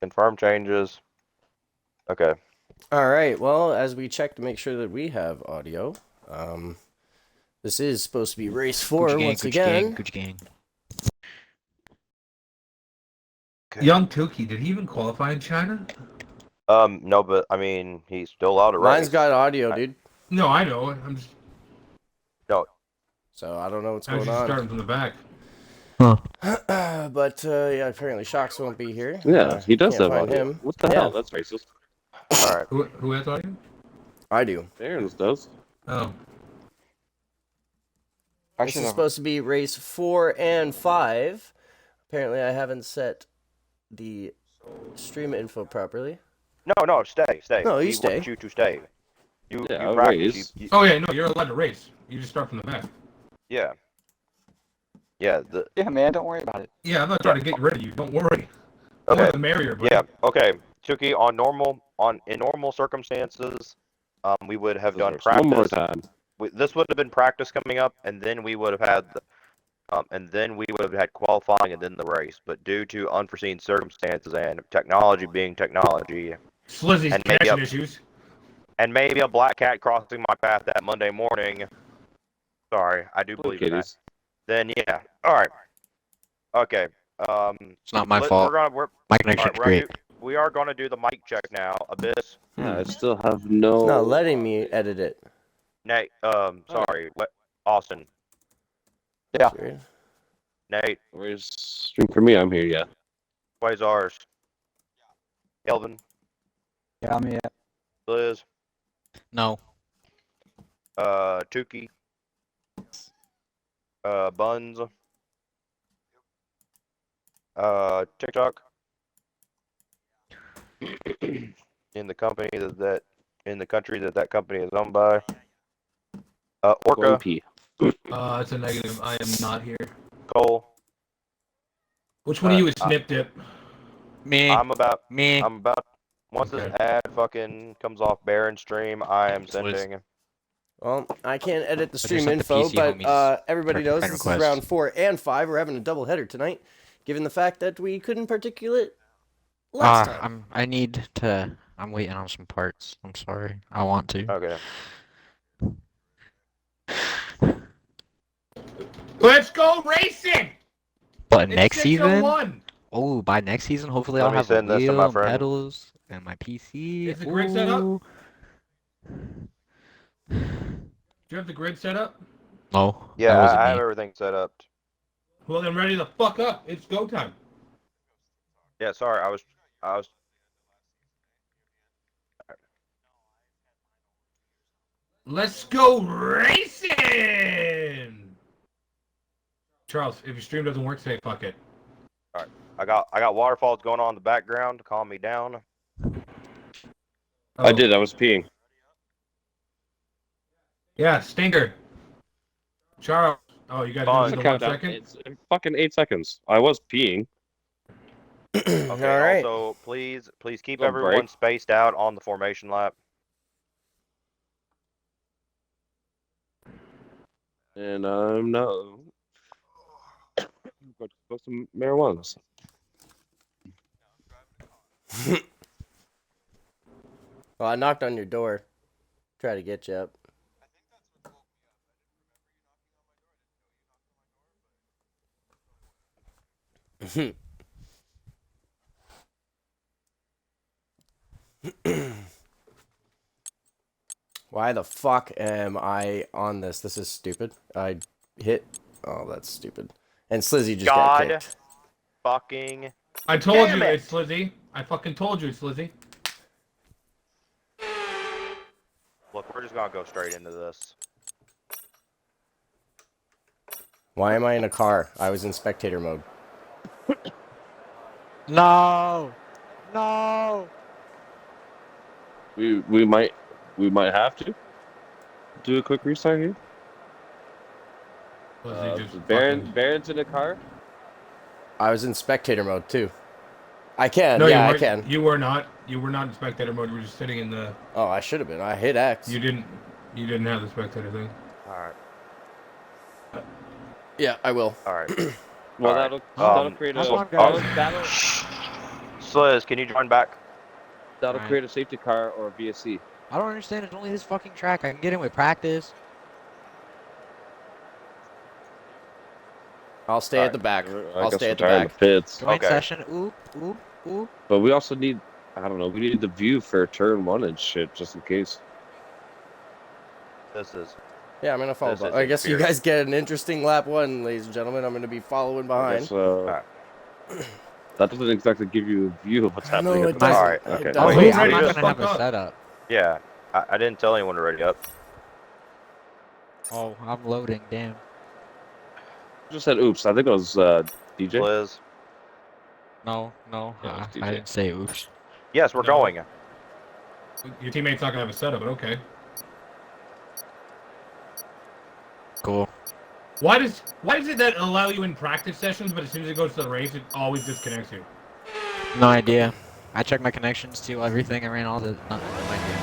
Confirm changes. Okay. All right. Well, as we check to make sure that we have audio, this is supposed to be race 4 once again. Gucci gang. Okay. Young Tuki, did he even qualify in China? No, but I mean, he's still allowed to race. Mine's got audio, dude. No, I know. I'm just. No. So I don't know what's I was going just on. starting from the back. But yeah, apparently Shocks won't be here. Yeah, he does can't have find audio. him. What the hell? That's racist. All right. Who has audio? I do. Aaron's does. Oh. This is supposed to be race 4 and 5. Apparently, I haven't set the stream info properly. No, stay. No, you we stay. want you to stay. You Yeah, practice. race. Oh yeah, no, you're allowed to race. You just start from the back. Yeah. Yeah. Yeah, man, don't worry about it. Yeah, I'm not trying to get rid of you. Don't worry. Okay. The merrier, but Yeah. Okay. Tuki, in normal circumstances, we would have done practice. One more time. This would have been practice coming up, and then we would have had, qualifying and then the race. But due to unforeseen circumstances and technology being technology, Slizzy's and maybe connection issues. and maybe a black cat crossing my path that Monday morning. Sorry, I do believe in that. Then yeah. All right. Okay. It's not my fault. My connection's great. We are going to do the mic check now. Abyss. Yeah, I still have no. It's not letting me edit it. Nate. Sorry. Austin. Yeah. Nate. Where's stream for me? I'm here, yeah. Quasars. Elvin. Yeah, I'm here. Liz. No. Tuki. Buns. TikTok. In the company in the country that company is owned by. Orca. P. It's a negative. I am not here. Cole. Which one of you is Snip Dip? Me. I'm about. Me. Once this ad fucking comes off Baron stream, I am sending. Well, I can't edit the stream sent the info, PC but homies everybody knows friend this is request. round 4 and 5. We're having a double header tonight, given the fact that we couldn't particulate last time. I'm waiting on some parts. I'm sorry. I want to. Okay. Let's go racing! But It's next season? 6:01. Oh, by next season, hopefully Let I'll me have a send this to my wheel, friend. pedals, and my PC. Is the grid set up? Ooh. Do you have the grid set up? No. Yeah, that wasn't I me. have everything set up. Well, then ready the fuck up. It's go time. Yeah, sorry, I was. Let's go racing! Charles, if your stream doesn't work, say fuck it. I got waterfalls going on in the background to calm me down. I did. I was peeing. Yeah, Stinger. Charles. Oh, you guys Fine. did the 1 Countdown. second? It's fucking 8 seconds. I was peeing. Okay. All right. Also, please keep Don't everyone break. spaced out on the formation lap. And no. Got to smoke some marijuana. Well, I knocked on your door. Try to get you up. Why the fuck am I on this? This is stupid. I hit. Oh, that's stupid. And Slizzy just got God kicked. fucking. I told Damn you it. it's Slizzy. I fucking told you it's Slizzy. Look, we're just gonna go straight into this. Why am I in a car? I was in spectator mode. No! No! We might have to do a quick restart here. Slizzy just Baron's in a car. I was in spectator mode too. I can. No, yeah, you I can. You were not. You were not in spectator mode. You were just sitting in the. Oh, I should have been. I hit X. You didn't have the spectator thing. All right. Yeah, I will. All right. Well, All right. that'll create Come on, a guys. that'll Sliz, can you join back? That'll Alright. create a safety car or a VSC. I don't understand. It's only this fucking track. I can get in with practice. I'll stay at the back. I I'll guess stay we're at the tired back. of the pits. Join Okay. session. Oop, oop, oop. But we also need, I don't know, we need the view for turn 1 and shit, just in case. This is. Yeah, I'm gonna follow. This is I guess you infuriating. guys get an interesting lap 1, ladies and gentlemen. I'm gonna be following I behind. guess, Alright. that doesn't exactly give you a view of what's No, happening it at the doesn't. Alright. Okay. It Oh, doesn't. wait, Ready I'm to not gonna have fuck a up. setup. Yeah, I didn't tell anyone to ready up. Oh, I'm loading. Damn. Just said oops. I think it was DJ. Liz. No, no. Yeah, it's I DJ. didn't say oops. Yes, we're No. going. Your teammate's not gonna have a setup, but okay. Cool. Why does it that allow you in practice sessions, but as soon as it goes to the race, it always disconnects you? No idea. I checked my connections to everything. I ran all the. No idea.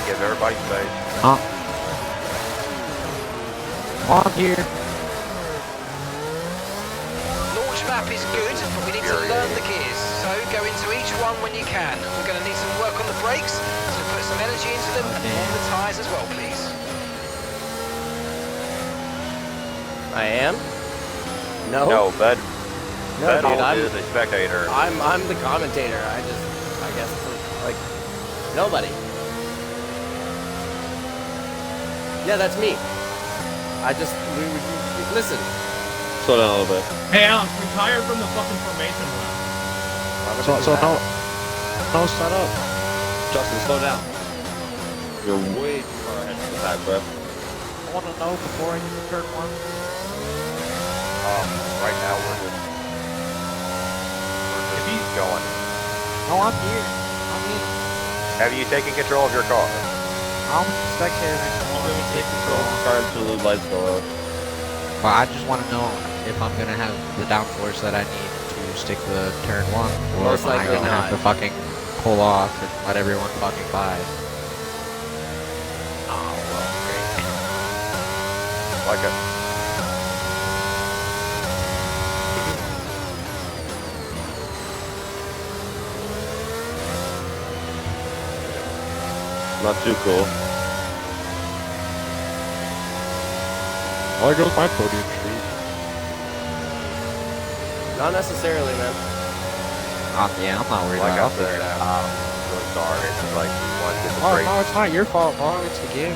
Give everybody space. Huh? Oh, I'm here. Launch map is good, but we need to learn the gears. So go into each one when you can. We're going to need some work on the brakes, so put some energy into them and on the tyres as well, please. I am. No. No, Bed. No, Bed dude. is a spectator. I'm the commentator. I guess like nobody. Yeah, that's me. Listen. Slow down a little bit. Hey, Alex, retire from the fucking formation lap. So no setup. Justin, slow down. You're way too far ahead of the back, bro. I want to know before I do turn 1. Right now we're just going. No, I'm here. I'm in. Have you taken control of your car? I'm spectator. I want to take control. Car until the lights go out. Well, I just want to know if I'm gonna have the downforce that I need to stick to the turn 1, or Most am I likely gonna have to not. fucking pull off and let everyone fucking by? Oh, well, great. Like a. Not too cool. Oh, there goes my podium streak. Not necessarily, man. Yeah, I'm not worried Like about I it. I'll figure said, it out. I'm really sorry. It's just like we want to get the Oh, break. no, it's not your fault, Mom. It's the game.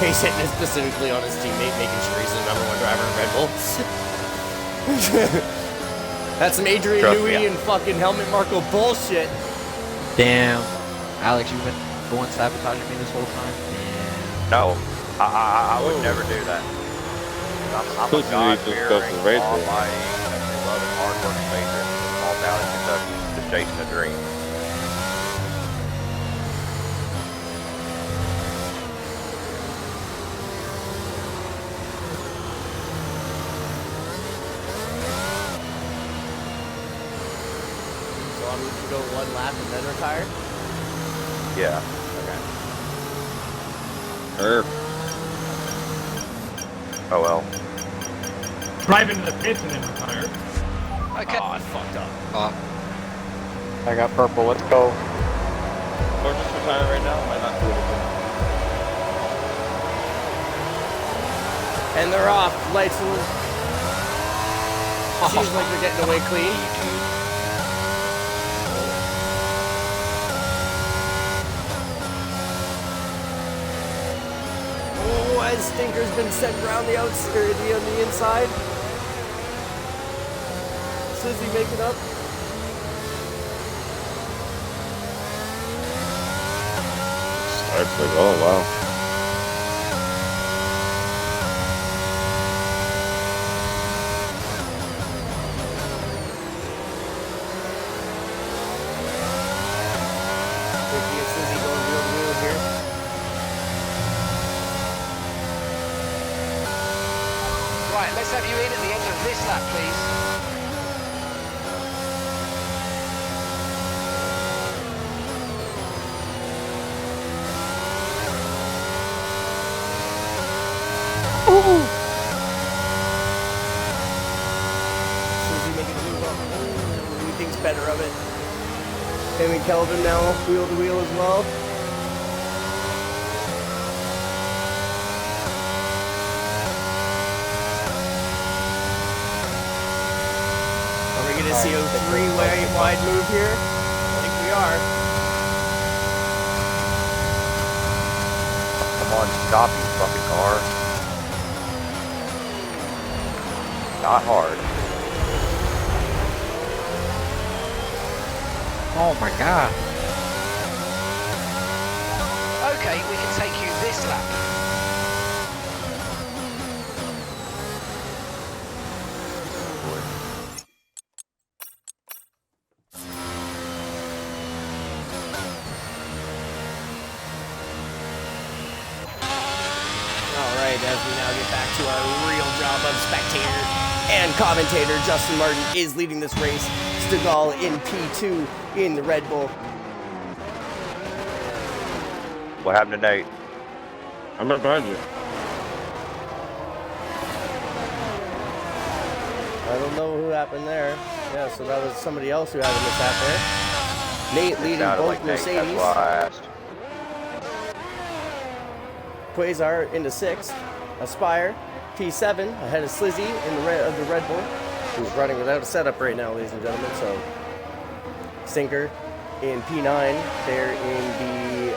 He's hitting it specifically on his teammate, making sure he's the #1 driver in Red Bull. That's some Adrian Trust Newey me. and fucking Helmut Marko bullshit. Damn. Alex, you've been going sabotaging me this whole time? Damn. No, I would never do that. I'm a Supposed to be just go for the God-fearing, race, though. almighty, loving, hard-working patriot from a small town in Kentucky, just chasing a dream. So I'm going to go 1 lap and then retire? Yeah. Oh well. Drive into the pits and then retire. Okay. Oh, I fucked up. I got purple. Let's go. Or just retire right now. Might not do anything. And they're off. Lights will... Seems like they're getting away clean. Oh, as Stinker's been sent around the outside, on the inside. Sizzy making up. Starts like, oh wow. Ricky and Sizzy going real here. Right, let's have you in at the end of this lap, please. Susie making a move up. Ooh, he thinks better of it. Him and Kelvin now wheel to wheel as well. Are we going to see a three-way wide move here? I think we are. Come on, stop, you fucking car. Not hard. Oh my god. Okay, we can take you this lap. Alright, as we now get back to our real job of spectator and commentator, Justin Martin is leading this race. Stegall in P2 in the Red Bull. What happened to Nate? I'm right behind you. I don't know who happened there. Yeah, so that was somebody else who had a mishap there. Nate leading Sounded both like Nate, that's Mercedes. why I asked. Quasar into 6th. Aspire, P7, ahead of Slizzy in the Red Bull, who's running without a setup right now, ladies and gentlemen. So, Stinker in P9, there in the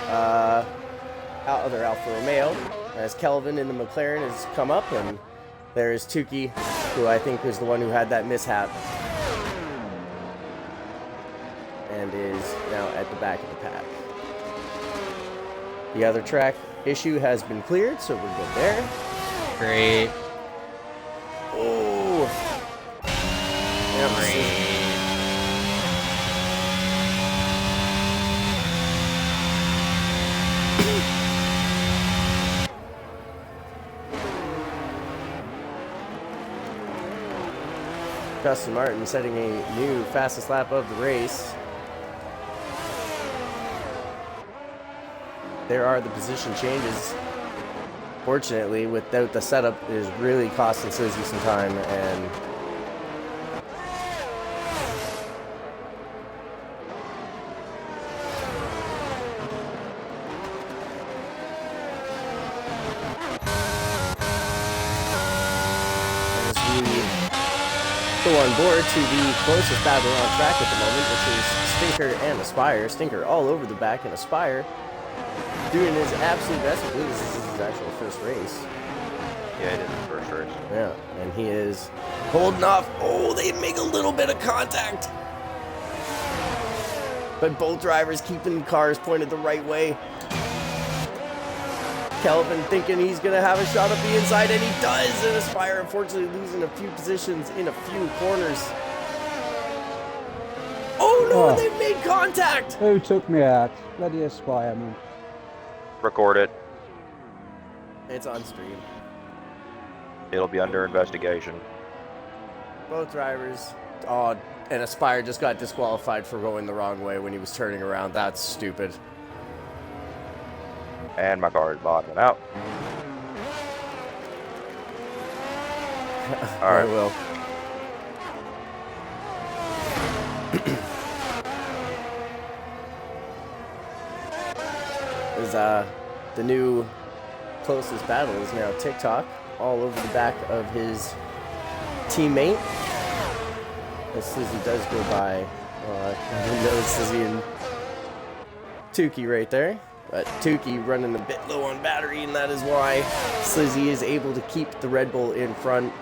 other Alfa Romeo, as Kelvin in the McLaren has come up, and there is Tukey, who I think was the one who had that mishap, and is now at the back of the pack. The other track issue has been cleared, so we're good there. Great. Oh. Great. Justin Martin setting a new fastest lap of the race. There are the position changes. Fortunately, without the setup, it is really costing Slizzy some time, and as we go on board to the closest battle on track at the moment, which is Stinker and Aspire. Stinker all over the back, and Aspire doing his absolute best. I believe this is his actual first race. Yeah, it is his first race. Yeah, and he is holding off. Oh, they make a little bit of contact. But both drivers keeping cars pointed the right way. Kelvin thinking he's going to have a shot at the inside, and he does. And Aspire, unfortunately, losing a few positions in a few corners. Oh, no, they've made contact. Who took me out? Bloody Aspire, man. Record it. It's on stream. It'll be under investigation. Both drivers. Oh, and Aspire just got disqualified for going the wrong way when he was turning around. That's stupid. And my car is bottoming out. All right. I will. Is the new closest battle is now TikTok all over the back of his teammate. As Slizzy does go by, Slizzy and Tukey right there. But Tukey running a bit low on battery, and that is why Slizzy is able to keep the Red Bull in front.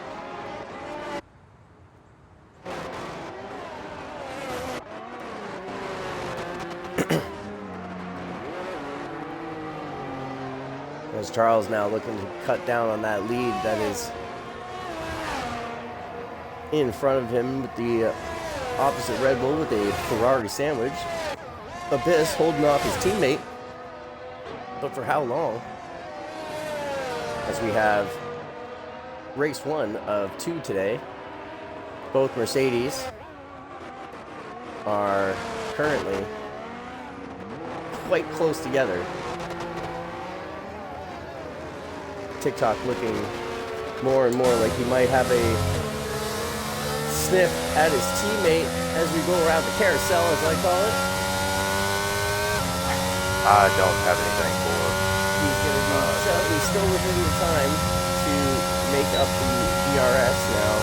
As Charles now looking to cut down on that lead that is in front of him with the opposite Red Bull with a Ferrari sandwich. Abyss holding off his teammate. But for how long? As we have race 1 of 2 today. Both Mercedes are currently quite close together. TikTok looking more and more like he might have a sniff at his teammate as we go around the carousel, as I call it. I don't have anything for He's going to be he's still within the time to make up the DRS now.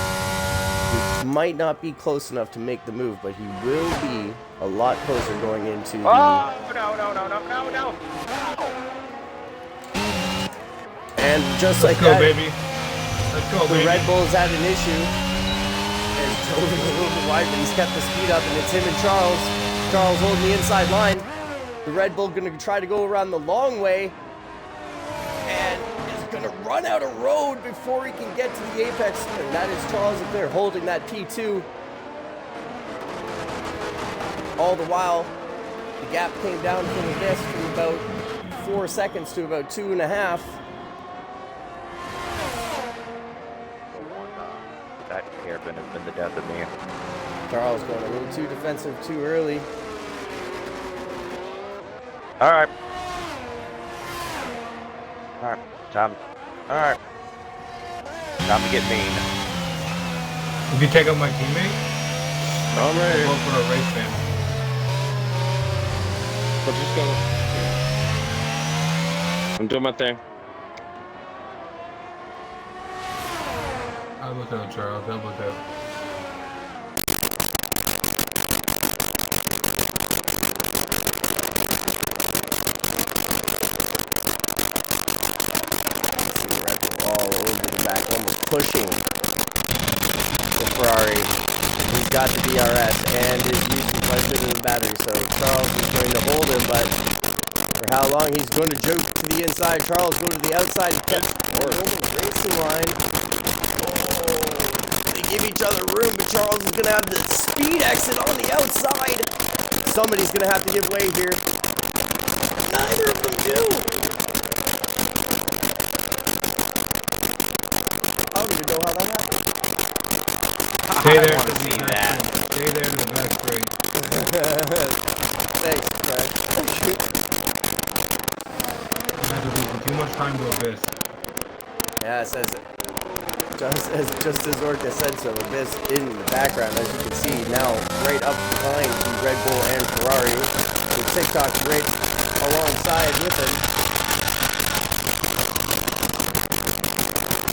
He might not be close enough to make the move, but he will be a lot closer going into the... Oh, no. And just Let's like go, that, baby. Let's go, the baby. Red Bull's had an issue. And drove it a little bit wide, but he's kept the speed up, and it's him and Charles. Charles holding the inside line. The Red Bull going to try to go around the long way. And is going to run out of road before he can get to the apex. And that is Charles up there holding that P2. All the while, the gap came down from the best from about 4 seconds to about 2.5. That hairpin has been the death of me. Charles going a little too defensive too early. All right. Time to get mean. If you take out my teammate, I'm ready. I'll go for a race fan. Let's just go. I'm doing my thing. I'll look out, Charles. I'll look out. All over the back, almost pushing the Ferrari. He's got the DRS and is using quite a bit of the battery, so Charles is going to hold him, but for how long he's going to juke to the inside. Charles go to the outside, kept over the racing line. Oh, they give each other room, but Charles is going to have the speed exit on the outside. Somebody's going to have to give way here. Neither of them do. I don't even know how that happened. Stay I there want to to the see best that. race. Stay there to the best race. Thanks, Fred. Not losing too much time to Abyss. Yeah, it says it. Just as Orca said so, Abyss in the background, as you can see now, right up behind the Red Bull and Ferrari. The TikTok's right alongside with him.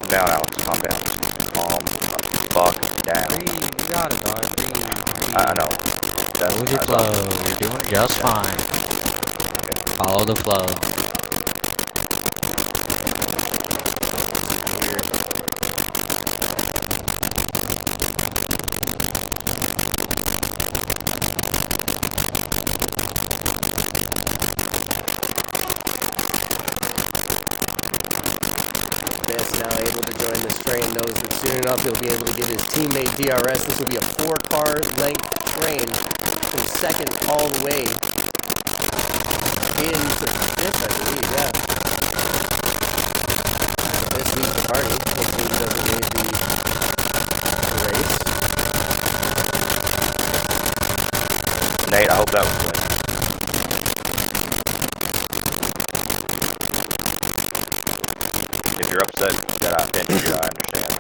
Down, Alex. Calm down. Calm the fuck down. Breathe, you got it, dog. Breathe. I know. Go with your flow. You're doing just fine. Follow the flow. Now able to join this train, knows that soon enough he'll be able to get his teammate DRS. This will be a 4-car length train from second all the way into fifth, I believe, yeah. This leads the party. Hopefully he doesn't lead the race. Nate, I hope that was good. If you're upset that I offended you, I understand.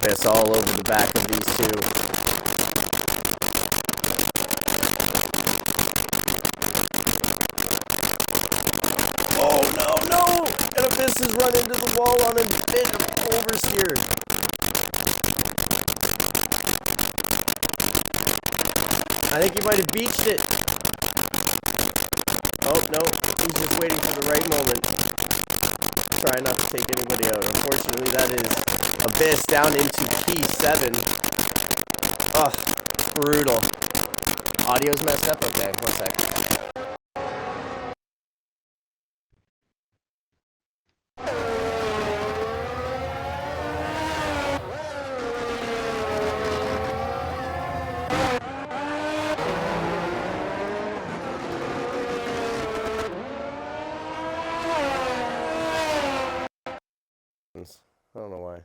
Abyss all over the back of these two. Oh no! And Abyss has run into the wall on a bit of oversteer. I think he might have beached it. Oh no, he's just waiting for the right moment. Try not to take anybody out. Unfortunately, that is Abyss down into P7. Ugh, brutal. Audio's messed up? Okay, one sec. I don't know why.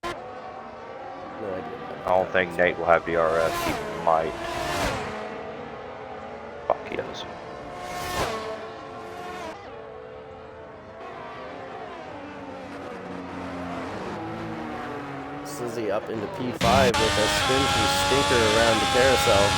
No idea. I don't think Nate will have DRS. He might. Fuck, he does. Slizzy up into P5 with a spin from Stinker around the carousel.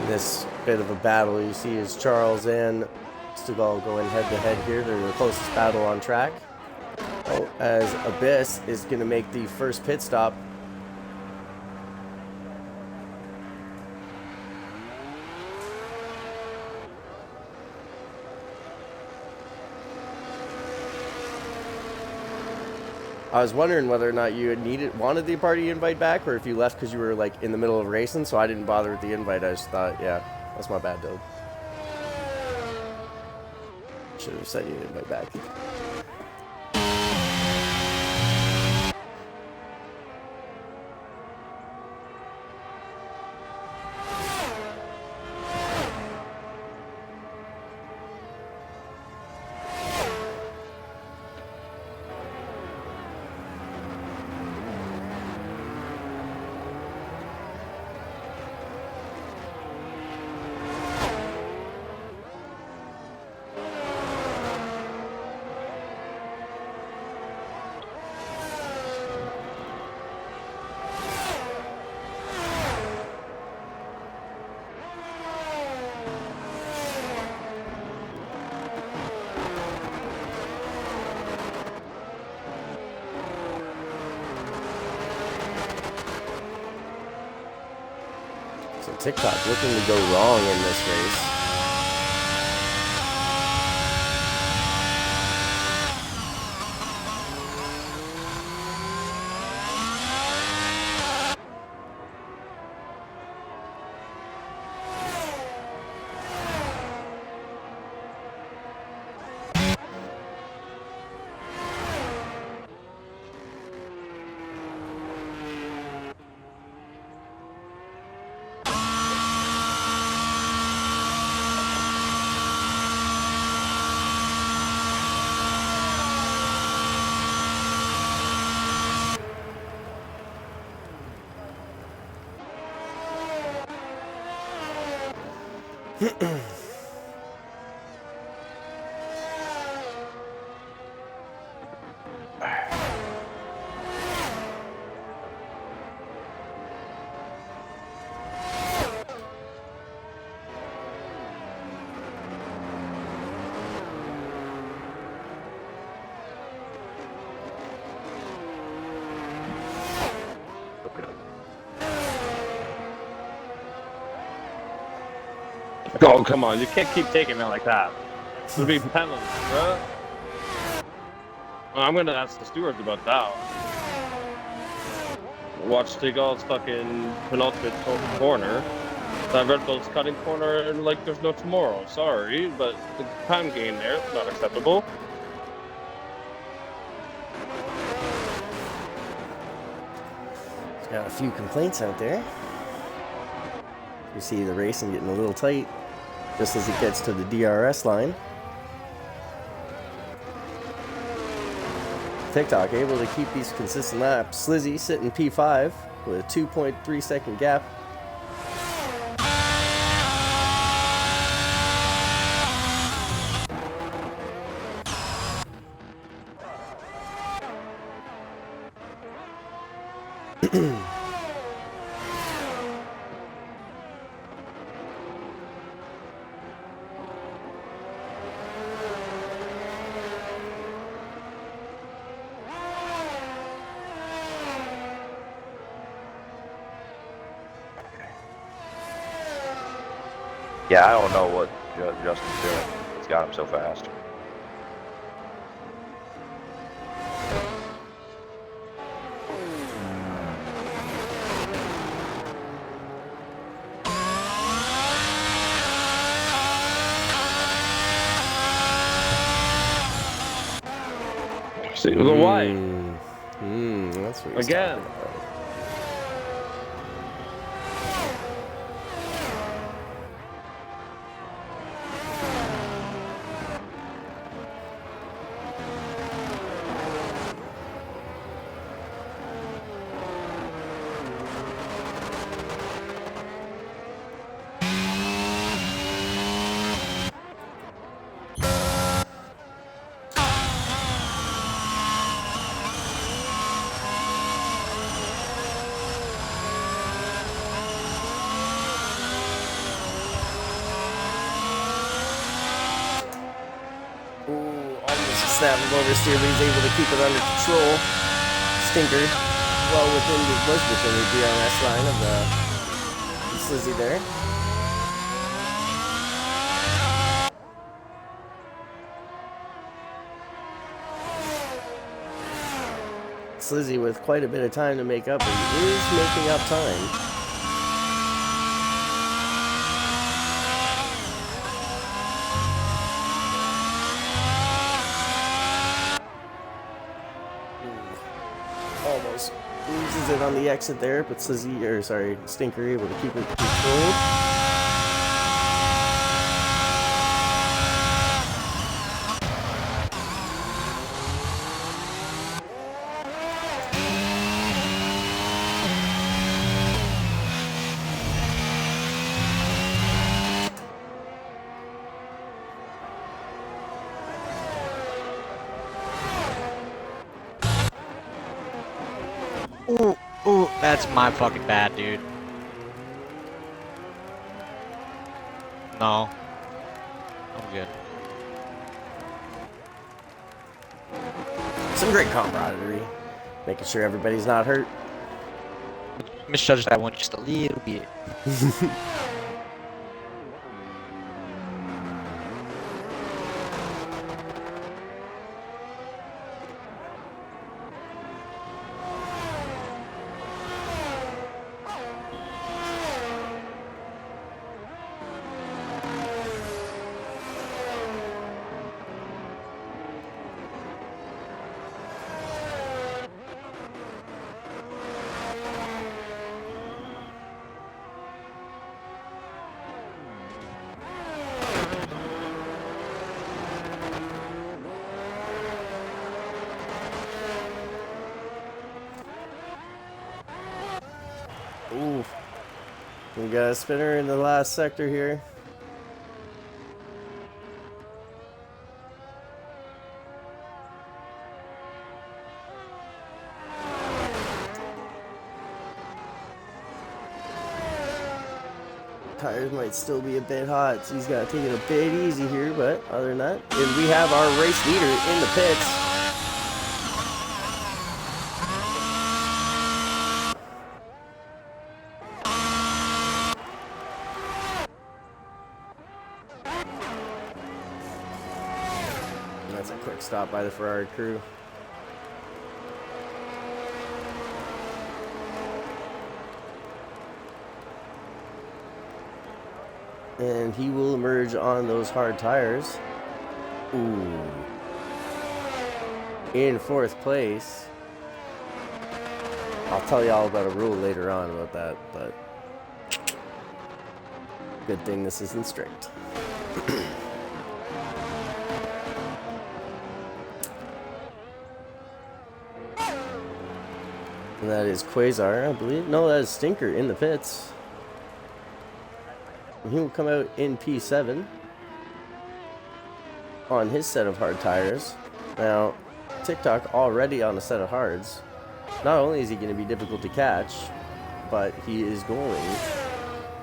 This bit of a battle you see is Charles and Stigall going head to head here. They're the closest battle on track. Oh, as Abyss is going to make the first pit stop. I was wondering whether or not you had wanted the party invite back, or if you left because you were like in the middle of racing, so I didn't bother with the invite. I just thought, yeah, that's my bad, dude. Should have sent you an invite back. So TikTok looking to go wrong in this race. Oh, come on. You can't keep taking it like that. It'll be penalty, bro. I'm going to ask the stewards about that. Watch Stigall's fucking penultimate corner. That Red Bull's cutting corner like there's no tomorrow. Sorry, but the time gain there is not acceptable. Got a few complaints out there. You see the racing getting a little tight just as it gets to the DRS line. TikTok able to keep these consistent laps. Slizzy sitting P5 with a 2.3 second gap. Yeah, I don't know what Justin's doing. It's got him so fast. See, the why? That's what he's Again. talking about. Snap him oversteer, but he's able to keep it under control. Stinker, well within the DRS line of the Slizzy there. Slizzy with quite a bit of time to make up, and he is making up time. Almost loses it on the exit there, but Slizzy, or sorry, Stinker able to keep it controlled. Ooh, that's my fucking bad, dude. No. I'm good. Some great camaraderie, making sure everybody's not hurt. Misjudged that one just a little bit. Ooh. We got a spinner in the last sector here. Tires might still be a bit hot, so he's got to take it a bit easy here, but other than that, and we have our race leader in the pits. That's a quick stop by the Ferrari crew. And he will emerge on those hard tires. Ooh. In fourth place. I'll tell you all about a rule later on about that, but good thing this isn't strict. And that is Quasar, I believe. No, that is Stinker in the pits. And he will come out in P7 on his set of hard tires. Now, TikTok already on a set of hards. Not only is he going to be difficult to catch, but he is going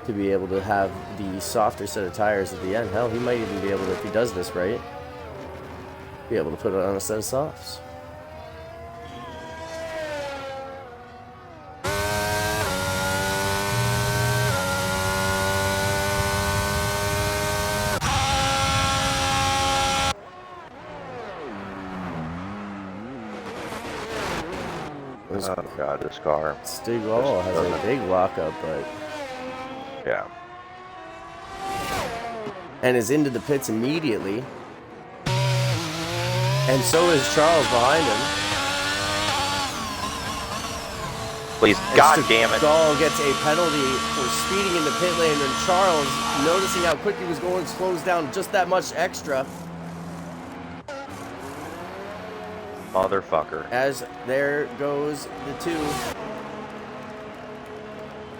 to be able to have the softer set of tires at the end. Hell, he might even be able to, if he does this right, be able to put it on a set of softs. Oh god, this car. Stigall has a big lockup, but Yeah. and is into the pits immediately. And so is Charles behind him. Please, And god damn it. Stigall gets a penalty for speeding in the pit lane, and Charles, noticing how quick he was going, slows down just that much extra. Motherfucker. As there goes the two.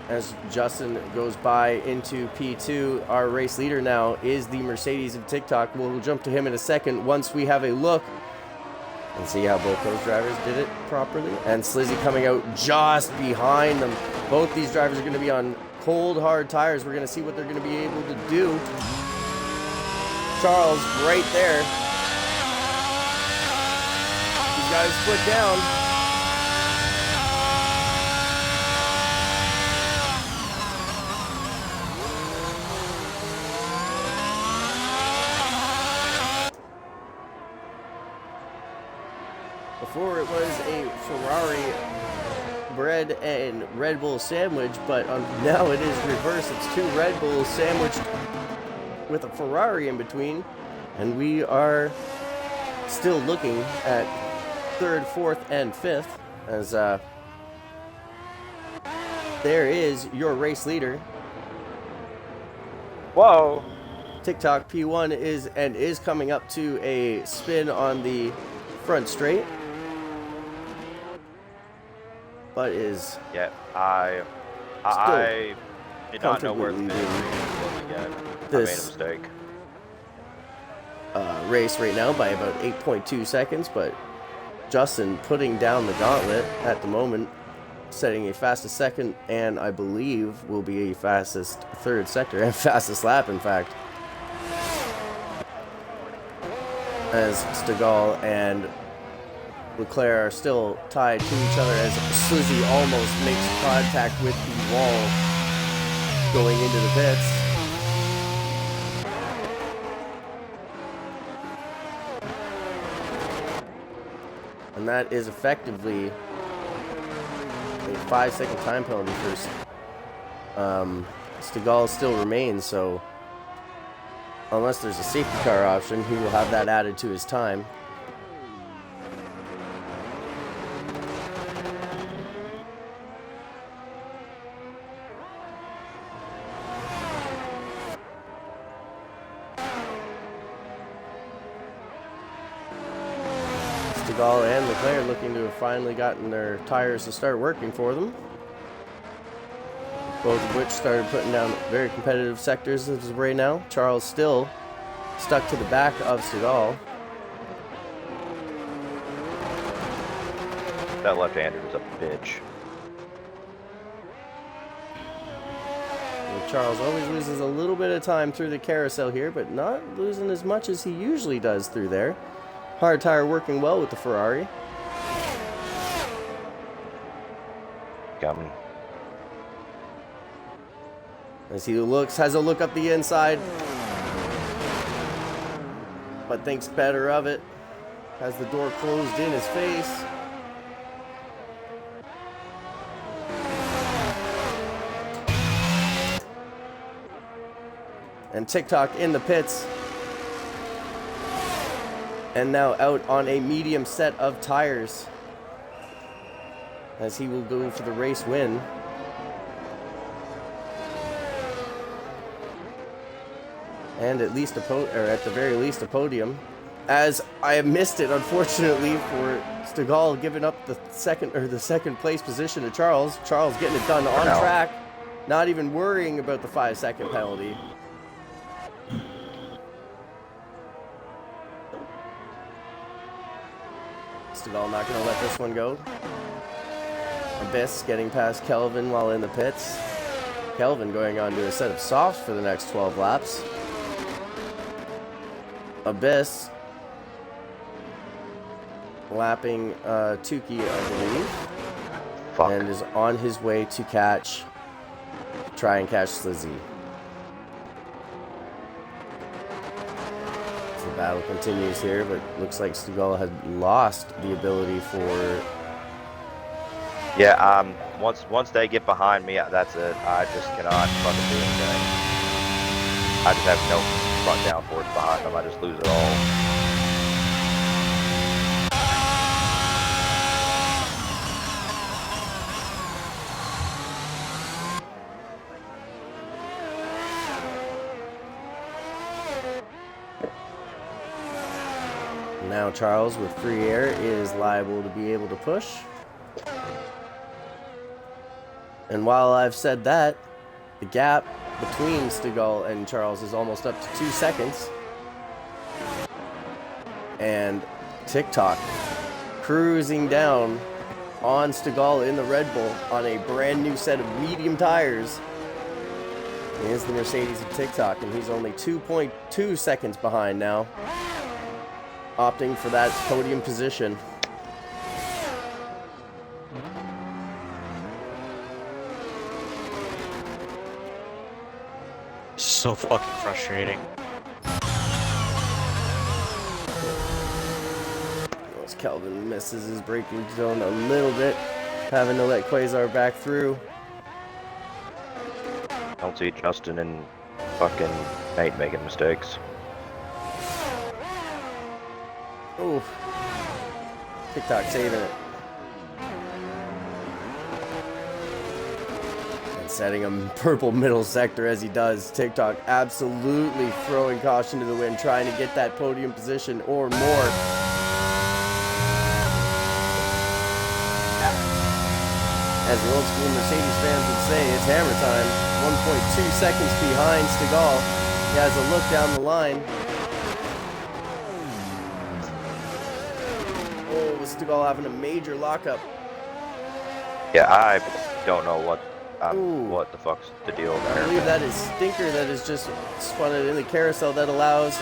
As Justin goes by into P2, our race leader now is the Mercedes of TikTok. We'll jump to him in a second once we have a look and see how both those drivers did it properly. And Slizzy coming out just behind them. Both these drivers are going to be on cold, hard tires. We're going to see what they're going to be able to do. Charles right there. He's got his foot down. Before it was a Ferrari bread and Red Bull sandwich, but now it is reverse. It's two Red Bulls sandwiched with a Ferrari in between, and we are still looking at third, fourth, and fifth as there is your race leader. Whoa. TikTok P1 is coming up to a spin on the front straight. But is Yeah, I did not know where the finish was again. I made a mistake. Race right now by about 8.2 seconds, but Justin putting down the gauntlet at the moment, setting a fastest second, and I believe will be a fastest third sector and fastest lap, in fact. As Stigall and Leclerc are still tied to each other as Slizzy almost makes contact with the wall going into the pits. And that is effectively a 5-second time penalty for Stigall still remains, so unless there's a safety car option, he will have that added to his time. Stigall and Leclerc looking to have finally gotten their tires to start working for them. Both of which started putting down very competitive sectors as of right now. Charles still stuck to the back of Stigall. That left-hander was a bitch. And Charles always loses a little bit of time through the carousel here, but not losing as much as he usually does through there. Hard tire working well with the Ferrari. Got me. As he has a look up the inside, but thinks better of it. Has the door closed in his face. And TikTok in the pits. And now out on a medium set of tires. As he will go for the race win. And at least at the very least a podium. As I have missed it, unfortunately, for Stigall giving up the second place position to Charles. Charles getting it done on track, not even worrying about the 5-second penalty. Stigall not going to let this one go. Abyss getting past Kelvin while in the pits. Kelvin going on to a set of softs for the next 12 laps. Abyss lapping Tukey, I believe. Fuck. And is on his way to try and catch Slizzy. The battle continues here, but looks like Stigall had lost the ability for Yeah, once they get behind me, that's it. I just cannot fucking do anything. I just have no front downforce behind them. I just lose it all. Now Charles, with free air, is liable to be able to push. And while I've said that, the gap between Stegall and Charles is almost up to 2 seconds. And TikTok cruising down on Stegall in the Red Bull on a brand new set of medium tires is the Mercedes of TikTok, and he's only 2.2 seconds behind now, opting for that podium position. So fucking frustrating. As Kelvin misses his braking zone a little bit, having to let Quasar back through. I don't see Justin and fucking Nate making mistakes. Ooh. TikTok saving it. And setting him purple middle sector as he does. TikTok absolutely throwing caution to the wind, trying to get that podium position or more. As the old school Mercedes fans would say, it's hammer time. 1.2 seconds behind Stegall. He has a look down the line. Oh, with Stegall having a major lockup. Yeah, I don't know what the fuck's the deal I there. believe that is Stinker that is just spun it in the carousel that allows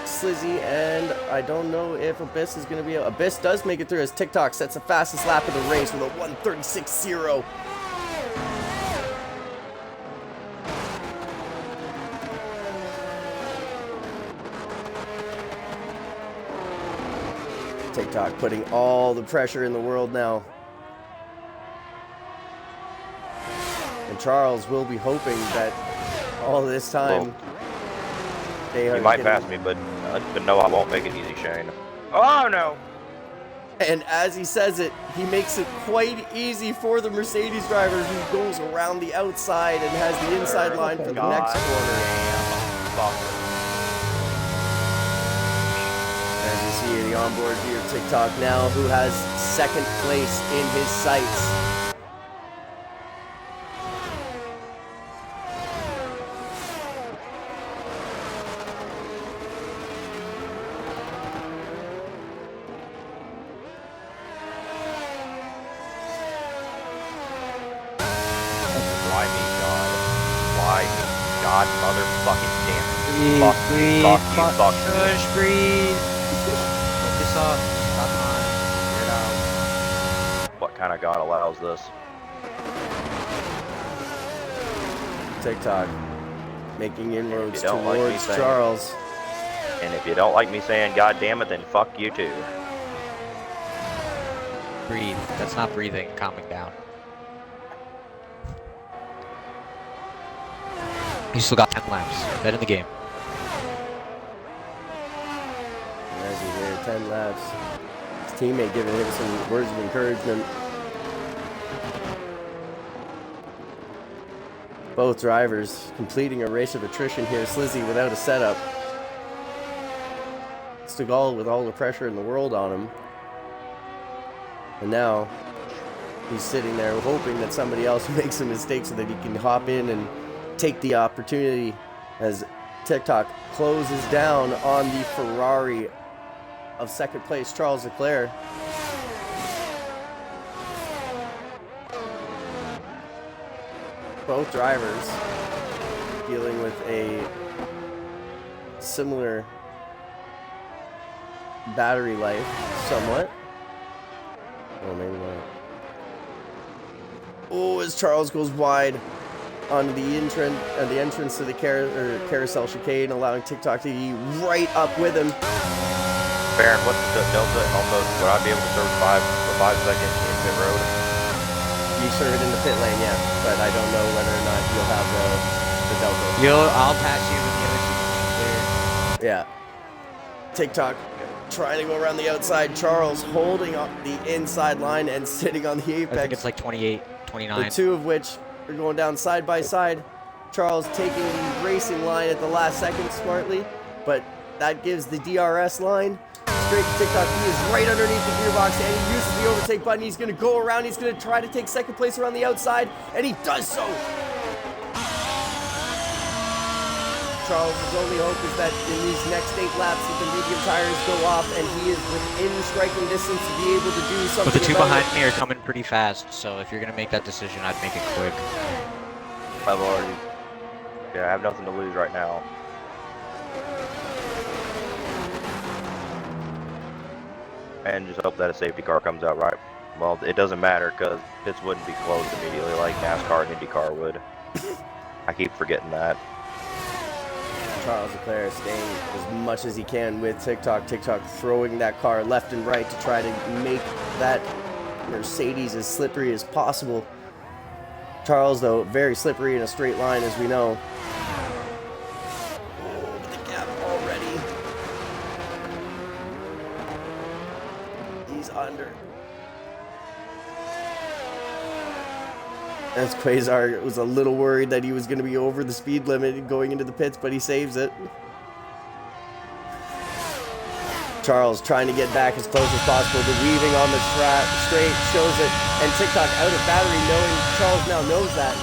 Slizzy, and I don't know if Abyss is going to be able. Abyss does make it through as TikTok sets the fastest lap of the race with a 1:36.0. TikTok putting all the pressure in the world now. And Charles will be hoping that all this time they are You might getting- pass me, but no, I won't make it easy, Shane. Oh no! And as he says it, he makes it quite easy for the Mercedes driver who goes around the outside and has the inside line for the God next corner. damn, fuck. As you see the onboard view of TikTok now, who has second place in his sights. Why me, God? Why me? God motherfucking damn it. Breathe, Fuck you, breathe, fuck you, fuck you. push, breathe. Focus up. Stop time. Figure it out. What kind of God allows this? TikTok making inroads you don't like me towards saying- Charles. And if you don't like me saying God damn it, then fuck you too. Breathe. That's not breathing. Calming down. You still got 10 laps. Bet in the game. And as you hear 10 laps, his teammate giving him some words of encouragement. Both drivers completing a race of attrition here. Slizzy without a setup. Stegall with all the pressure in the world on him. And now he's sitting there hoping that somebody else makes a mistake so that he can hop in and take the opportunity as TikTok closes down on the Ferrari of second place Charles Leclerc. Both drivers dealing with a similar battery life somewhat. Oh, maybe not. Oh, as Charles goes wide onto the entrance to the carousel chicane, allowing TikTok to be right up with him. Baron, what's the delta? And also, would I be able to serve for 5 seconds in pit road? You serve it in the pit lane, yeah. But I don't know whether or not you'll have the delta. I'll pass you when the other team is Yeah. TikTok trying to go around the outside. Charles holding up the inside line and sitting on the clear. apex. I think it's like 28, 29. The two of which are going down side by side. Charles taking the racing line at the last second smartly, but that gives the DRS line straight to TikTok. He is right underneath the gearbox and he uses the overtake button. He's going to go around. He's going to try to take second place around the outside, and he does so. Charles' only hope is that in these next 8 laps that the medium tires go off and he is within striking distance to be able to do something. But the two about behind it. me are coming pretty fast, so if you're going to make that decision, I'd make it quick. I've already. Yeah, I have nothing to lose right now. And just hope that a safety car comes out right. Well, it doesn't matter because pits wouldn't be closed immediately like NASCAR and IndyCar would. I keep forgetting that. Charles Leclerc staying as much as he can with TikTok. TikTok throwing that car left and right to try to make that Mercedes as slippery as possible. Charles, though, very slippery in a straight line, as we know. Oh, but the gap already. He's under. As Quasar was a little worried that he was going to be over the speed limit going into the pits, but he saves it. Charles trying to get back as close as possible. The weaving on the straight shows it, and TikTok out of battery, knowing Charles now knows that.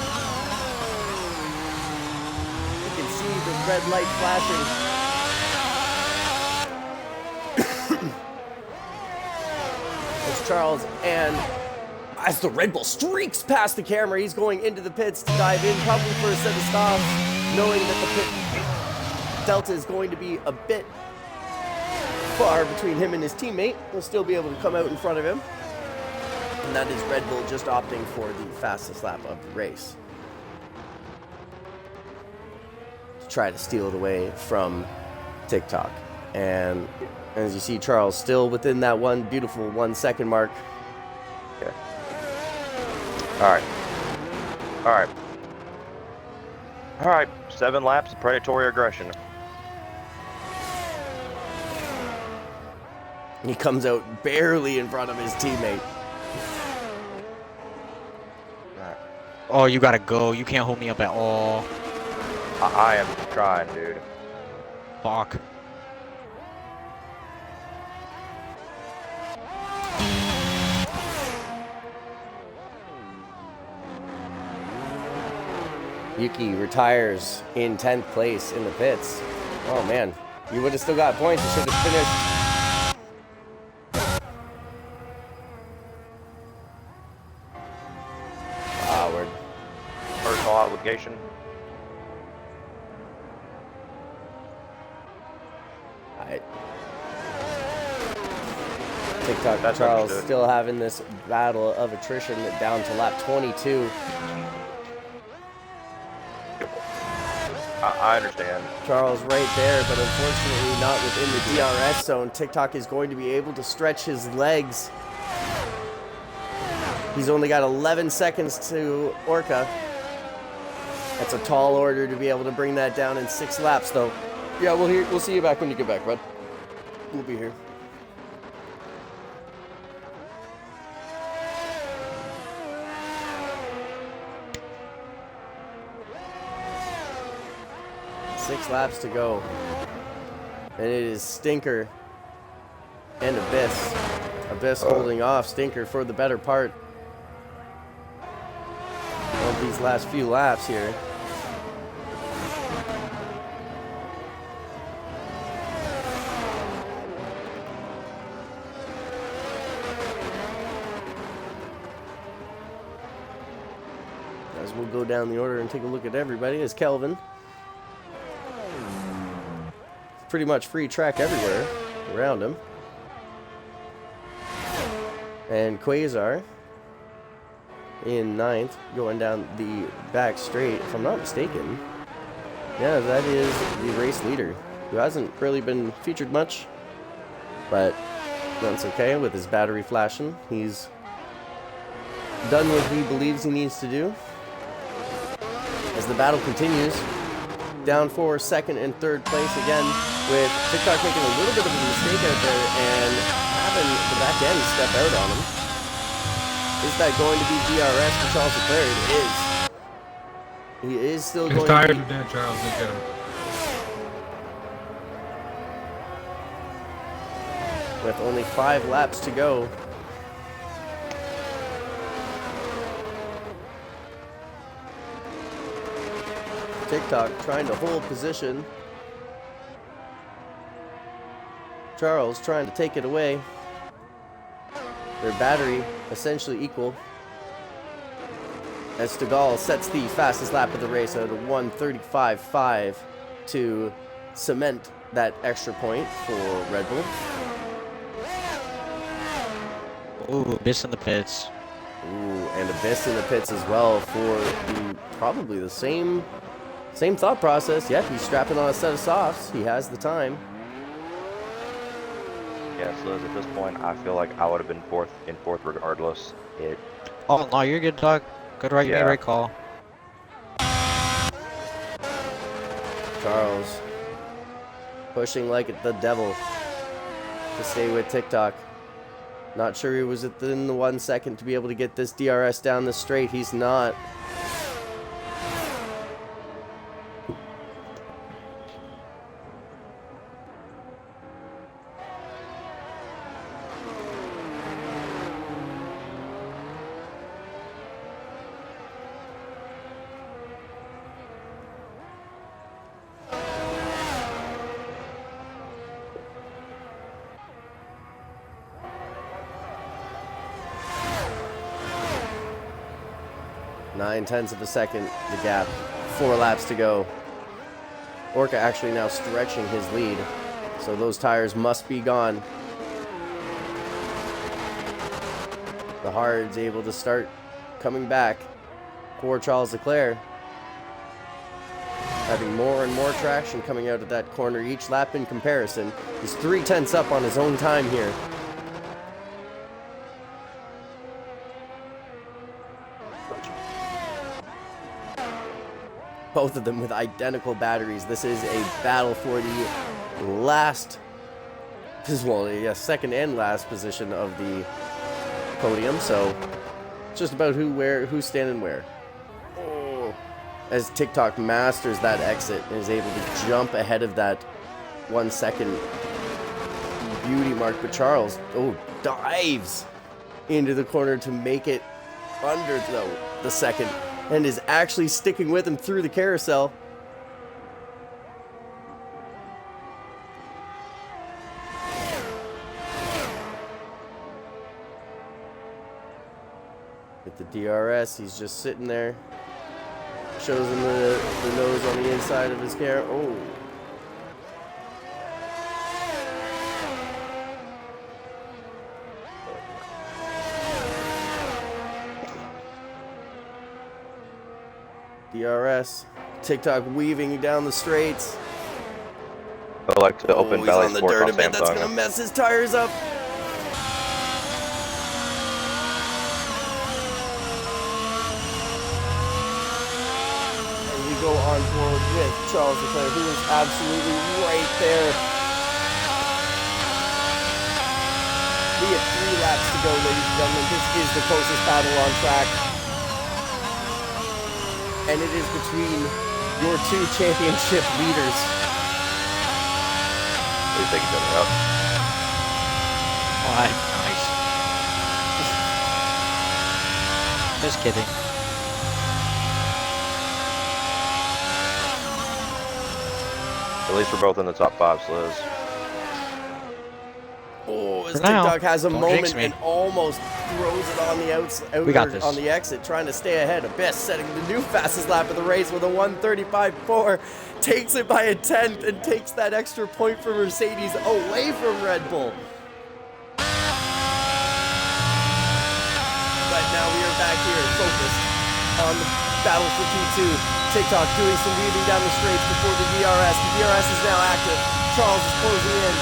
You can see the red light flashing. It's Charles, and as the Red Bull streaks past the camera, he's going into the pits to dive in, probably for a set of stops, knowing that the pit delta is going to be a bit far between him and his teammate. He'll still be able to come out in front of him. And that is Red Bull just opting for the fastest lap of the race, to try to steal it away from TikTok. And as you see, Charles still within that one beautiful 1 second mark. Okay. Alright. Alright. Alright. 7 laps of predatory aggression. He comes out barely in front of his teammate. Oh, you gotta go. You can't hold me up at all. I am trying, dude. Fuck. Yuki retires in 10th place in the pits. Oh man, you would have still got points. You should have finished. Howard. Personal obligation. Alright. TikTok That's Charles understood. still having this battle of attrition down to lap 22. I understand. Charles right there, but unfortunately not within the DRS zone. TikTok is going to be able to stretch his legs. He's only got 11 seconds to Orca. That's a tall order to be able to bring that down in 6 laps, though. Yeah, we'll see you back when you get back, bud. We'll be here. Six laps to go. And it is Stinker and Abyss. Abyss holding off Stinker for the better part of these last few laps here. As we'll go down the order and take a look at everybody, as Kelvin. Pretty much free track everywhere around him. And Quasar in 9th, going down the back straight, if I'm not mistaken. Yeah, that is the race leader, who hasn't really been featured much, but that's okay with his battery flashing. He's done what he believes he needs to do. As the battle continues, down for second and third place again, with TikTok making a little bit of a mistake out there and having the back end step out on him. Is that going to be DRS for Charles Leclerc? It is. He is still His going tires to be... are dead, Charles. Look at him. With only 5 laps to go. TikTok trying to hold position. Charles trying to take it away. Their battery essentially equal. As Stegall sets the fastest lap of the race at a 1:35.5 to cement that extra point for Red Bull. Ooh, Abyss in the pits. Ooh, and Abyss in the pits as well for the probably the same thought process. Yep, he's strapping on a set of softs. He has the time. Yeah, so at this point, I feel like I would have been fourth regardless. Oh no, you're good, dog. Good right, Yeah. right call. Charles pushing like the devil to stay with TikTok. Not sure he was within the 1 second to be able to get this DRS down the straight. He's not. Nine-tenths of a second, the gap. 4 laps to go. Orca actually now stretching his lead, so those tires must be gone. The hard's able to start coming back for Charles Leclerc. Having more and more traction coming out of that corner each lap in comparison. He's 3/10 up on his own time here. Both of them with identical batteries. This is a battle for the last, well, yeah, second and last position of the podium. So it's just about who's standing where. Oh. As TikTok masters that exit and is able to jump ahead of that 1 second beauty mark. But Charles, dives into the corner to make it under the second. And is actually sticking with him through the carousel. With the DRS, he's just sitting there. Shows him the nose on the inside of his car. Oh. DRS. TikTok weaving down the straights. I like to open he's belly on the sports dirt on a bit. That's gonna Samsung. mess his tires up. And we go on board with Charles Leclerc, who is absolutely right there. We have 3 laps to go, ladies and gentlemen. This is the closest battle on track. And it is between your 2 championship leaders. They take each other up. Oh, nice. Just kidding. At least we're both in the top 5, Sliz. Oh, as For now. TikTok has a Don't moment jinx me. and almost throws it on the outside, We got this. on the exit, trying to stay ahead. Abyss setting the new fastest lap of the race with a 1:35.4, takes it by a tenth and takes that extra point for Mercedes away from Red Bull. But now we are back here focused on the battle for P2. TikTok doing some weaving down the straights before the DRS. The DRS is now active. Charles is closing in.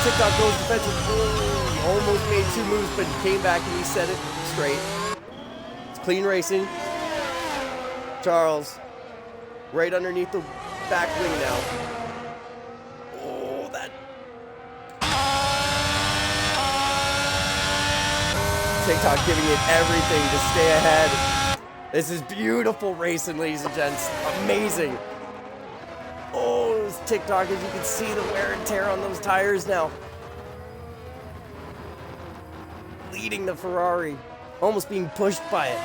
TikTok goes defensive. He almost made 2 moves, but he came back and he set it straight. It's clean racing. Charles, right underneath the back wing now. Oh, that. TikTok giving it everything to stay ahead. This is beautiful racing, ladies and gents. Amazing. Oh, this TikTok, as you can see the wear and tear on those tires now. Leading the Ferrari, almost being pushed by it.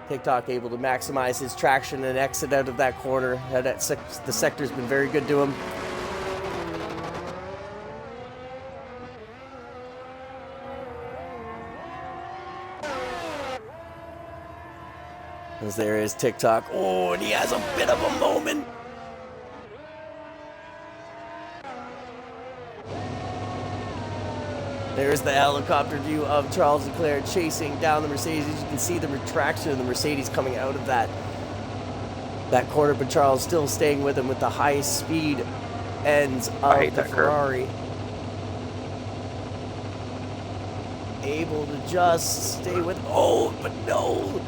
TikTok able to maximize his traction and exit out of that corner. The sector's been very good to him. As there is TikTok. Oh, and he has a bit of a moment. There's the helicopter view of Charles Leclerc chasing down the Mercedes. As you can see the retraction of the Mercedes coming out of that corner, but Charles still staying with him with the highest speed ends of the Ferrari. Able to just stay with, oh, but no!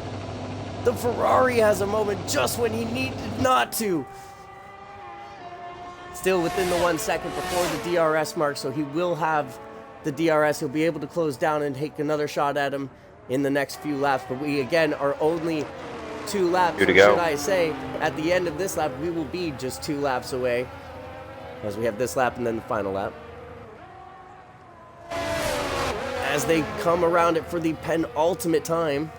The Ferrari has a moment just when he needed not to. Still within the 1 second before the DRS mark, so he will have the DRS. He'll be able to close down and take another shot at him in the next few laps. But we, again, are only 2 laps. Two to go. Should I say, at the end of this lap, we will be just 2 laps away. As we have this lap and then the final lap. As they come around it for the penultimate time.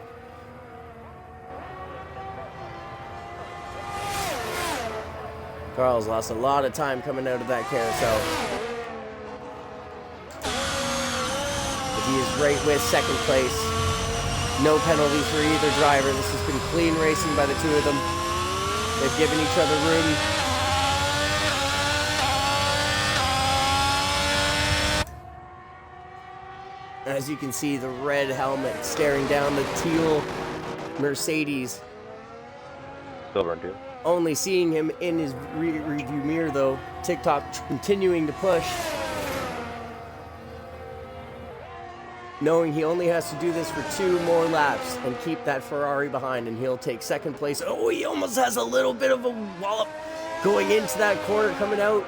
Carl's lost a lot of time coming out of that carousel. But he is right with second place. No penalties for either driver. This has been clean racing by the 2 of them. They've given each other room. As you can see, the red helmet staring down the teal Mercedes. Silver and teal. Only seeing him in his rearview mirror, though. TikTok continuing to push. Knowing he only has to do this for 2 more laps and keep that Ferrari behind, and he'll take second place. Oh, he almost has a little bit of a wallop going into that corner, coming out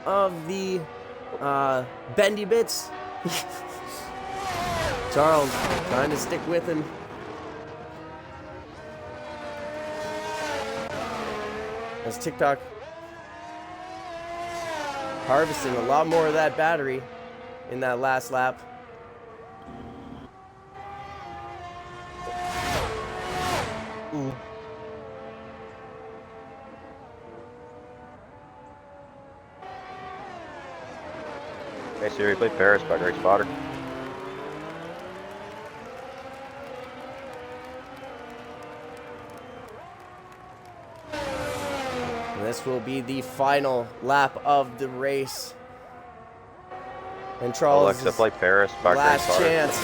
of the bendy bits. Charles trying to stick with him. As TikTok harvesting a lot more of that battery in that last lap. Okay, Siri, play Paris by Greg Spotter. This will be the final lap of the race. And Charles, Alexa, play Paris by Greg last Spotter. chance.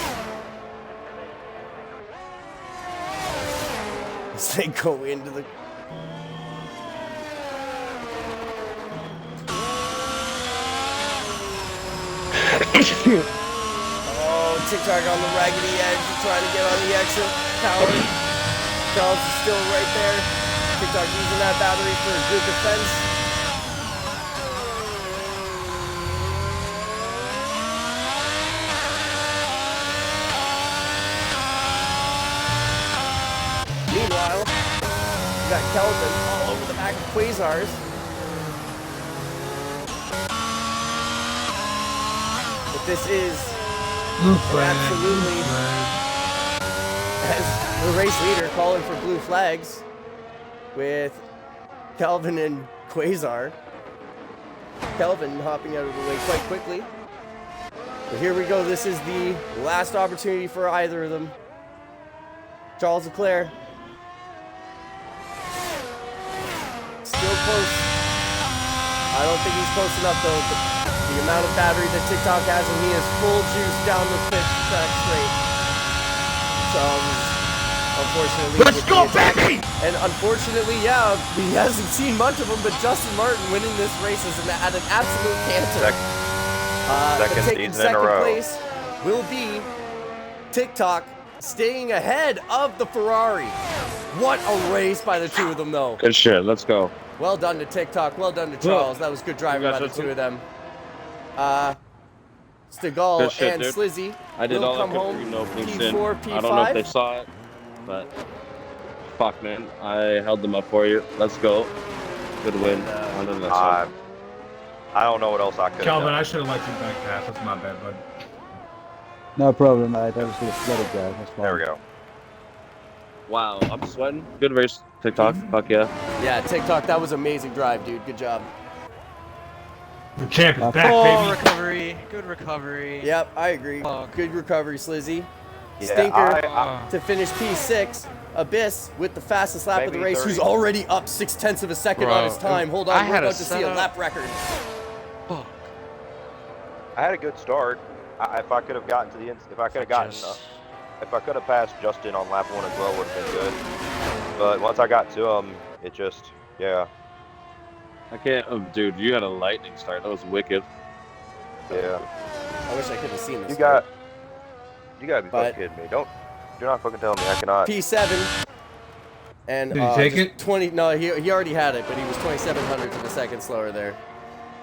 As they go into the... Oh, TikTok on the raggedy edge, trying to get on the exit. Power. Charles is still right there. TikTok using that battery for a good defense. Meanwhile, we got Kelvin all over the back of Quasars. But this is absolutely, as the race leader, calling for blue flags with Kelvin and Quasar. Kelvin hopping out of the way quite quickly. But here we go. This is the last opportunity for either of them. Charles Leclerc. Still close. I don't think he's close enough though. But the amount of battery that TikTok has, and he is full juice down the pit track straight. Charles is unfortunately. Let's go, baby! And unfortunately, yeah, he hasn't seen much of him, but Justin Martin winning this race is at an absolute canter. Second taking season in a second row. place will be TikTok, staying ahead of the Ferrari. What a race by the two of them, though. Good shit. Let's go. Well done to TikTok. Well done to Charles. That was good driving by the two of them. Stegall Good shit, and dude. Slizzy I did will all come I could home. reading openings in. P4, P5. I don't know if they saw it, but fuck, man. I held them up for you. Let's go. Good win. On to the next one. I don't know what else I could have Calvin, done. I should have let you back pass. That's my bad, bud. No problem, mate. I just let it go. That's fine. There we go. Wow, I'm sweating. Good race, TikTok. Fuck yeah. Yeah, TikTok, that was amazing drive, dude. Good job. The champ is back, Oh, baby. recovery. Good recovery. Yep, I agree. Fuck. Good recovery, Slizzy. Yeah, Stinker to finish P6. Abyss with the fastest lap of the Maybe race, 30. who's already up 0.6 of a second Bro, on his time. Hold I on, we're had a about to see a setup. lap record. Fuck. I had a good start. If I could have gotten to the end, if I could have gotten, if I could have passed Justin on lap 1 as well, would have been good. But once I got to him, it just, yeah, I can't. Oh, dude, you had a lightning start. That was wicked. yeah. I wish I could have seen this. You gotta be But- fucking kidding me. You're not fucking telling me I cannot. P7. And Did he take just it? 20. No, he already had it, but he was 2,700 of a second slower there.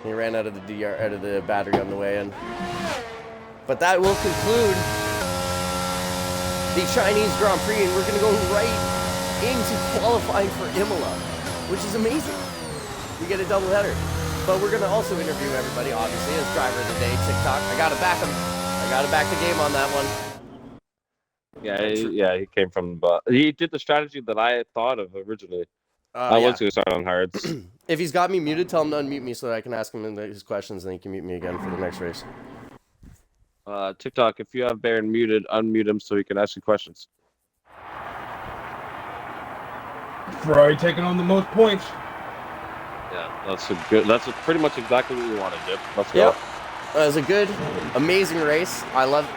He ran out of the battery on the way in. But that will conclude the Chinese Grand Prix, and we're gonna go right into qualifying for Imola, which is amazing. We get a double header. But we're gonna also interview everybody, obviously, as driver of the day, TikTok. I gotta back him. I gotta back the game on that one. Yeah, he came from. He did the strategy that I had thought of originally. I Yeah. was gonna start on hards. If he's got me muted, tell him to unmute me so that I can ask him his questions, and he can mute me again for the next race. TikTok, if you have Baron muted, unmute him so he can ask you questions. Ferrari taking on the most points. Yeah, that's pretty much exactly what we wanted, Dip. Let's go. Yep. It was a good, amazing race. I love.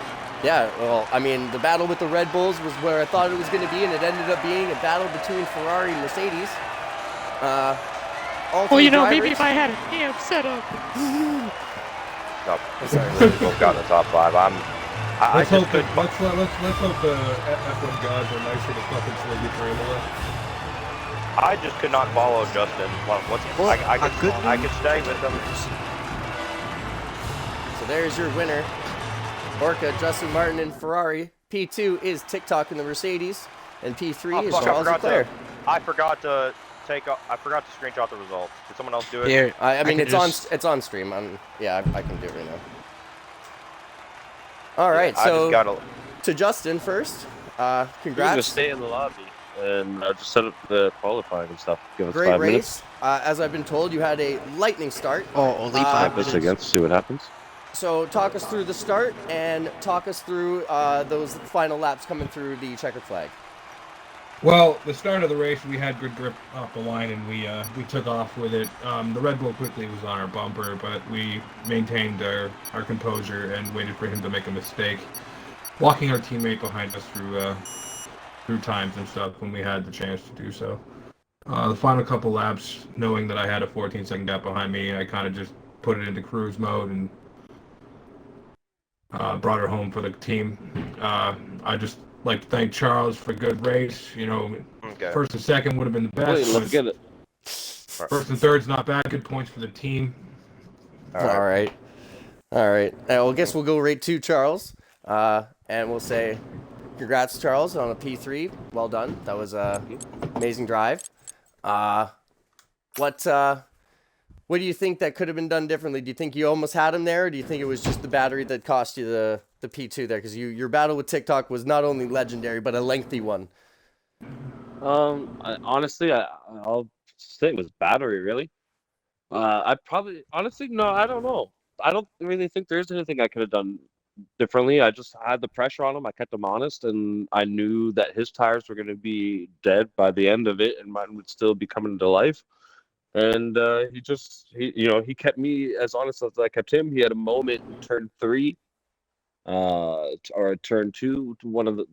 Yeah, well, I mean, the battle with the Red Bulls was where I thought it was going to be, and it ended up being a battle between Ferrari and Mercedes. All Well, three you know, drivers, maybe if I had a damn setup. No, sorry. both got in the top 5. I Let's just hope couldn't. let's hope the F1 gods are nicer to fucking Sliggy for Imola. I just could not follow Justin. I could stay with him. So there's your winner. Orca, Justin Martin in Ferrari. P2 is TikTok in the Mercedes. And P3 is Charles Leclerc. I forgot to screenshot the results. Did someone else do it? Here. I mean, can it's on stream. Yeah, I can do it right now. All right, I so just gotta. to Justin first. We're gonna Congrats. stay in the lobby and just set up the qualifying and stuff. Give us Great 5 race. minutes. As I've been told, you had a lightning start. Oh, only 5 5 minutes. minutes again. See what happens. So talk us through the start and talk us through those final laps coming through the checkered flag. Well, the start of the race, we had good grip off the line, and we took off with it. The Red Bull quickly was on our bumper, but we maintained our composure and waited for him to make a mistake, walking our teammate behind us through times and stuff when we had the chance to do so. The final couple laps, knowing that I had a 14-second gap behind me, I kind of just put it into cruise mode and brought her home for the team. I just like to thank Charles for a good race. You know, Okay. first and second would have been the best. Wait, let's get it. First and third's not bad. Good points for the team. All right. Well, I guess we'll go right to Charles, and we'll say, congrats, Charles, on a P3. Well done. That was a amazing drive. What do you think that could have been done differently? Do you think you almost had him there, or do you think it was just the battery that cost you the P2 there? Because your battle with TikTok was not only legendary, but a lengthy one. Honestly, I'll say it was battery, really. I don't know. I don't really think there's anything I could have done differently. I just had the pressure on him. I kept him honest, and I knew that his tires were going to be dead by the end of it, and mine would still be coming to life. And he kept me as honest as I kept him. He had a moment in turn 3, or turn 2, to one of the,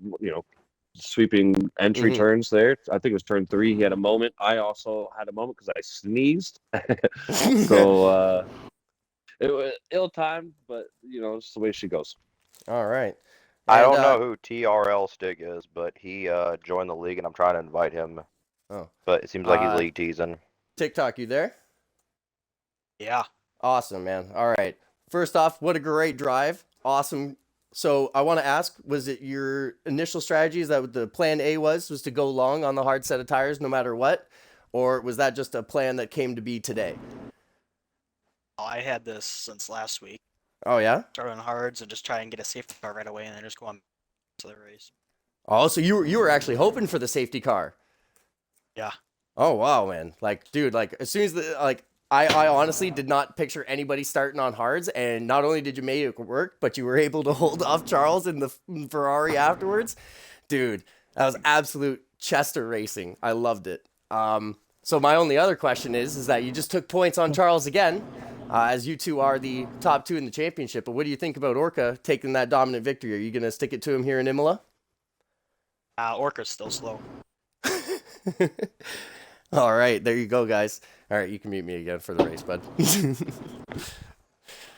sweeping entry Mhm. turns there. I think it was turn 3. He had a moment. I also had a moment because I sneezed. So it was ill-timed, but it's the way she goes. All right. I And don't know who TRL Stick is, but he joined the league, and I'm trying to invite him. Oh. But it seems like he's league teasing. TikTok, you there? Yeah. Awesome, man. All right. First off, what a great drive. Awesome. So I want to ask, was it your initial strategy, is that what the plan A was to go long on the hard set of tires no matter what? Or was that just a plan that came to be today? I had this since last week. Oh, yeah? Start on hards and just try and get a safety car right away and then just go on to the race. Oh, so you were actually hoping for the safety car. Yeah. Oh, wow, man. Like, dude, like as soon as I honestly did not picture anybody starting on hards, and not only did you make it work, but you were able to hold off Charles in the Ferrari afterwards. Dude, that was absolute Chester racing. I loved it. So my only other question is that you just took points on Charles again, as you two are the top 2 in the championship. But what do you think about Orca taking that dominant victory? Are you going to stick it to him here in Imola? Orca's still slow. All right, there you go, guys. All right, you can mute me again for the race, bud.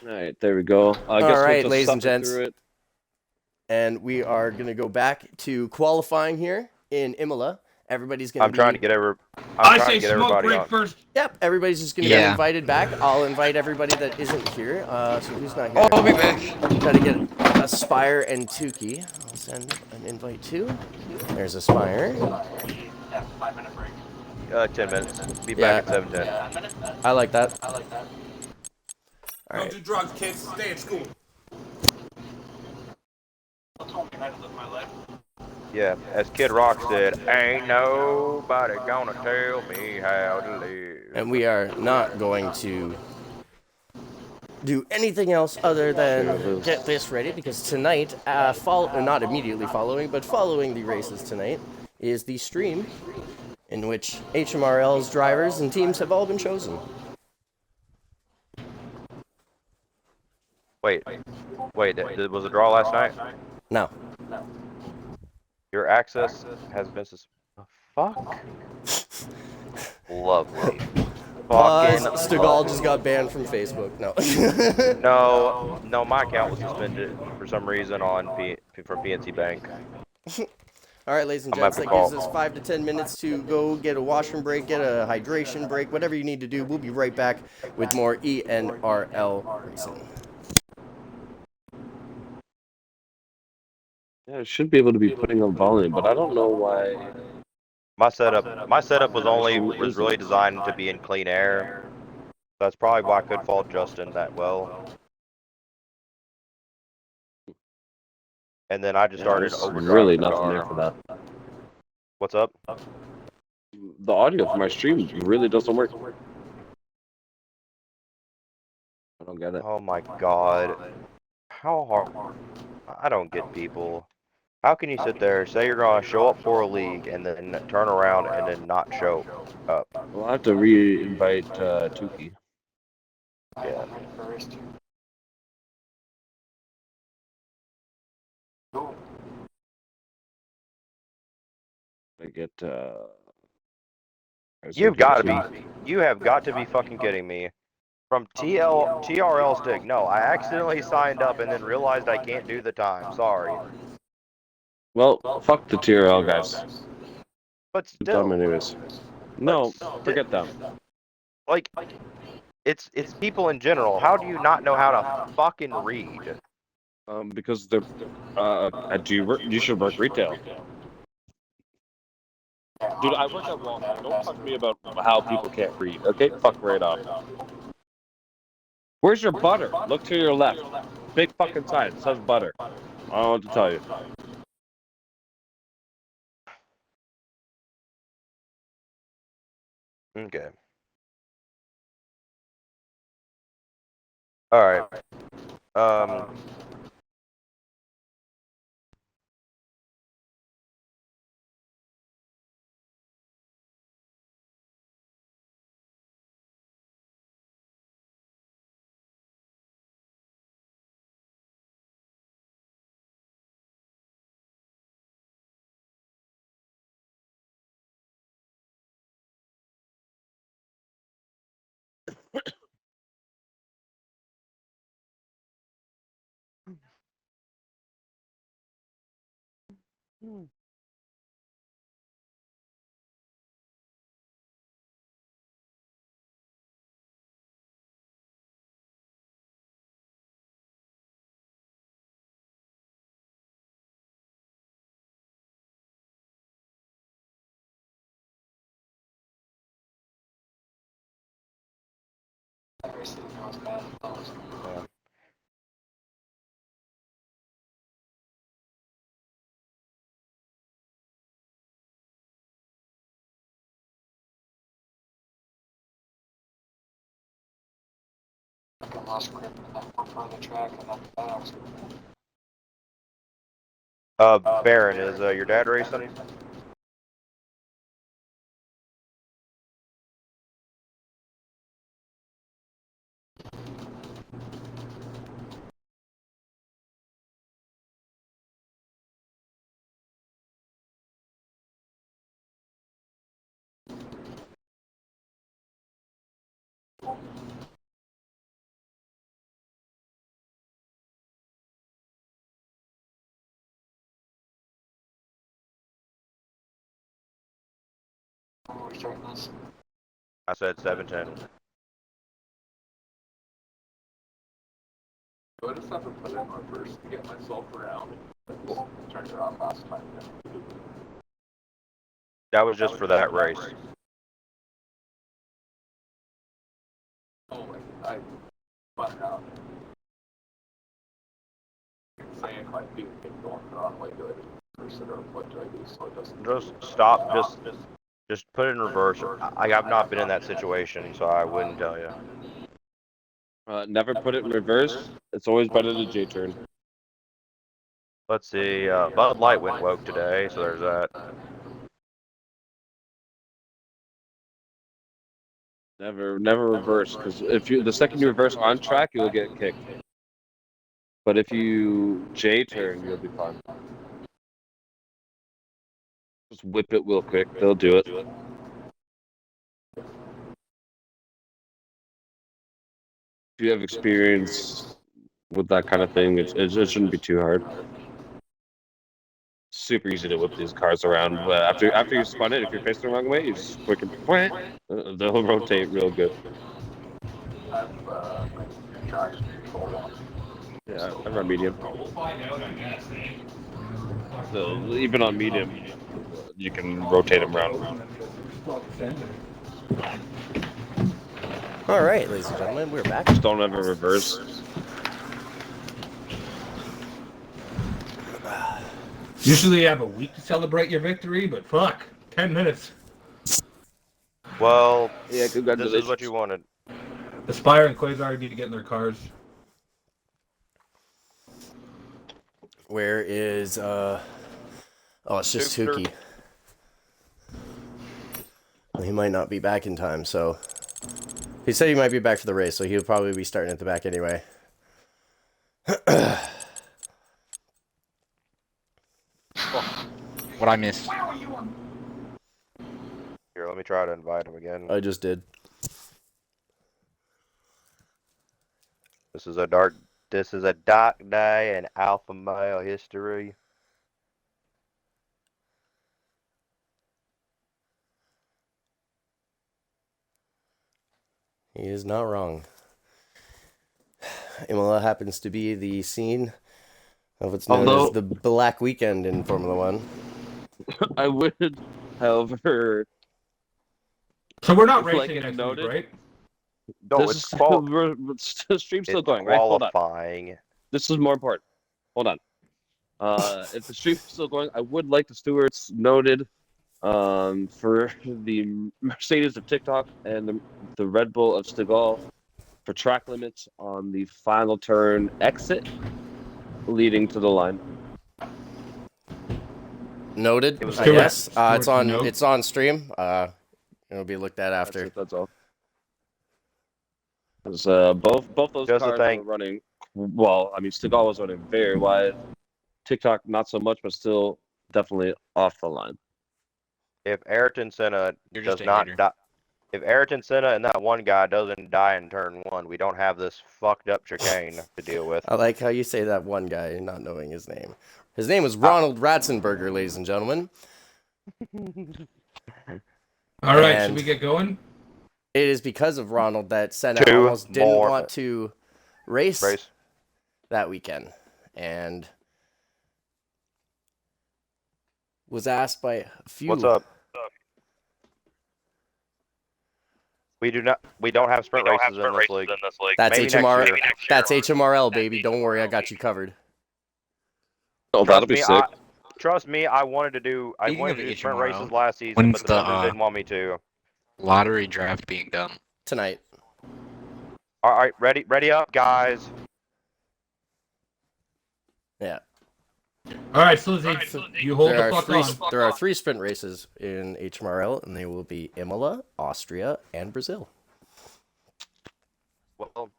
All right, there we go. I guess All right, we'll just ladies and suffer gents. through it. And we are going to go back to qualifying here in Imola. Everybody's going I'm trying to get I say smoke everybody break on. first. Yep, everybody's just going to get Yeah. invited back. I'll invite everybody that isn't here. So who's not here? Oh, I'll be back. Try to get Aspire and Tukey. I'll send an invite to. There's Aspire. 10 minutes. Be back at 7:10. I like that. All Don't right. do drugs, kids. Stay at school. Yeah, as Kid Rock said, ain't nobody gonna tell me how to live. And we are not going to do anything else other than get this ready, because tonight, not immediately following, but following the races tonight, is the stream in which HMRL's drivers and teams have all been chosen. Wait, was a draw last night? Now, Your access has been fuck? Lovely. Pause. Fucking Stegall just got banned from Facebook. No. No, my account was suspended for some reason from PNC Bank. All right, ladies and I'm gonna gents, have that to gives call. us 5 to 10 minutes to go get a washroom break, get a hydration break, whatever you need to do. We'll be right back with more ENRL racing. Yeah, I should be able to be putting on volume, but I don't know why. My setup was really designed to be in clean air. That's probably why I could fault Justin that well. And then I just started There's overdriving really the nothing car. there for that. What's up? The audio for my stream really doesn't work. I don't get it. Oh my god. How hard? I don't get people. How can you sit there, say you're going to show up for a league, and then turn around and then not show up? Well, I have to re-invite Tukey. Yeah. I get. You have got to be fucking kidding me. From TRL Stick. No, I accidentally signed up and then realized I can't do the time. Sorry. Well, fuck the TRL guys. But Dumb still, anyways. No, forget them. like, it's people in general. How do you not know how to fucking read? Because they're. You should work retail. Dude, I work at Walmart. Don't talk to me about how people can't read. Okay, fuck right off. Where's your butter? Look to your left. Big fucking sign. It says butter. I don't know what to tell you. Okay. All right. Yeah. Baron, is your dad racing? I said 7:10. I just have to put in reverse to get myself around. Turned it on last time. That was just for that race. Oh, I spun out. Say if I do get going wrong, like, do I reverse it or what do I do so it doesn't? Just stop. Just put it in reverse. I've not been in that situation, so I wouldn't tell you. Never put it in reverse. It's always better to J-turn. Let's see. Bud Light went woke today, so there's that. Never reverse, because the second you reverse on track, you'll get kicked. But if you J-turn, you'll be fine. Just whip it real quick. They'll do it. If you have experience with that kind of thing, it shouldn't be too hard. Super easy to whip these cars around. But after you spun it, if you're facing the wrong way, you just quick and they'll rotate real good. Yeah, I run medium. So even on medium, you can rotate them around. All right, ladies and gentlemen, we're back. Just don't ever reverse. Usually you have a week to celebrate your victory, but fuck, 10 minutes. Well, Yeah, this is what you wanted. Aspire and Quasar need to get in their cars. Where is oh, it's just Super. Tukey. Well, he might not be back in time, so he said he might be back for the race, so he'll probably be starting at the back anyway. What I miss? Here, let me try to invite him again. I just did. This is a dark day in alpha male history. He is not wrong. Imola happens to be the scene of what's known as the Black Weekend in Formula One. I would, however. So we're not racing next week, right? No, the stream's still going, right? Hold on. This is more important. Hold on. If the stream's still going, I would like the stewards noted for the Mercedes of TikTok and the Red Bull of Stegall for track limits on the final turn exit leading to the line. Noted, I guess. It's on stream. It'll be looked at after. That's all. Because both those cars were running. Well, I mean, Stegall was running very wide. TikTok not so much, but still definitely off the line. If Ayrton Senna does not die, if Ayrton Senna and that one guy doesn't die in turn one, we don't have this fucked up chicane to deal with. I like how you say that one guy, not knowing his name. His name was Ronald Ratzenberger, ladies and gentlemen. All right, And should we get going? it is because of Ronald that Senna Two almost didn't more. want to race Race. that weekend. And was asked by a few. What's up? We don't have sprint races in this league. That's Maybe next HMR. year. That's HMRL, baby. Don't worry, I got you covered. Oh, that'll be sick. Trust me, I wanted to do Speaking of sprint HMRL, races last season, when's but the the, members didn't want me to. Lottery draft being done. Tonight. All right, ready up, guys. Yeah. All right, Slizzy, you hold There the are fuck on. there are 3 sprint races in HMRL, and they will be Imola, Austria, and Brazil. Well,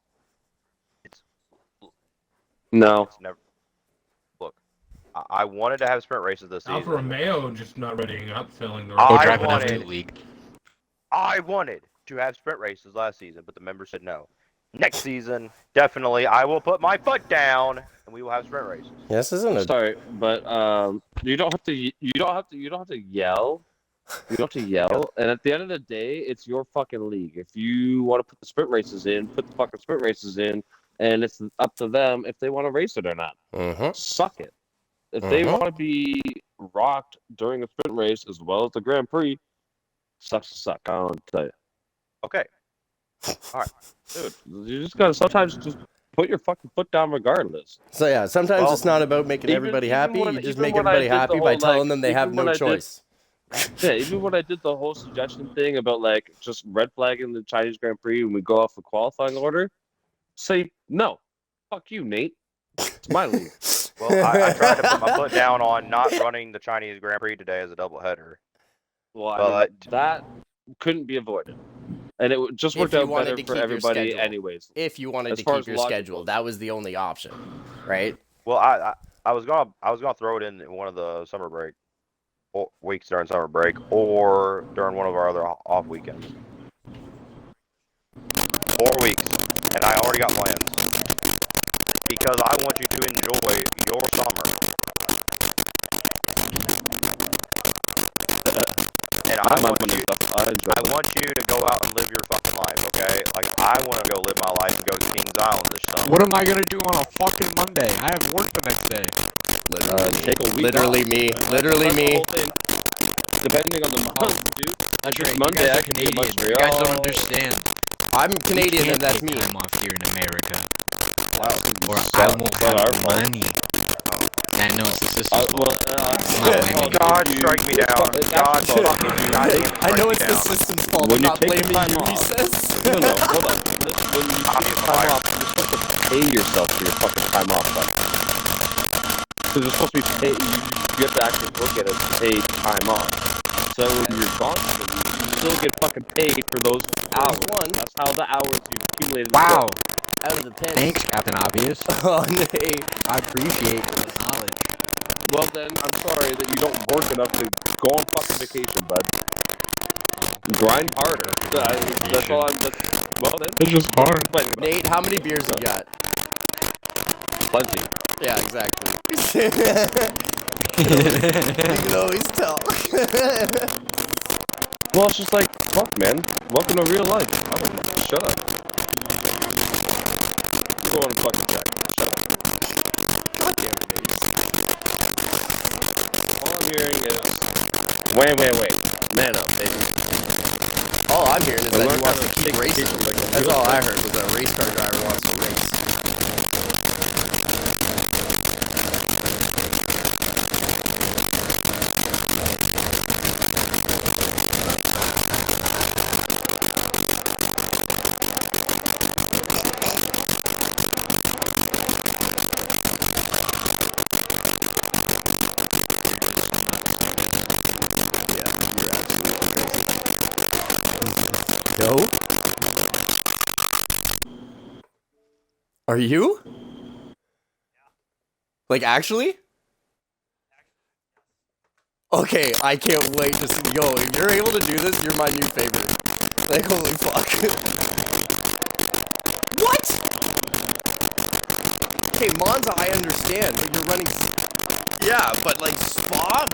it's No. never. Look, I wanted to have sprint races this season. Alfa Romeo just not readying up, filling the Go I drive an wanted- F2 league. I wanted to have sprint races last season, but the members said no. Next season, definitely, I will put my foot down, and we will have sprint races. Yes, isn't it? Sorry, but you don't have to yell. You don't have to yell. And at the end of the day, it's your fucking league. If you want to put the sprint races in, put the fucking sprint races in, and it's up to them if they want to race it or not. Mm-hmm. Suck it. If they want to be rocked during a sprint race as well as the Grand Prix, sucks to suck. I don't know what to tell you. Okay. All right. Dude, you just gotta sometimes just put your fucking foot down regardless. So yeah, sometimes Well, it's not about making everybody happy. when- You just even make when I everybody did the happy by whole, telling like, them they have even when no I did- choice. Yeah, even when I did the whole suggestion thing about like just red flagging the Chinese Grand Prix when we go off the qualifying order, say no. Fuck you, Nate. It's my league. Well, I tried to put my foot down on not running the Chinese Grand Prix today as a doubleheader. Well, But- that couldn't be avoided, and it just If worked you out wanted better to for keep your everybody, schedule. anyways. If you wanted As to far keep as your logic schedule, goes. that was the only option, right? Well, I was gonna throw it in one of the summer break weeks during summer break, or during one of our other off weekends. 4 weeks, and I already got plans because I want you to enjoy your summer. And I want you to go out and live your fucking life, okay? Like, I want to go live my life and go to Kings Island this summer. What am I gonna do on a fucking Monday? I have work the next day. Take a week Literally off. me. That's Literally the me. whole thing. Depending on the month, dude. That's This right. Monday, you guys I are can be in Canadian. You guys don't Montreal. understand. I'm We Canadian, can't and that's take me. time off here in America, Wow. or It's I not- won't it's not our have fault. money. I know it's the system's Well, fault. God, strike me down. God, fucking goddamn strike I know me it's the down. system's fault. When I'm you not take blaming time you, he off. says. No, hold on. When you take time off, you're supposed to pay yourself for your fucking time off, buddy. So you're supposed to be paid. You have to actually look at it as paid time off. So when you're gone from the league, you still get fucking paid for those hours. One. That's how the hours you've accumulated. Wow. work. Out of the pen. Thanks, Captain Obvious. Oh, nay. I appreciate the knowledge. Well then, I'm sorry that you don't work enough to go on fucking vacation, bud. Grind harder. That's all I'm. Well then. It's just hard. Nate, how many beers you got? Plenty. Yeah, exactly. You can always tell. Well, it's just like, fuck, man. Welcome to real life. I don't know. Shut up. Go on and fucking check. Shut up. God damn it, Nate. All I'm hearing is, wait. Man up, baby. All I'm hearing is that learn you how want to to keep take racing. pictures like a That's real all I person. heard was that a race car driver wants to race. No? Are you? Like, actually? Okay, I can't wait to see. Yo, if you're able to do this, you're my new favorite. Like, holy fuck. What? Okay, Monza, I understand, but you're running. Yeah, but like Spa,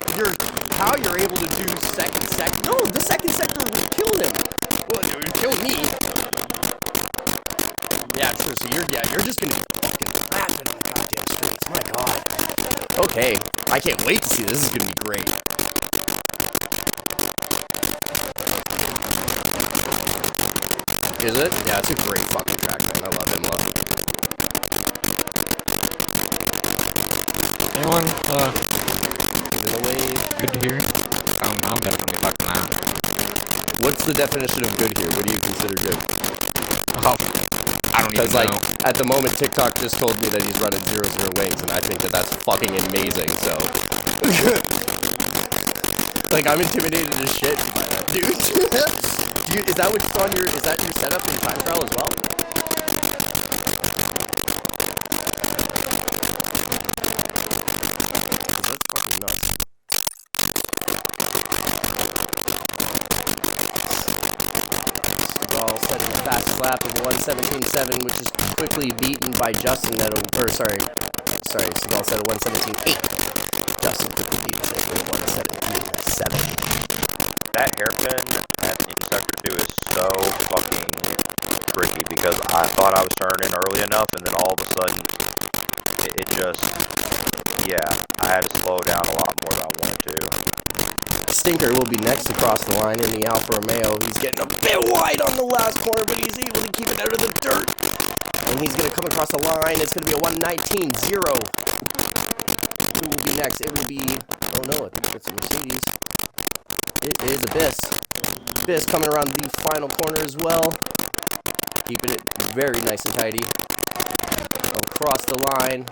how you're able to do second sector? No, the second sector killed him. Well, it would kill me. Yeah, true. So you're just gonna be fucking rapping on the goddamn streets. My God. Okay, I can't wait to see this. This is gonna be great. Is it? Yeah, it's a great fucking track, man. I love ENRL. Anyone Is it a wave? good to hear? I'm definitely fucking that. What's the definition of good here? What do you consider good? Oh, I don't even Because, like, know. at the moment, TikTok just told me that he's running 0-0 wings, and I think that that's fucking amazing, so. Like, I'm intimidated as shit by that, dude. Is that what's on your, is that your setup in your time trial as well? That's fucking nuts. Well, setting the fastest lap of 1:17.7, which is quickly beaten by Justin at a, or sorry, Seagal said a 1:17.8. Justin quickly beats it with 1:17.7. That hairpin at Sector 2 is so fucking tricky because I thought I was turning early enough, and then all of a sudden, it just, yeah, I had to slow down a lot more than I wanted to. Stinker will be next to cross the line in the Alfa Romeo. He's getting a bit wide on the last corner, but he's able to keep it out of the dirt. And he's going to come across the line. It's going to be a 1:19.0. Who will be next? It will be, oh no, I think it's a Mercedes. It is Abyss. Abyss coming around the final corner as well. Keeping it very nice and tidy. Across the line.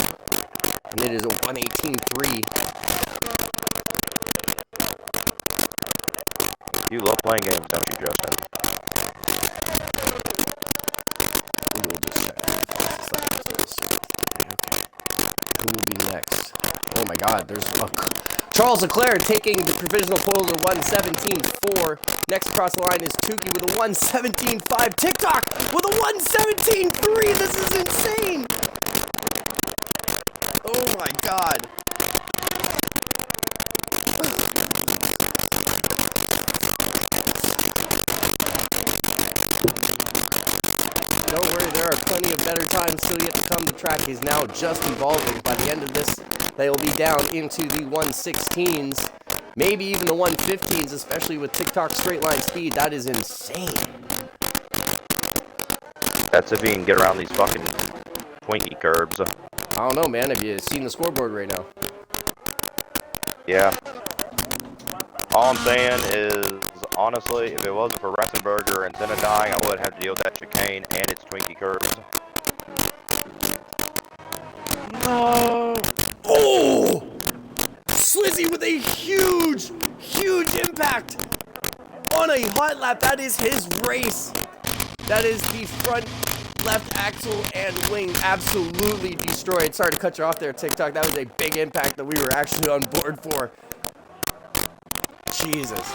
And it is a 1:18.3. You love playing games, don't you, Justin? We'll just check. Who will be next? Oh my God, there's Charles Leclerc taking the provisional pole to 1:17.4. Next across the line is Tukey with a 1:17.5. TikTok with a 1:17.3. This is insane. Oh my God. Don't worry, there are plenty of better times still yet to come. The track is now just evolving. By the end of this, they will be down into the 1:16s, maybe even the 1:15s, especially with TikTok straight line speed. That is insane. That's if he can get around these fucking Twinkie curbs. I don't know, man. Have you seen the scoreboard right now? Yeah. All I'm saying is, honestly, if it wasn't for Ratzenberger and Senna dying, I wouldn't have to deal with that chicane and its Twinkie curves. No. Oh! Slizzy with a huge, huge impact on a hot lap. That is his race. That is the front left axle and wing absolutely destroyed. Sorry to cut you off there, TikTok. That was a big impact that we were actually on board for. Jesus.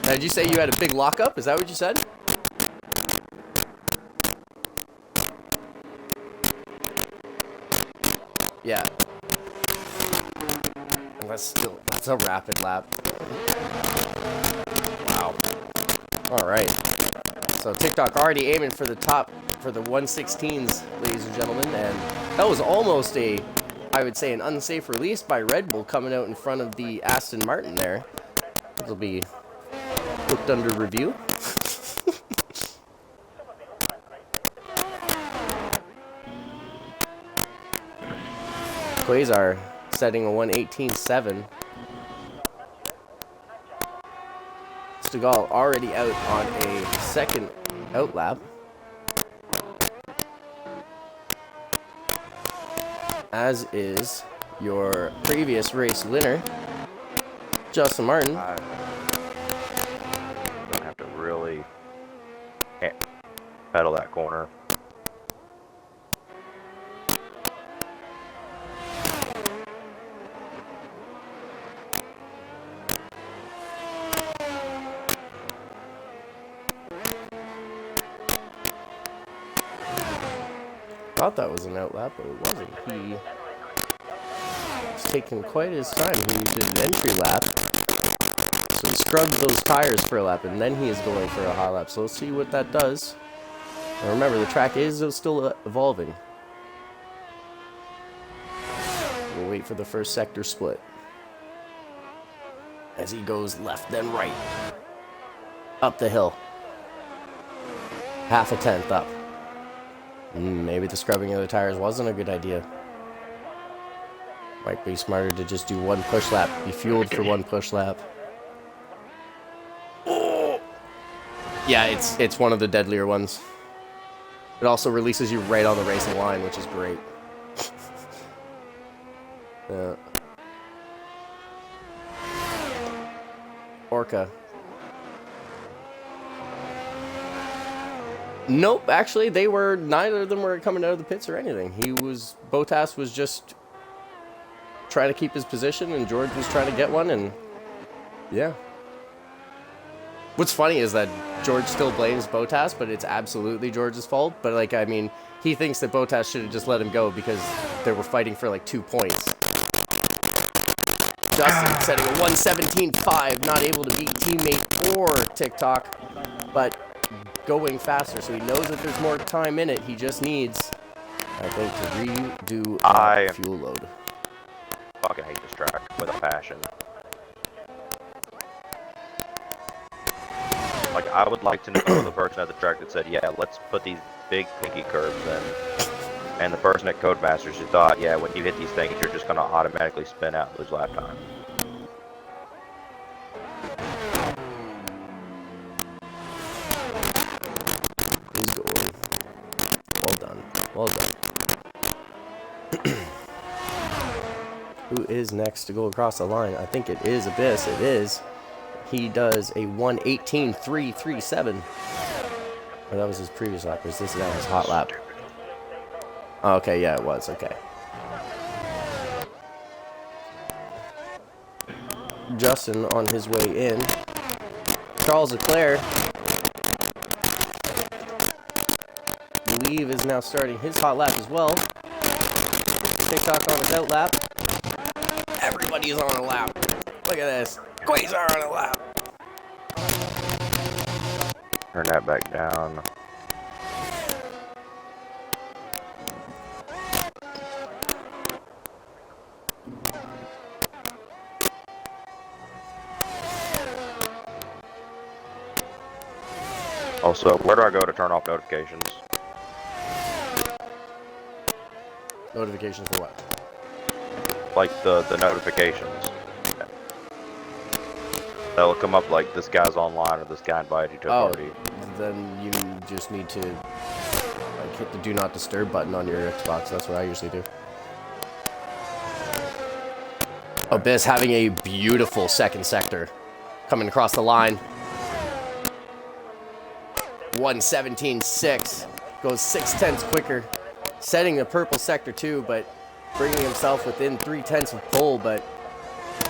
Now, did you say you had a big lockup? Is that what you said? Yeah. That's a rapid lap. Wow. All right. So TikTok already aiming for the top, for the 1:16s, ladies and gentlemen, and that was almost I would say, an unsafe release by Red Bull coming out in front of the Aston Martin there. This will be looked under review. Quasar setting a 1:18.7. Stegall already out on a second out lap. As is your previous race winner, Justin Martin. I don't have to really pedal that corner. Thought that was an outlap, but it wasn't. He taking quite his time. He did an entry lap. So he scrubbed those tires for a lap, and then he is going for a hot lap. So let's see what that does. And remember, the track is still evolving. We'll wait for the first sector split. As he goes left, then right. Up the hill. Half a tenth up. Maybe the scrubbing of the tires wasn't a good idea. Might be smarter to just do one push lap. Be fueled for one push lap. Oh! Yeah, it's one of the deadlier ones. It also releases you right on the racing line, which is great. Yeah. Orca. Nope, actually, neither of them were coming out of the pits or anything. Bottas was just trying to keep his position, and George was trying to get one, and yeah. What's funny is that George still blames Bottas, but it's absolutely George's fault. But, like, I mean, he thinks that Bottas should have just let him go because they were fighting for, like, 2 points. Justin setting a 1:17.5, not able to beat teammate or TikTok, but going faster, so he knows that there's more time in it. He just needs, I think, to redo that fuel load. Fucking hate this track with a passion. Like, I would like to know the person at the track that said, yeah, let's put these big pinky curves in. And the person at Codemasters who thought, yeah, when you hit these things, you're just going to automatically spin out and lose lap time. He's going. Well done. Well done. Who is next to go across the line? I think it is Abyss. It is. He does a 1:18.337. Oh, that was his previous lap. Or is this now his hot lap? Oh, okay, yeah, it was. Okay. Justin on his way in. Charles Leclerc, I believe, is now starting his hot lap as well. TikTok on his out lap. Everybody's on a lap. Look at this. Quasar on a lap. Turn that back down. Also, where do I go to turn off notifications? Notifications for what? Like the notifications. That'll come up like this guy's online or this guy invited you to a party. Then you just need to like hit the do not disturb button on your Xbox. That's what I usually do. Abyss having a beautiful second sector. Coming across the line. 1:17.6. Goes 0.6 quicker. Setting the purple sector too, but bringing himself within 0.3 of pole, but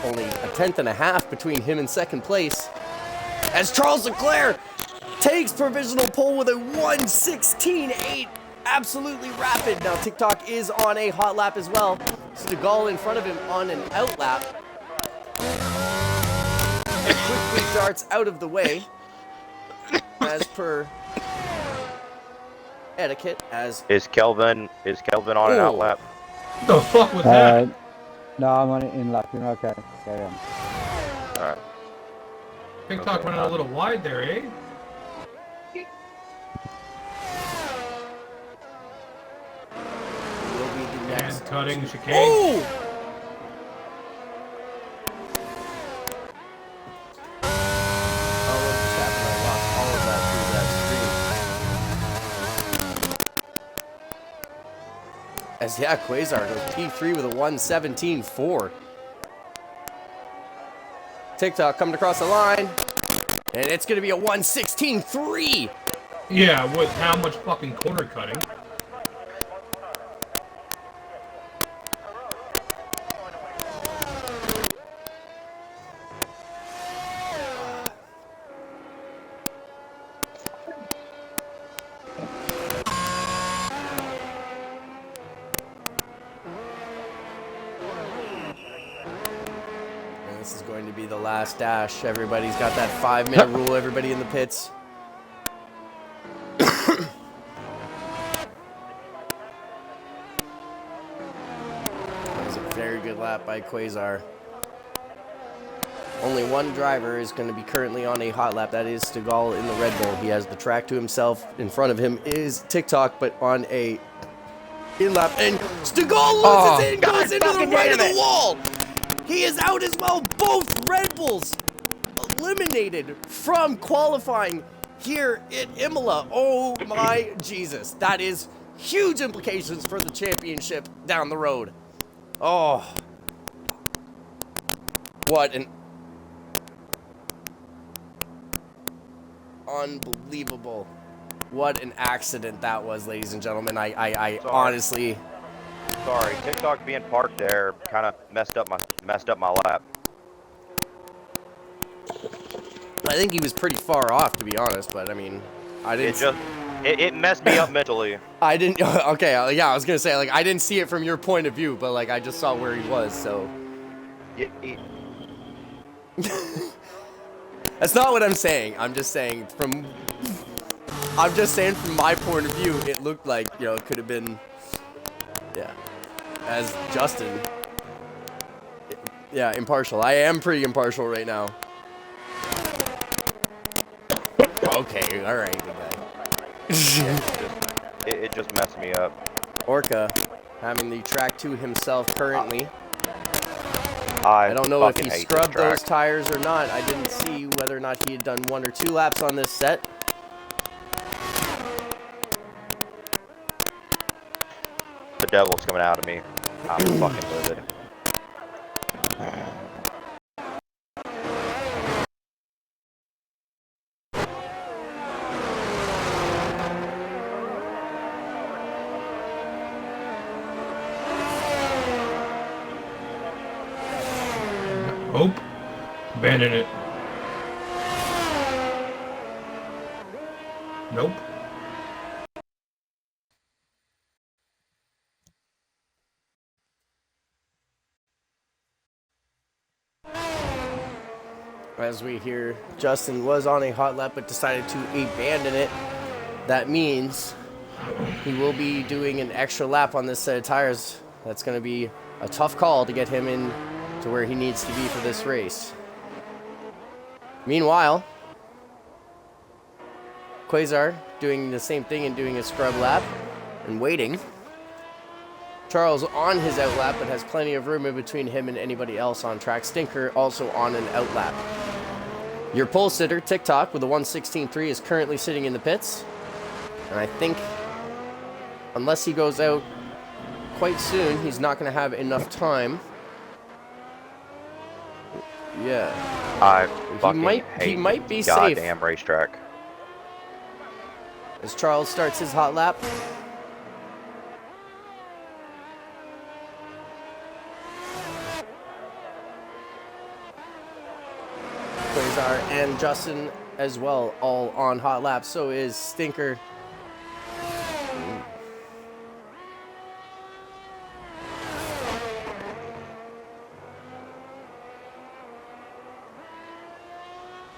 only 1.5 between him and second place. As Charles Leclerc takes provisional pole with a 1:16.8. Absolutely rapid. Now TikTok is on a hot lap as well. Stegall in front of him on an out lap. And quickly darts out of the way. As per etiquette, as Is Kelvin on an out lap? What the fuck was that? No, I'm on it in lap. You're okay. Carry on. Alright. TikTok running a little wide there, eh? will be the next. And cutting chicane. Oh! As yeah, Quasar goes P3 with a 1:17.4. TikTok coming across the line. And it's going to be a 1:16.3. Yeah, with how much fucking corner cutting? the last dash. Everybody's got that 5-minute rule, everybody in the pits. That was a very good lap by Quasar. Only one driver is going to be currently on a hot lap. That is Stegall in the Red Bull. He has the track to himself. In front of him is TikTok, but on a in-lap. And Stegall loses it and goes into the right of the wall. He is out as well. Both Red Bulls eliminated from qualifying here at Imola. Oh my Jesus. That is huge implications for the championship down the road. Oh. What an unbelievable. What an accident that was, ladies and gentlemen. I honestly... Sorry, TikTok being parked there kind of messed up my lap. I think he was pretty far off, to be honest, but I mean, I didn't... It messed me up mentally. I didn't... Okay, yeah, I was going to say, like, I didn't see it from your point of view, but, like, I just saw where he was, so... That's not what I'm saying. I'm just saying from my point of view, it looked like, you know, it could have been, yeah, as Justin, yeah, impartial. I am pretty impartial right now. Okay, all right, big guy. It just messed me up. Orca having the track to himself currently. I don't know if he scrubbed those tires or not. I didn't see whether or not he had done 1 or 2 laps on this set. The devil's coming out of me. I'm fucking livid. Hope. Abandon it. Nope. As we hear, Justin was on a hot lap but decided to abandon it. That means he will be doing an extra lap on this set of tires. That's going to be a tough call to get him in to where he needs to be for this race. Meanwhile, Quasar doing the same thing and doing a scrub lap and waiting. Charles on his out lap but has plenty of room in between him and anybody else on track. Stinker also on an out lap. Your pole sitter, TikTok, with a 1:16.3 is currently sitting in the pits. And I think unless he goes out quite soon, he's not going to have enough time. Yeah. I fucking hate he might be goddamn safe. Racetrack. As Charles starts his hot lap. Quasar and Justin as well, all on hot laps. So is Stinker.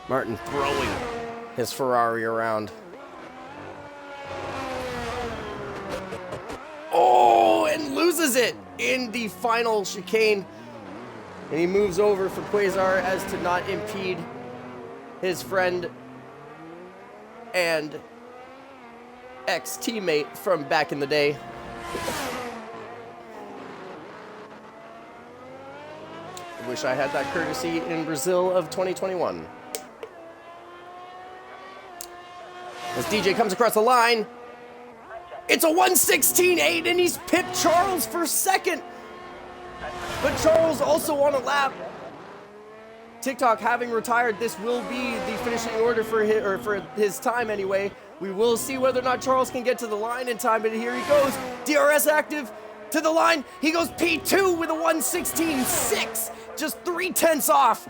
Martin throwing his Ferrari around. Oh, and loses it in the final chicane. And he moves over for Quasar as to not impede his friend and ex-teammate from back in the day. I wish I had that courtesy in Brazil of 2021. As DJ comes across the line, it's a 1:16.8 and he's pipped Charles for second. But Charles also on a lap. TikTok having retired, this will be the finishing order for his time anyway. We will see whether or not Charles can get to the line in time, but here he goes. DRS active to the line. He goes P2 with a 1:16.6, just 0.3 off.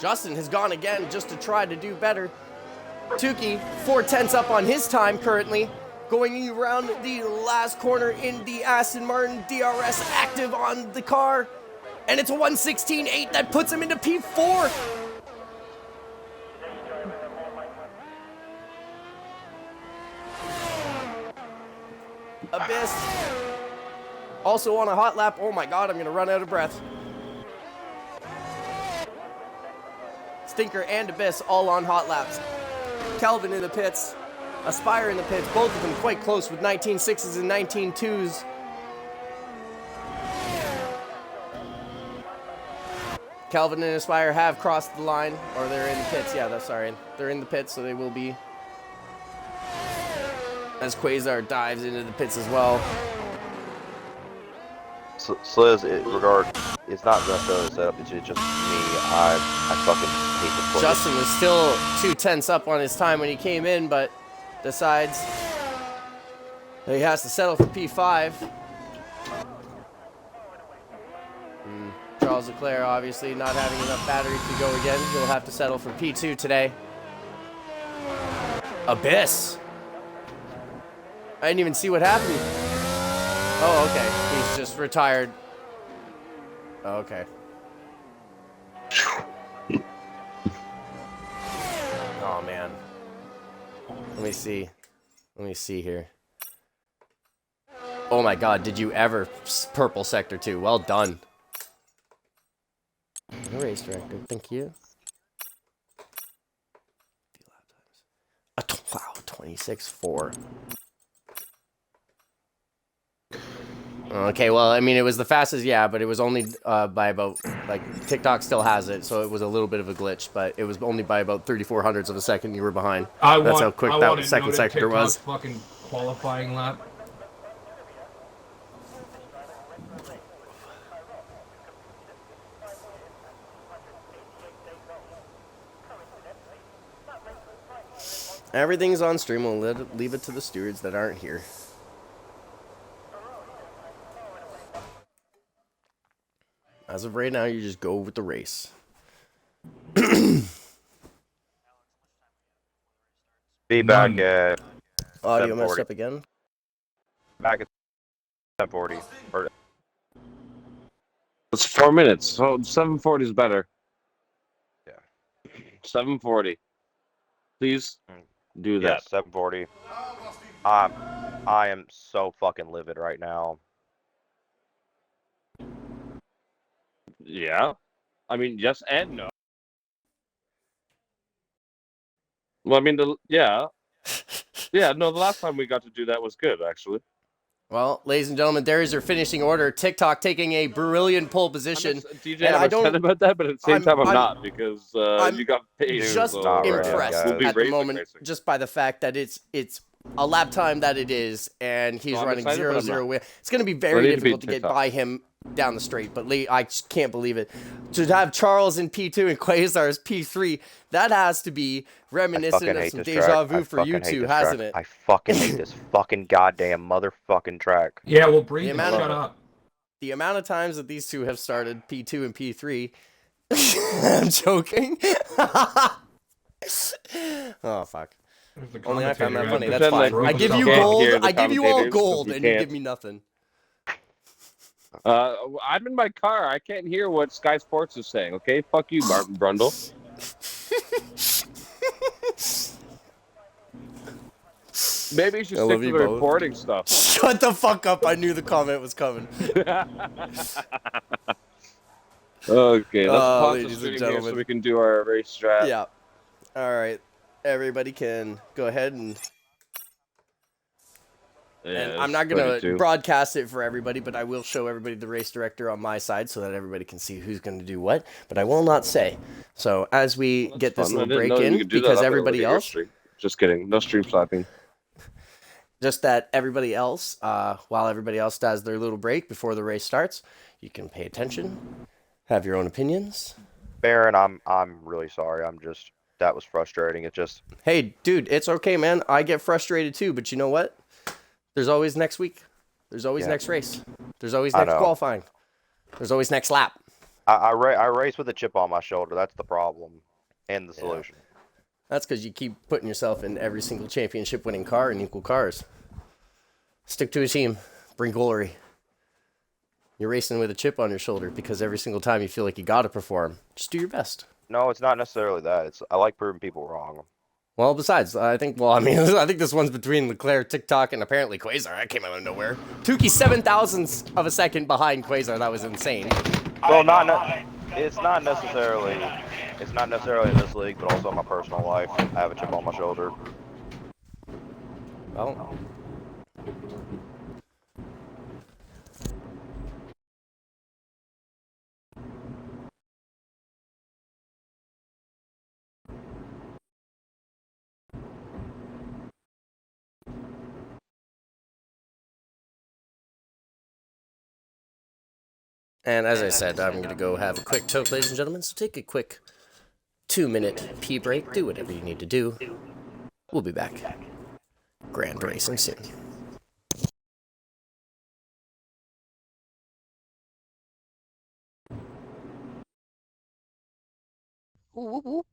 Justin has gone again just to try to do better. Tukey, 0.4 up on his time currently. Going around the last corner in the Aston Martin DRS active on the car. And it's a 1:16.8 that puts him into P4. Abyss. Also on a hot lap. Oh my god, I'm going to run out of breath. Stinker and Abyss all on hot laps. Calvin in the pits. Aspire in the pits. Both of them quite close with 19.6s and 19.2s. Calvin and Aspire have crossed the line. Or they're in the pits. Yeah, that's sorry. They're in the pits, so they will be. As Quasar dives into the pits as well. Sliz, it's not necessarily set up, it's just me. I fucking hate this place. Justin was still 2 tenths up on his time when he came in, but decides that he has to settle for P5. Charles Leclerc obviously not having enough battery to go again. He'll have to settle for P2 today. Abyss. I didn't even see what happened. Oh, okay. He's just retired. Oh, okay. Oh, man. Let me see. Let me see here. Oh, my God. Did you ever? Purple Sector 2. Well done. No race director. Thank you. Wow. 26.4. Okay, well, I mean, it was the fastest, yeah, but it was only by about, like, TikTok still has it, so it was a little bit of a glitch, but it was only by about 3400ths of a second you were behind. That's how quick that second sector was. Fucking qualifying lap. Everything's on stream. We'll leave it to the stewards that aren't here. As of right now, you just go with the race. Be back at Audio 7:40. messed up again. Back at 7:40. It's 4 minutes, so 7:40 is better. Yeah. 7:40. Please do Yeah, that. 7:40. I am so fucking livid right now. Yeah. I mean, yes and no. Well, I mean, yeah. Yeah, no, the last time we got to do that was good, actually. Well, ladies and gentlemen, there is your finishing order. TikTok taking a brilliant pole position. DJ, I'm upset about that, but at the same time, I'm not, because you got paid. Just so, impressed we'll be at the moment, racing. just by the fact that it's a lap time that it is, and he's I'm running excited, but I'm 0-0 not. win. It's going to be very difficult to get by him down the straight, but I just can't believe it. To have Charles in P2 and Quasar's P3, that has to be reminiscent of some deja vu for you two, hasn't it? I fucking hate this fucking goddamn motherfucking track. Yeah, well, breathe and shut up. The amount of times that these two have started P2 and P3, I'm joking. Oh, fuck. Only I found that funny. That's fine. I give you gold. I give you all gold, and you give me nothing. I'm in my car. I can't hear what Sky Sports is saying. Okay, fuck you, Martin Brundle. Maybe you should stick to the reporting stuff. Shut the fuck up! I knew the comment was coming. Okay, let's pause ladies the and stream here gentlemen, so we can do our race strat. Yeah. All right. Everybody can go ahead and. And I'm not going to broadcast it for everybody, but I will show everybody the race director on my side so that everybody can see who's going to do what. But I will not say. So as we get this little break in, because everybody else. Just kidding. No stream slapping. Just that everybody else, while everybody else does their little break before the race starts, you can pay attention, have your own opinions. Baron, I'm really sorry. That was frustrating. It just. Hey, dude, it's okay, man. I get frustrated too, but you know what? There's always next week. There's always next race. There's always next qualifying. There's always next lap. I race with a chip on my shoulder. That's the problem and the solution. That's because you keep putting yourself in every single championship winning car in equal cars. Stick to a team. Bring glory. You're racing with a chip on your shoulder because every single time you feel like you gotta perform, just do your best. No, it's not necessarily that. I like proving people wrong. Well, besides, I think this one's between Leclerc, TikTok, and apparently Quasar. That came out of nowhere. Tukey 7,000ths of a second behind Quasar. That was insane. Well, it's not necessarily in this league, but also in my personal life. I have a chip on my shoulder. Well. And as I said, I'm going to go have a quick toke, ladies and gentlemen. So take a quick 2-minute pee break. Do whatever you need to do. We'll be back. Grand racing soon. Whoop, whoop.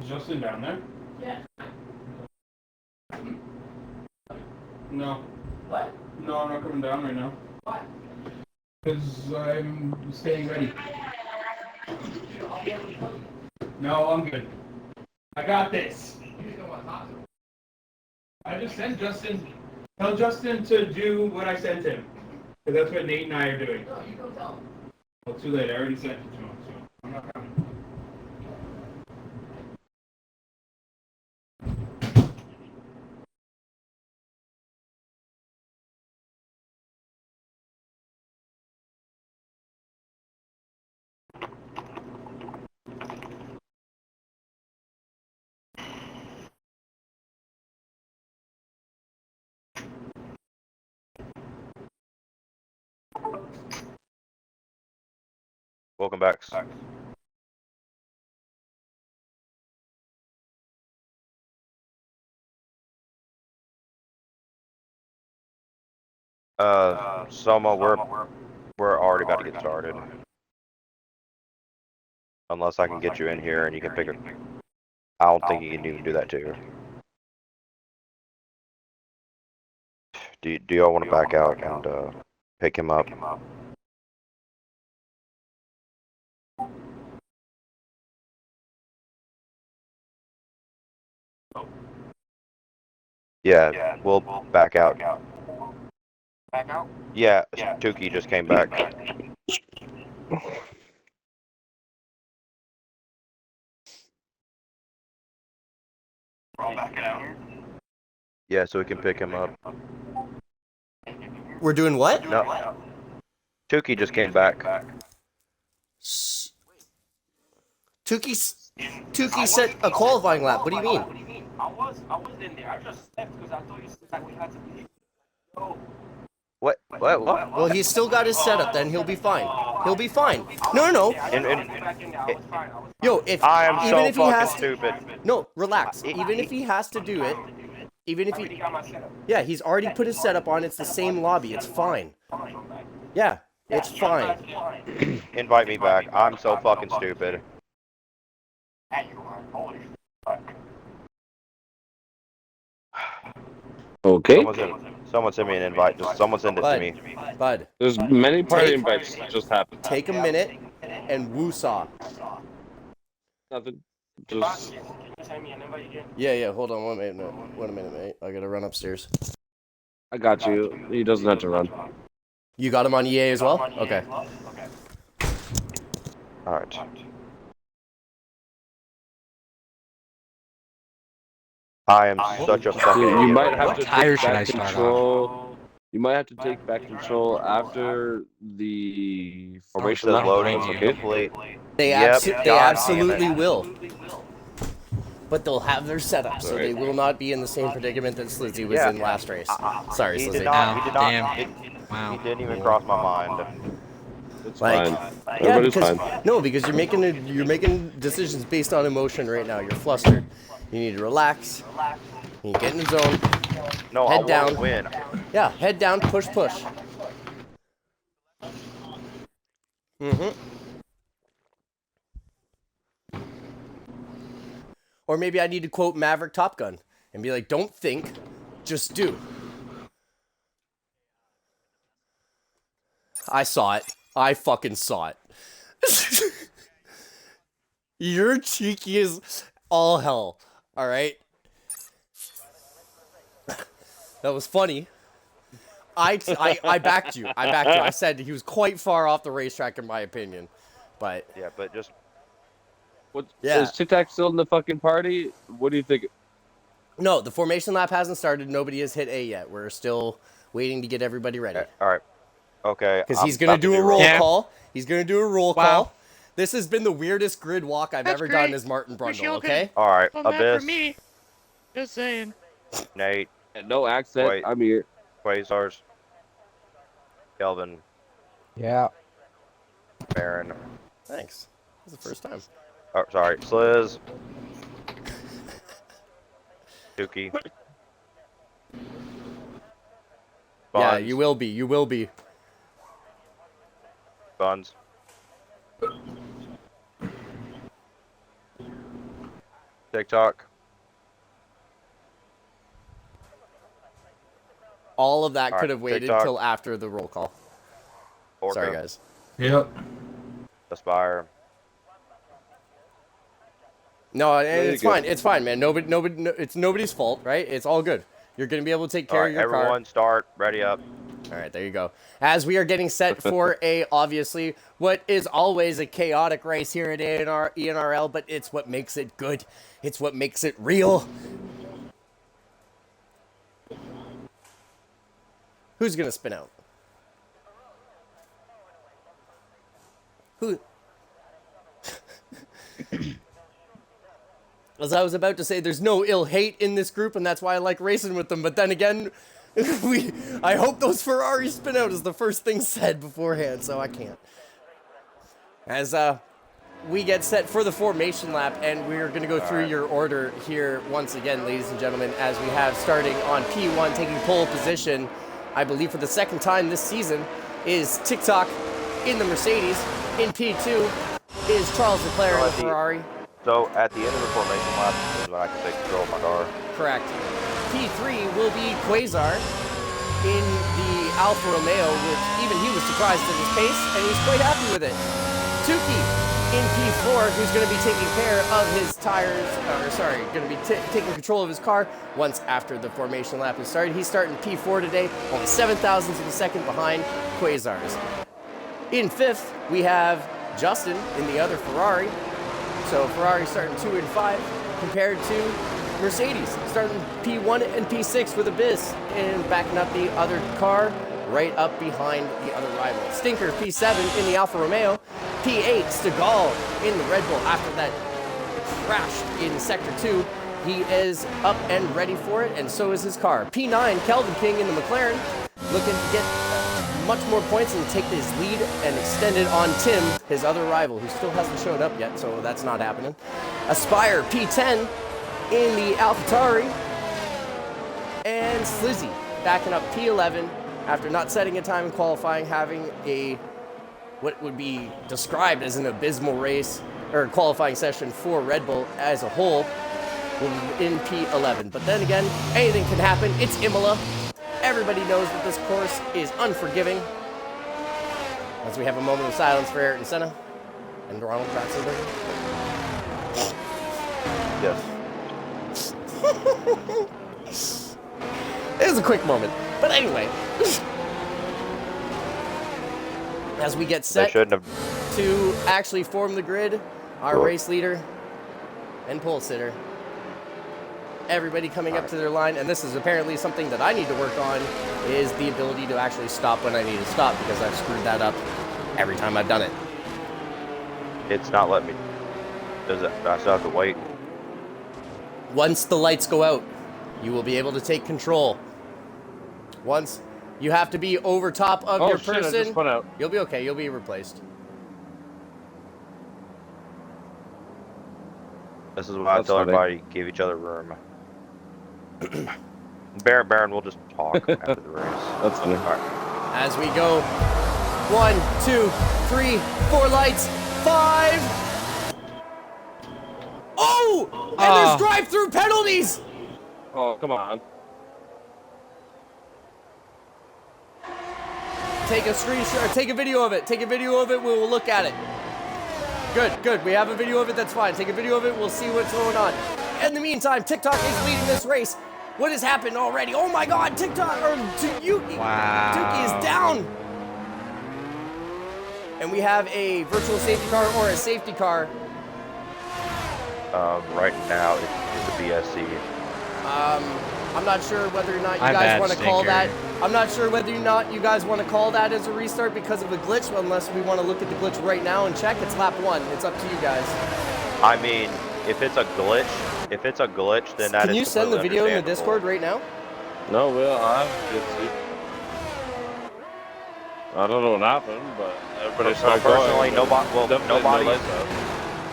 Is Justin down there? Yeah. No. What? No, I'm not coming down right now. Why? Because I'm staying ready. No, I'm good. I got this. You just don't want to talk to him. I just sent Justin. Tell Justin to do what I sent him. Because that's what Nate and I are doing. No, you go tell him. Well, too late. I already sent it to him, so I'm not coming. Welcome back. Soma, we're already about to get started. Unless I can get you in here and you can pick a... I don't think you can even do that too. Do y'all want to back out and pick him up? Yeah, we'll back out. Back out? Yeah, Tukey just came back. We're all backing out here? Yeah, so we can pick him up. We're doing what? No. Tukey just came back. Tukey set a qualifying lap. What do you mean? I was in there. I just left because I thought you said that we had to be. No. What? Well, he's still got his setup. Then he'll be fine. He'll be fine. No. Yo, if I am even so if he has fucking stupid. no, relax. Even if he has to do it, even if he, got my setup. yeah, he's already put his setup on. It's the same lobby. It's fine. Yeah, It's fine. Invite me back. I'm so fucking stupid. Okay. Someone send me an invite. Just someone send it to me. Bud, There's many party Take- invites that just happened. take a minute and woo-saw. Nothing. Just Yeah. Hold on 1 minute. Wait a minute, mate. I gotta run upstairs. I got you. He doesn't have to run. You got him on EA as well? Okay. All right. I am such a fucking You idiot might right have now. to tire take should I back start control. You might have to take back control after the formation Says lap. loading That's okay. complete. They, Yep, they God damn absolutely it. will. But they'll have their setup, so they Alright. will not be in the same predicament that Slizzy was Yeah. in last race. Sorry, He Slizzy. did not. He did not. Damn. Wow. He didn't even cross my mind. It's Like, fine. Yeah, Everybody's because fine. no, because you're making decisions based on emotion right now. You're flustered. You need to relax. You need to get in the zone. No, Head I down. want to win. Yeah, head down, push. Or maybe I need to quote Maverick Top Gun and be like, "Don't think, just do." I saw it. I fucking saw it. You're cheeky as all hell. All right. That was funny. I backed you. I said he was quite far off the racetrack in my opinion, but Yeah, but just Yeah. Is Tic Tac still in the fucking party? What do you think? no, the formation lap hasn't started. Nobody has hit A yet. We're still waiting to get everybody ready. all right. Okay. Because I'm he's going to about do a roll Yeah. call. He's going to do a roll Wow. call. This has been the weirdest grid walk I've That's ever done great. as Martin Wish Brundle, y'all okay? All right. Well, not for Abyss, me. Just saying. Nate, And no accent. Wait. I'm here. Quasars, Kelvin, Yeah. Baron. Thanks. This is the first time. Oh, sorry, Sliz, Dookie. Yeah, Buns, you will be. You will be. Buns. TikTok. All of that All could right, have waited TikTok. till after the roll call. Orca, Sorry, guys. Yep. Aspire. No, you're it's good. fine. It's fine, man. It's nobody's fault, right? It's all good. You're going to be able to take All care right, of your everyone, start. Ready up. car. All right, there you go. As we are getting set for obviously, what is always a chaotic race here at ENRL, but it's what makes it good. It's what makes it real. Who's going to spin out? Who? As I was about to say, there's no ill hate in this group, and that's why I like racing with them. But then again, I hope those Ferraris spin out is the first thing said beforehand, so I can't. As we get set for the formation lap, and we're going to go through your order here once again, ladies and gentlemen, as we have starting on P1, taking pole position, I believe for the second time this season, is TikTok in the Mercedes. In P2 is Charles Leclerc in the Ferrari. So at the end of the formation lap is when I can take control of my car. Correct. P3 will be Quasar in the Alfa Romeo, which even he was surprised at his pace, and he's quite happy with it. Tuki in P4, who's going to be taking care of his tires, going to be taking control of his car once after the formation lap is started. He's starting P4 today, only 7,000ths of a second behind Quasars. In 5th, we have Justin in the other Ferrari. So Ferrari starting 2 and 5 compared to Mercedes starting P1 and P6 with Abyss and backing up the other car right up behind the other rival. Stinker P7 in the Alfa Romeo. P8 Stegall in the Red Bull after that crash in Sector 2. He is up and ready for it, and so is his car. P9 Kelvin King in the McLaren, looking to get much more points and take his lead and extend it on Tim, his other rival, who still hasn't showed up yet, so that's not happening. Aspire P10 in the AlphaTauri, and Slizzy backing up P11 after not setting a time in qualifying, having a what would be described as an abysmal race or qualifying session for Red Bull as a whole in P11. But then again, anything can happen. It's Imola. Everybody knows that this course is unforgiving. As we have a moment of silence for Ayrton Senna and Ronald Ratzenberger. Yes. It was a quick moment. But anyway. As we get set to actually form the grid, our race leader and pole sitter. Everybody coming up to their line, and this is apparently something that I need to work on, is the ability to actually stop when I need to stop, because I've screwed that up every time I've done it. It's not letting me. Does it? I still have to wait. Once the lights go out, you will be able to take control. Once you have to be over top of your person. I just went out. You'll be okay. You'll be replaced. This is why I tell everybody give each other room. Baron, we'll just talk after the race. That's funny. All right. As we go, 1, 2, 3, 4 lights, 5. Oh! And there's drive-through penalties. Oh, come on. Take a screenshot, take a video of it. Take a video of it, we'll look at it. Good. We have a video of it, that's fine. Take a video of it, we'll see what's going on. In the meantime, TikTok is leading this race. What has happened already? Oh my god, TikTok, or Yuki. Wow. Tuki is down. And we have a virtual safety car or a safety car. Right now, it's the BSC. I'm not sure whether or not you guys want to call that. I'm not sure whether or not you guys want to call that as a restart because of a glitch, unless we want to look at the glitch right now and check. It's lap 1. It's up to you guys. I mean, if it's a glitch, then that is. Can you send the video in the Discord right now? No, well, I don't know what happened, but everybody started going. Personally,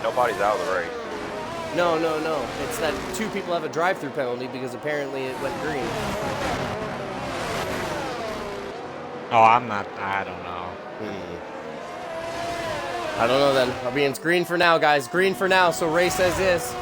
nobody's out of the race. No. It's that 2 people have a drive-through penalty because apparently it went green. Oh, I don't know. I don't know then. I mean, it's green for now, guys. Green for now, so race as is.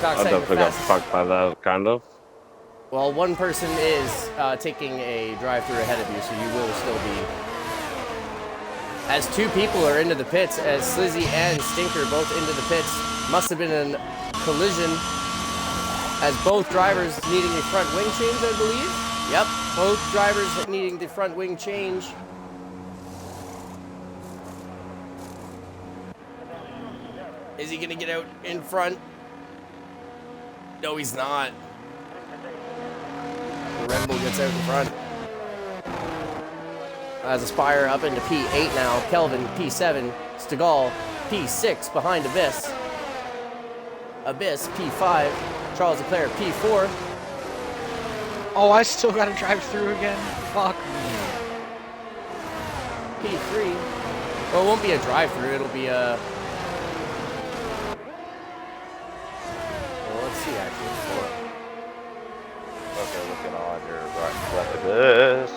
I definitely got fucked by that, kind of. Well, one person is taking a drive-through ahead of you, so you will still be. As 2 people are into the pits, as Slizzy and Stinker both into the pits, must have been a collision, as both drivers needing a front wing change, I believe. Yep, both drivers needing the front wing change. Is he gonna get out in front? No, he's not. The Red Bull gets out in front. As Aspire up into P8 now. Kelvin, P7. Stegall, P6 behind Abyss. Abyss, P5. Charles Leclerc, P4. Oh, I still gotta drive through again? Fuck me. P3. Well, it won't be a drive-through. It'll be a... actually. Okay, looking on your right and left of this.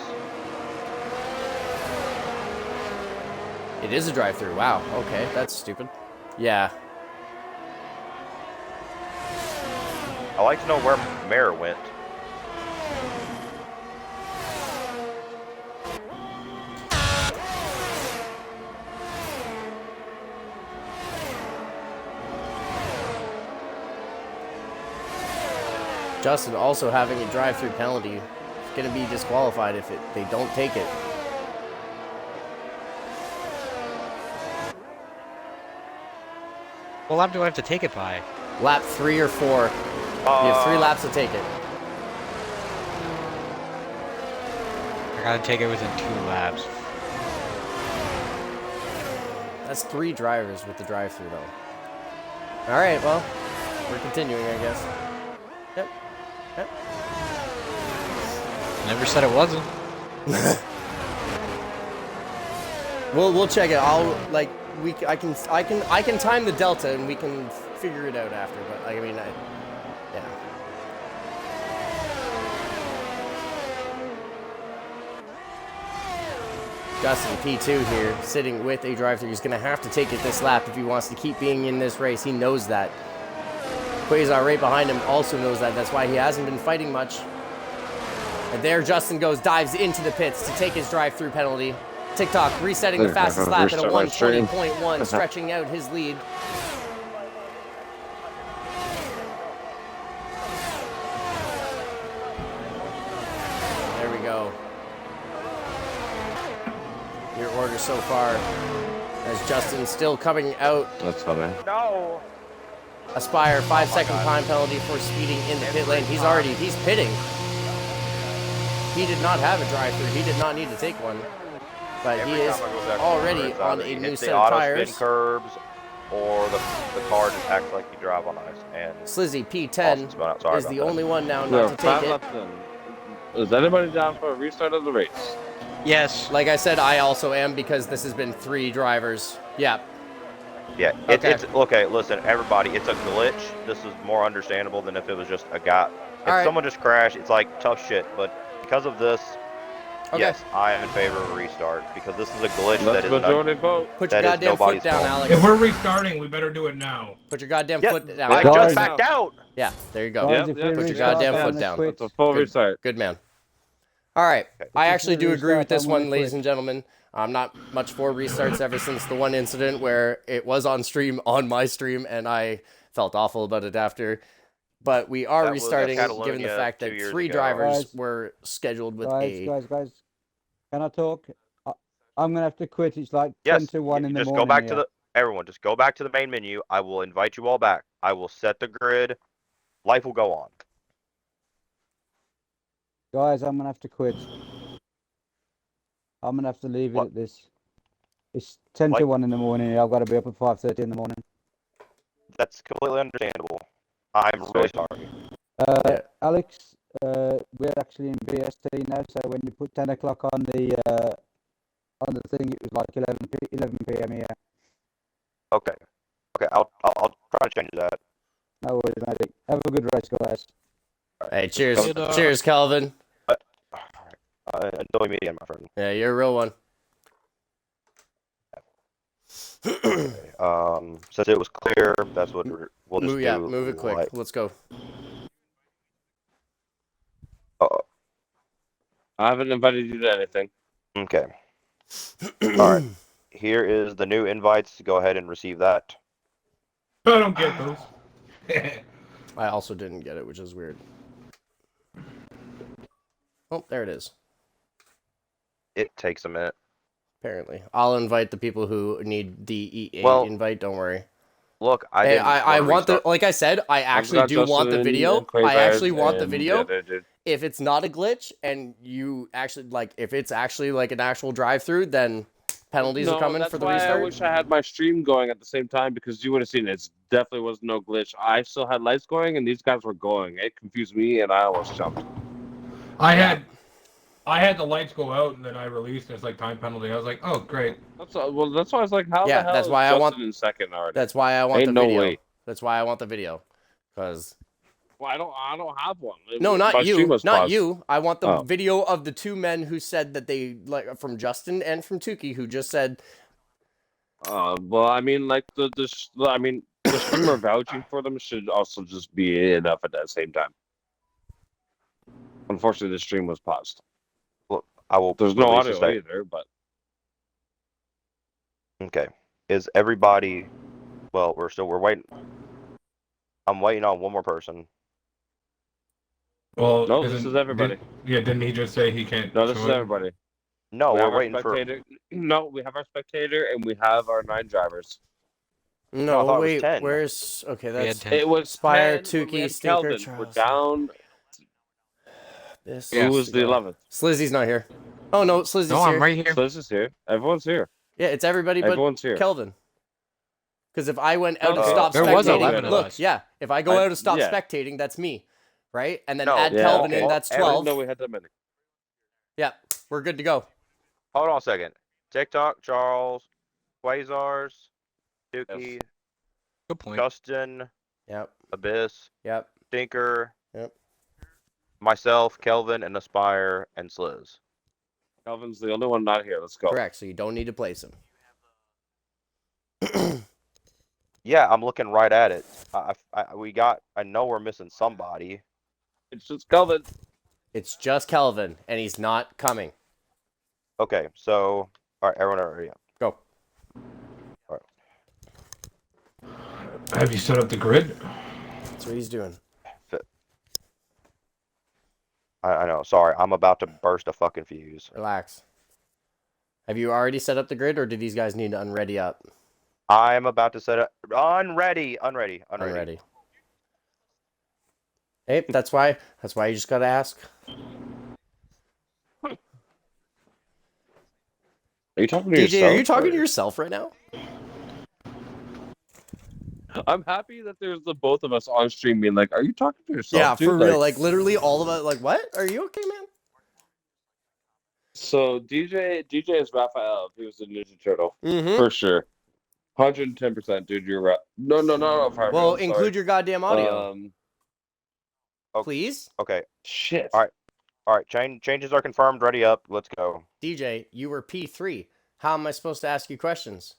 It is a drive-through. Wow. Okay, that's stupid. Yeah. I like to know where Mare went. Justin also having a drive-through penalty. Is going to be disqualified if they don't take it. What lap do I have to take it by? Lap 3 or 4. You have 3 laps to take it. I gotta take it within 2 laps. That's 3 drivers with the drive-through though. Alright, well, we're continuing, I guess. Yep. Never said it wasn't. We'll check it. I can time the delta and we can figure it out after. But I mean, yeah. Justin P2 here, sitting with a drive-thru. He's going to have to take it this lap if he wants to keep being in this race. He knows that. Quasar right behind him also knows that. That's why he hasn't been fighting much. And there Justin goes, dives into the pits to take his drive-thru penalty. TikTok resetting the fastest lap at a 1:20.1, stretching out his lead. There we go. Your order so far, as Justin still coming out. That's funny. No. Aspire 5-second time penalty for speeding in the pit lane. He's pitting. He did not have a drive-through. He did not need to take one. But he is already on a new set of tires. Spin curbs, or the car just acts like you drive on ice. And Slizzy P10 is the only one now not to take it. Is anybody down for a restart of the race? Yes. Like I said, I also am because this has been 3 drivers. Yeah. Yeah, it's okay. Listen, everybody, it's a glitch. This is more understandable than if it was just a guy. If someone just crashed, it's like tough shit. But because of this, yes, I am in favor of a restart because this is a glitch that is majority vote. Put your goddamn foot down, Alex. If we're restarting, we better do it now. Put your goddamn foot down. I just backed out. Yeah, there you go. Guys, Put your goddamn foot down. It's a full restart. Good man. All right, I actually do agree with this one, ladies and gentlemen. I'm not much for restarts ever since the one incident where it was on stream, on my stream, and I felt awful about it after. But we are restarting, given the fact that 3 drivers were scheduled with Guys, can I talk? I'm gonna have to quit. It's like 10 to 1 in the morning. Just go back to everyone. Just go back to the main menu. I will invite you all back. I will set the grid. Life will go on. Guys, I'm gonna have to quit. I'm gonna have to leave it at this. It's 10 to 1 in the morning. I've got to be up at 5:30 in the morning. That's completely understandable. I'm really sorry. Alex, we're actually in BST now, so when you put 10 o'clock on the thing, it was like 11 p.m. here. Okay. I'll try to change that. No worries, mate. Have a good race, guys. Hey, cheers. Cheers, Calvin. Enjoy me again, my friend. Yeah, you're a real one. Since it was clear, that's what we'll just do. Yeah, move it quick. Let's go. I haven't invited you to anything. Okay. All right. Here is the new invites. Go ahead and receive that. I don't get those. I also didn't get it, which is weird. Oh, there it is. It takes a minute. Apparently. I'll invite the people who need the EA invite, don't worry. Look, I want the, like I said, I actually do want the video. I actually want the video. If it's not a glitch and you actually, like, if it's actually like an actual drive-through, then penalties are coming for the restart. I wish I had my stream going at the same time because you would have seen it. It definitely was no glitch. I still had lights going and these guys were going. It confused me and I almost jumped. I had the lights go out and then I released and it's like time penalty. I was like, oh great. That's why I was like, how the hell that's why I want in second already? That's why I want Ain't the video. No way. That's why I want the video. Because I don't have one. No, not you. Not you. I want the video of the 2 men who said that they, like, from Justin and from Tukey, who just said. Well, I mean, like the streamer vouching for them should also just be enough at that same time. Unfortunately, the stream was paused. Well, I will. There's no audio either, but. Okay. Is everybody? Well, we're waiting. I'm waiting on one more person. Well, no, this is everybody. Didn't he just say he can't? No, this is everybody. No, we're waiting for. No, we have our spectator and we have our 9 drivers. No, wait. Where's that's it was Spire, Tukey, Stinker, Charles. We're down. Who was the 11th? Slizzy's not here. Oh no, Slizzy's here. No, I'm right here. Slizzy's here. Everyone's here. Yeah, it's everybody but Everyone's here. Kelvin. Because if I went out to stop spectating, look, if I go out to stop spectating, that's me, right? And then add Kelvin in, that's 12. No, we had that many. Yeah. We're good to go. Hold on a second. TikTok, Charles, Quasars, Dookie, Good point. Justin, Yep. Abyss, Yep. Stinker, Yep. myself, Kelvin, and Aspire, and Sliz. Calvin's the only one not here. Let's go. Correct. So you don't need to place him. Yeah, I'm looking right at it. I know we're missing somebody. It's just Calvin. It's just Kelvin, and he's not coming. Okay, so all right, everyone, already up. Go. All right. Have you set up the grid? That's what he's doing. I know. Sorry, I'm about to burst a fucking fuse. Relax. Have you already set up the grid, or do these guys need to unready up? I'm about to set up. Unready. Hey, that's why you just gotta ask. Are you talking to DJ, yourself? are you talking or- to yourself right now? I'm happy that there's the both of us on stream being like, "Are you talking to yourself?" Yeah, dude? for real. Like literally all of us. Like, what? Are you okay, man? So DJ is Raphael. He was the Ninja Turtle Mm-hmm. for sure. 110%, dude. You're right. No. Raphael, Well, sorry. include your goddamn audio, please. Okay. Shit. All right. Changes are confirmed. Ready up. Let's go. DJ, you were P3. How am I supposed to ask you questions?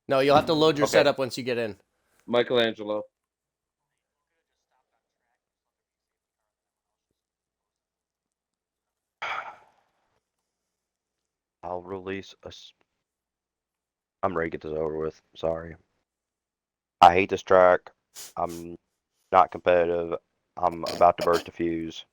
No, you'll have to load your Okay. setup once you get in. Michelangelo. I'll release I'm ready to get this over with. Sorry. I hate this track. I'm not competitive. I'm about to burst a fuse.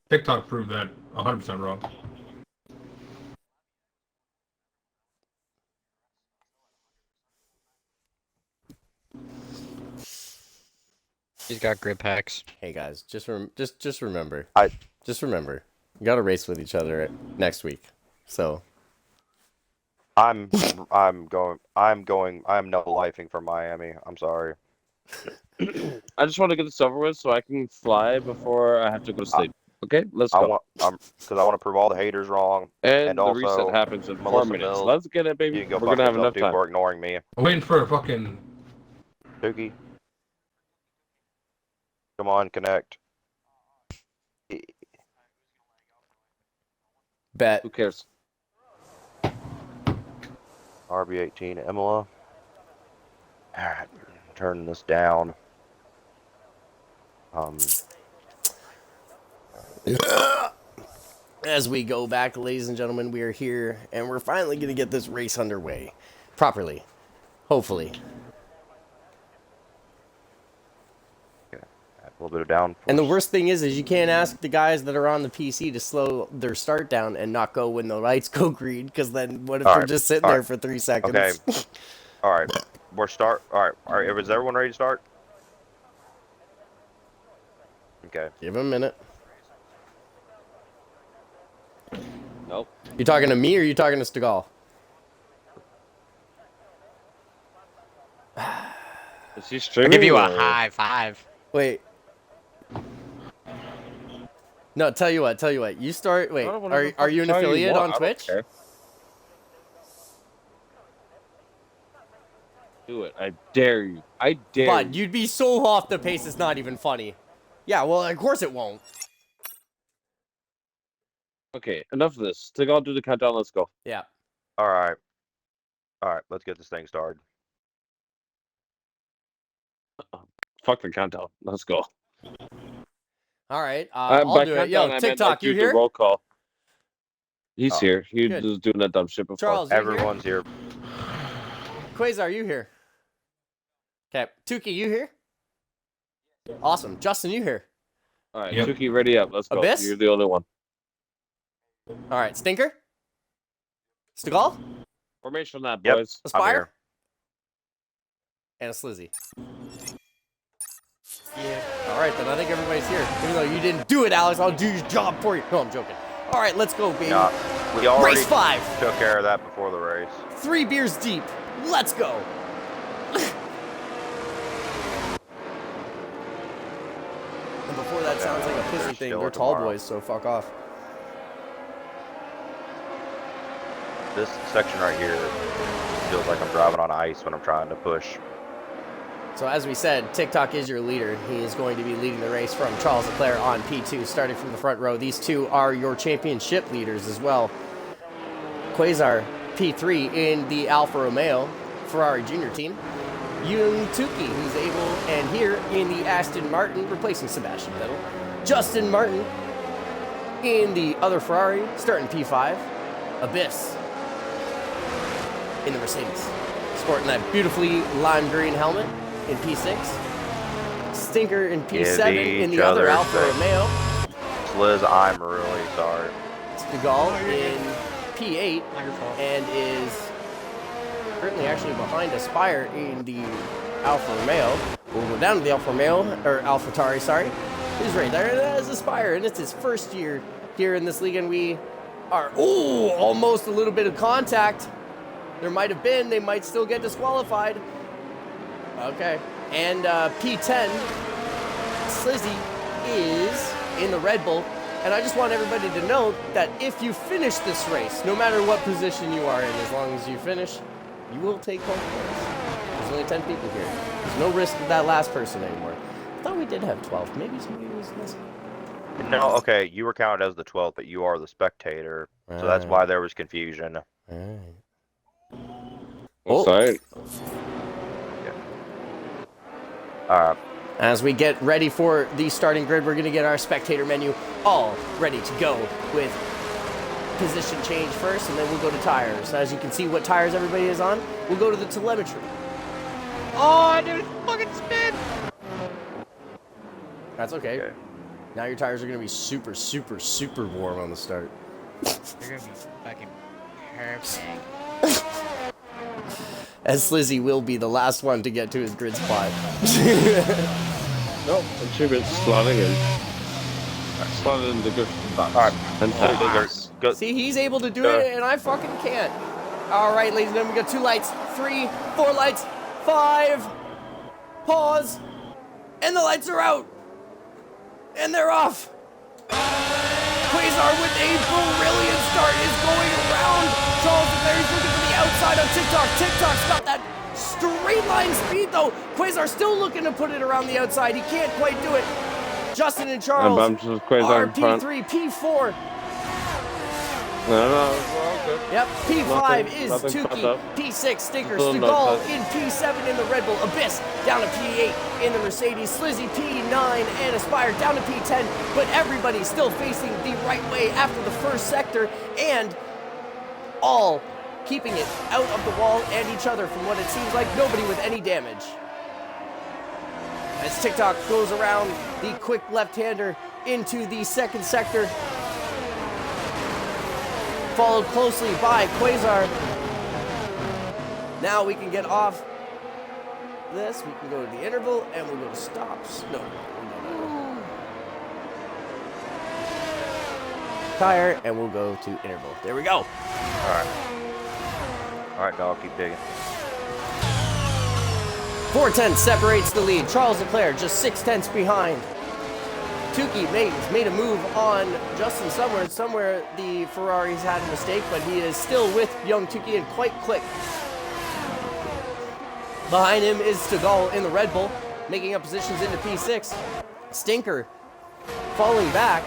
TikTok proved that 100% wrong. He's got grip packs. Hey guys, just remember. I- Just remember. You got to race with each other next week. So I'm no lifing for Miami. I'm sorry. I just want to get this over with so I can fly before I have to go to sleep. Okay, let's go. Because I want to prove all the haters wrong. And the also, reset happens in 4 Melissa minutes. Mills, Let's get it, You baby. can go We're fuck gonna have yourself, enough dude, time. for ignoring me. I'm waiting for a fucking... Dookie. Come on, connect. bet. Who cares? RB18 Imola. Alright, turn this down. As we go back, ladies and gentlemen, we are here, and we're finally going to get this race underway properly. Hopefully. Okay, a little bit of down. And the worst thing is you can't ask the guys that are on the PC to slow their start down and not go when the lights go green, because then what if they're just sitting there for 3 seconds? Okay. Alright, Alright, is everyone ready to start? Okay. Give him a minute. Nope. You talking to me or you talking to Stegall? Is he I'll streaming? give you a or- high five. Wait. No, tell you what. You start. Wait, I don't wanna are you an tell affiliate what, on I don't Twitch? care. Do it. I dare you. I dare Bud, you. you'd be so off the pace. It's not even funny. Yeah, well, of course it won't. Okay, enough of this. Take all do the countdown. Let's go. Yeah. Alright. Alright, let's get this thing started. Fuck the countdown. Let's go. All right. By I'll do it. countdown, Yo, I meant, TikTok, like, you do the here? roll call. He's here. He Good. was doing that dumb shit before. Charles, you here? Everyone's here. Quasar, you here? Okay. Tuki, you here? Awesome. Justin, you here? All right, Yep. Tuki, ready up. Let's go. Abyss? You're the only one. All right. Stinker? Stegall? Formation on that, Yep. boys. Aspire? here. And a Slizzy. Yeah. All right, then I think everybody's here. Even though you didn't do it, Alex, I'll do your job for you. No, I'm joking. All right, let's go, baby. Yeah, we already Race 5. took care of that before the race. 3 beers deep. Let's go. And before that sounds like a pissy thing. They're tall boys, so fuck off. This section right here feels like I'm driving on ice when I'm trying to push. So as we said, TikTok is your leader. He is going to be leading the race from Charles Leclerc on P2, starting from the front row. These two are your championship leaders as well. Quasar, P3 in the Alfa Romeo Ferrari Junior team. Yoon Tuki, who's able, and here in the Aston Martin, replacing Sebastian Vettel. Justin Martin in the other Ferrari, starting P5. Abyss in the Mercedes, sporting that beautifully lime green helmet in P6. Stinker in P7 in the other Alfa Romeo. Liz, I'm really sorry. Stegall in P8 and is currently actually behind Aspire in the Alfa Romeo. We'll go down to the Alfa Romeo, or AlphaTauri, sorry. He's right there, that is Aspire, and it's his first year here in this league, and we are, ooh, almost a little bit of contact. There might have been, they might still get disqualified. Okay, and P10, Slizzy is in the Red Bull, and I just want everybody to know that if you finish this race, no matter what position you are in, as long as you finish, you will take home points. There's only 10 people here. There's no risk of that last person anymore. I thought we did have 12. Maybe somebody was missing. No, okay, you were counted as the 12th, but you are the spectator, so that's why there was confusion. Oh, sorry. As we get ready for the starting grid, we're going to get our spectator menu all ready to go with position change first, and then we'll go to tires. As you can see what tires everybody is on, we'll go to the telemetry. Oh, I did fucking spin! That's okay. Now your tires are going to be super, super, super warm on the start. They're going to be fucking perfect. As Slizzy will be the last one to get to his grid spot. Nope, I'm sure it's slotting in. Slotted in the good spot. Alright. See, he's able to do it, and I fucking can't. All right, ladies and gentlemen, we got 2 lights, 3, 4 lights, 5. Pause. And the lights are out. And they're off. Quasar with a brilliant start is going around. Charles Leclerc is looking for the outside of TikTok. TikTok's got that straight line speed, though. Quasar still looking to put it around the outside. He can't quite do it. Justin and Charles are P3, P4. No, okay. Yep, P5 is Tuki, P6 Stinker, Stegall in P7 in the Red Bull, Abyss down to P8 in the Mercedes, Slizzy P9 and Aspire down to P10, but everybody's still facing the right way after the first sector, and all keeping it out of the wall and each other from what it seems like, nobody with any damage. As TikTok goes around the quick left-hander into the second sector, followed closely by Quasar. Now we can get off this. We can go to the interval and we'll go to stops. No. Tire, and we'll go to interval. There we go. Alright, dog, keep digging. 4/10 separates the lead. Charles Leclerc just 6/10 behind. Tuki made a move on Justin somewhere the Ferraris had a mistake, but he is still with young Tuki and quite quick. Behind him is Stegall in the Red Bull, making up positions into P6. Stinker falling back.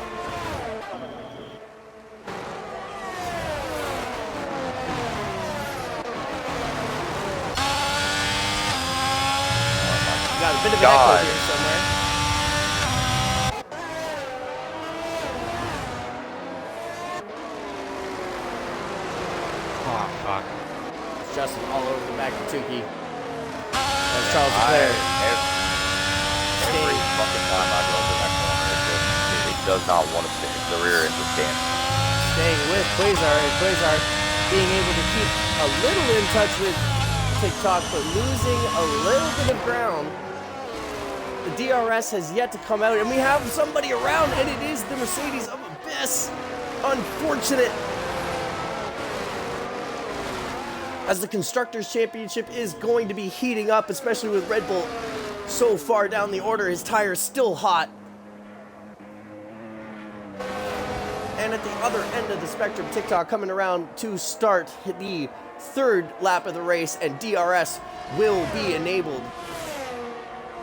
Got a bit of an echo here somewhere. Oh, fuck. Justin all over the back of Tuki. That's Charles Leclerc. Every fucking time I go over that corner, it does not want to stick. The rear end just can't. Staying with Quasar, and Quasar being able to keep a little in touch with TikTok, but losing a little bit of ground. The DRS has yet to come out, and we have somebody around, and it is the Mercedes of Abyss. Unfortunate. As the Constructors' Championship is going to be heating up, especially with Red Bull so far down the order. His tire's still hot. And at the other end of the spectrum, TikTok coming around to start the third lap of the race, and DRS will be enabled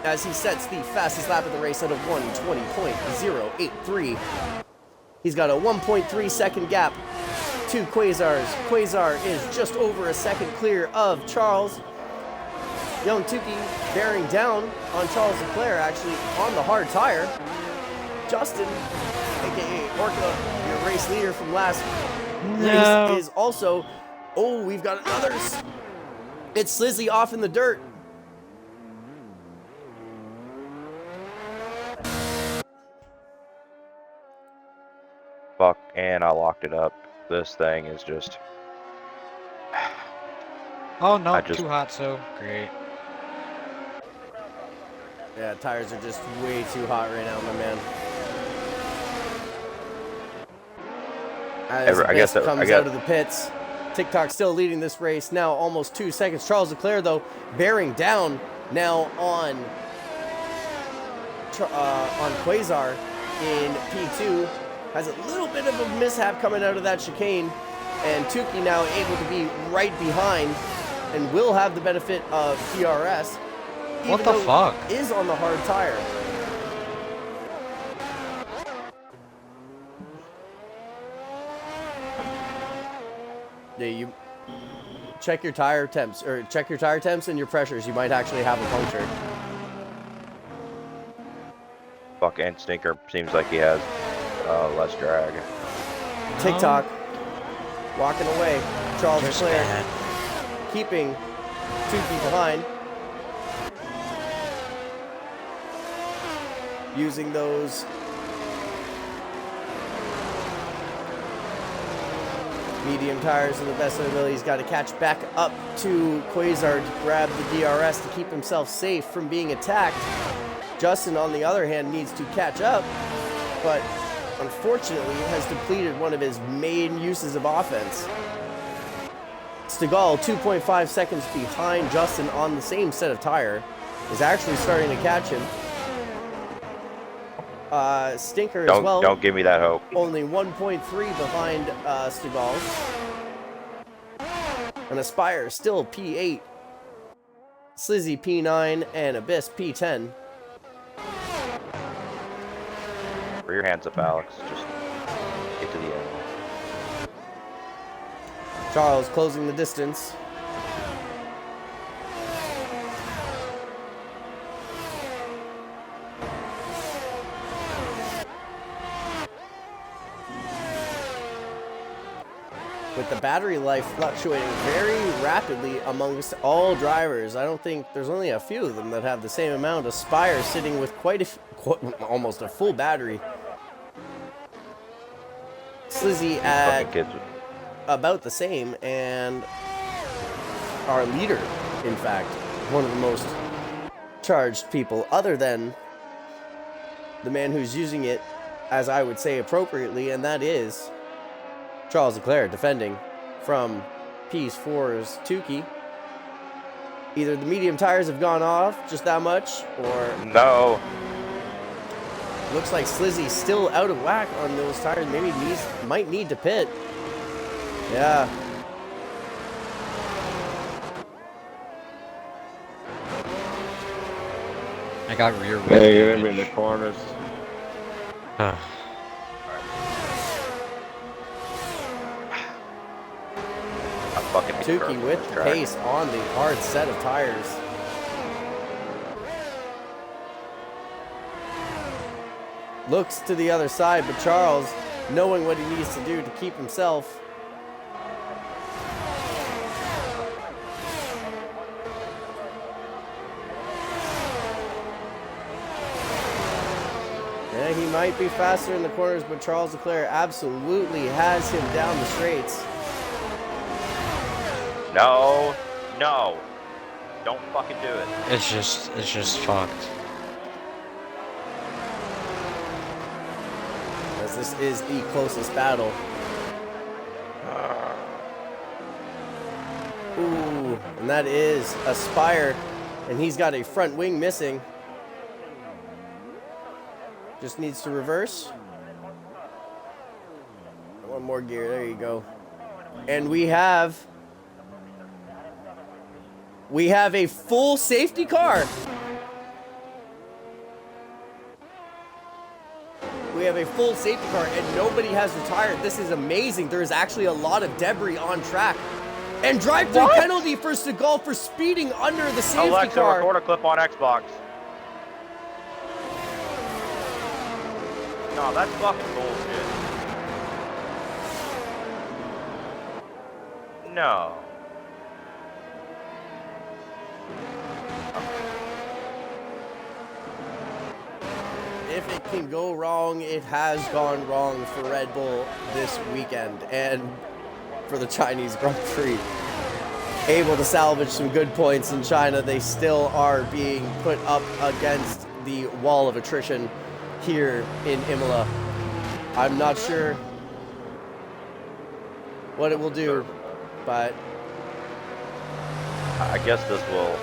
as he sets the fastest lap of the race out of 1:20.083. He's got a 1.3 second gap to Quasar's. Quasar is just over a second clear of Charles. Young Tukey bearing down on Charles Leclerc, actually on the hard tire. Justin, aka Orca, your race leader from last race, is also. Oh, we've got another. It's Slizzy off in the dirt. Fuck, and I locked it up. This thing is just. Oh no, too hot, so great. Yeah, tires are just way too hot right now, my man. As Abyss comes out of the pits. TikTok still leading this race now, almost 2 seconds. Charles Leclerc, though, bearing down now on Quasar in P2. Has a little bit of a mishap coming out of that chicane. And Tukey now able to be right behind and will have the benefit of DRS. What the fuck? Is on the hard tire. Yeah, you check your tire temps, or check your tire temps and your pressures. You might actually have a puncture. Fuck, and Stinker seems like he has less drag. TikTok walking away. Charles Leclerc keeping Tukey behind. Using those medium tires to the best of their ability. He's got to catch back up to Quasar to grab the DRS to keep himself safe from being attacked. Justin, on the other hand, needs to catch up, but unfortunately has depleted one of his main uses of offense. Stegall, 2.5 seconds behind Justin on the same set of tire, is actually starting to catch him. Stinker as well. Don't give me that hope. Only 1.3 behind Stegall. And Aspire still P8. Slizzy P9 and Abyss P10. Put your hands up, Alex. Just get to the end. Charles closing the distance. With the battery life fluctuating very rapidly amongst all drivers, I don't think there's only a few of them that have the same amount. Aspire sitting with almost a full battery. Slizzy at about the same, and our leader, in fact, one of the most charged people, other than the man who's using it, as I would say appropriately, and that is Charles Leclerc, defending from P4's Tukey. Either the medium tires have gone off just that much, or no. Looks like Slizzy's still out of whack on those tires. Maybe might need to pit. Yeah. I got rear wheel. Hey, you're in the corners. Tukey with pace on the hard set of tires. Looks to the other side, but Charles, knowing what he needs to do to keep himself. Yeah, he might be faster in the corners, but Charles Leclerc absolutely has him down the straights. No, no, don't fucking do it. It's just fucked. this is the closest battle. Ooh, and that is Aspire, and he's got a front wing missing. Just needs to reverse. One more gear, there you go. And we have a full safety car. We have a full safety car and nobody has retired. This is amazing. There is actually a lot of debris on track. And drive-through penalty for Seagal for speeding under the safety Alexa, car. record a clip on Xbox. No, that's fucking bullshit. No. If it can go wrong, it has gone wrong for Red Bull this weekend and for the Chinese Grand Prix. Able to salvage some good points in China, they still are being put up against the wall of attrition here in Imola. I'm not sure what it will do, but I guess this will.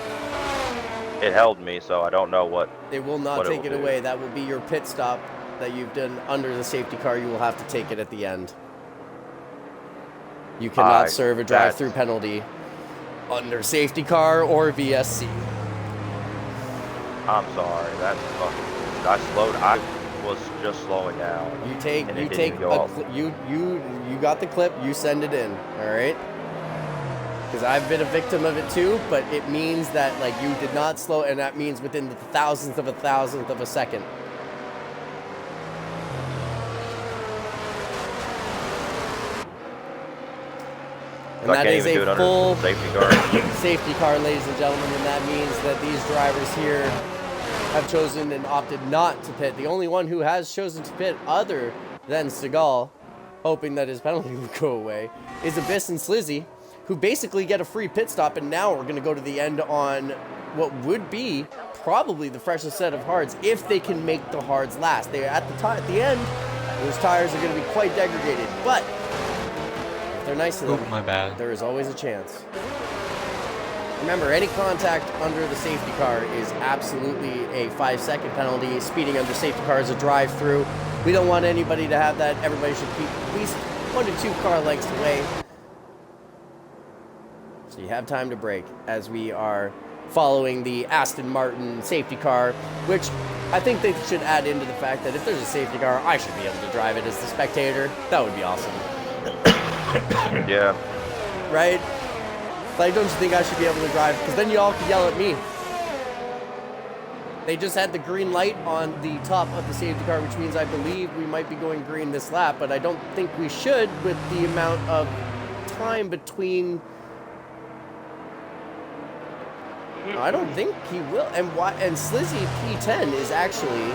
It held me, so I don't know what. it will not take it away. That will be your pit stop that you've done under the safety car. You will have to take it at the end. You cannot serve a drive-through penalty under safety car or VSC. I'm sorry. That's fucking. I was just slowing down. You take and you it didn't take even go a off. you got the clip. You send it in. All right. Because I've been a victim of it too, but it means that like you did not slow, and that means within the thousandth of a second. And I that can't is even do it a under full safety car. safety car, ladies and gentlemen, and that means that these drivers here have chosen and opted not to pit. The only one who has chosen to pit other than Seagal, hoping that his penalty would go away, is Abyss and Slizzy, who basically get a free pit stop, and now we're going to go to the end on what would be probably the freshest set of hards if they can make the hards last. They at the end, those tires are going to be quite degraded, but if they're nice to them, my bad. there is always a chance. Remember, any contact under the safety car is absolutely a 5-second penalty. Speeding under safety car is a drive-through. We don't want anybody to have that. Everybody should keep at least 1 to 2 car lengths away, so you have time to brake as we are following the Aston Martin safety car, which I think they should add into the fact that if there's a safety car, I should be able to drive it as the spectator. That would be awesome. Yeah. Right? Like, don't you think I should be able to drive? Because then you all could yell at me. They just had the green light on the top of the safety car, which means I believe we might be going green this lap, but I don't think we should with the amount of time between. I don't think he will. And Slizzy P10 is actually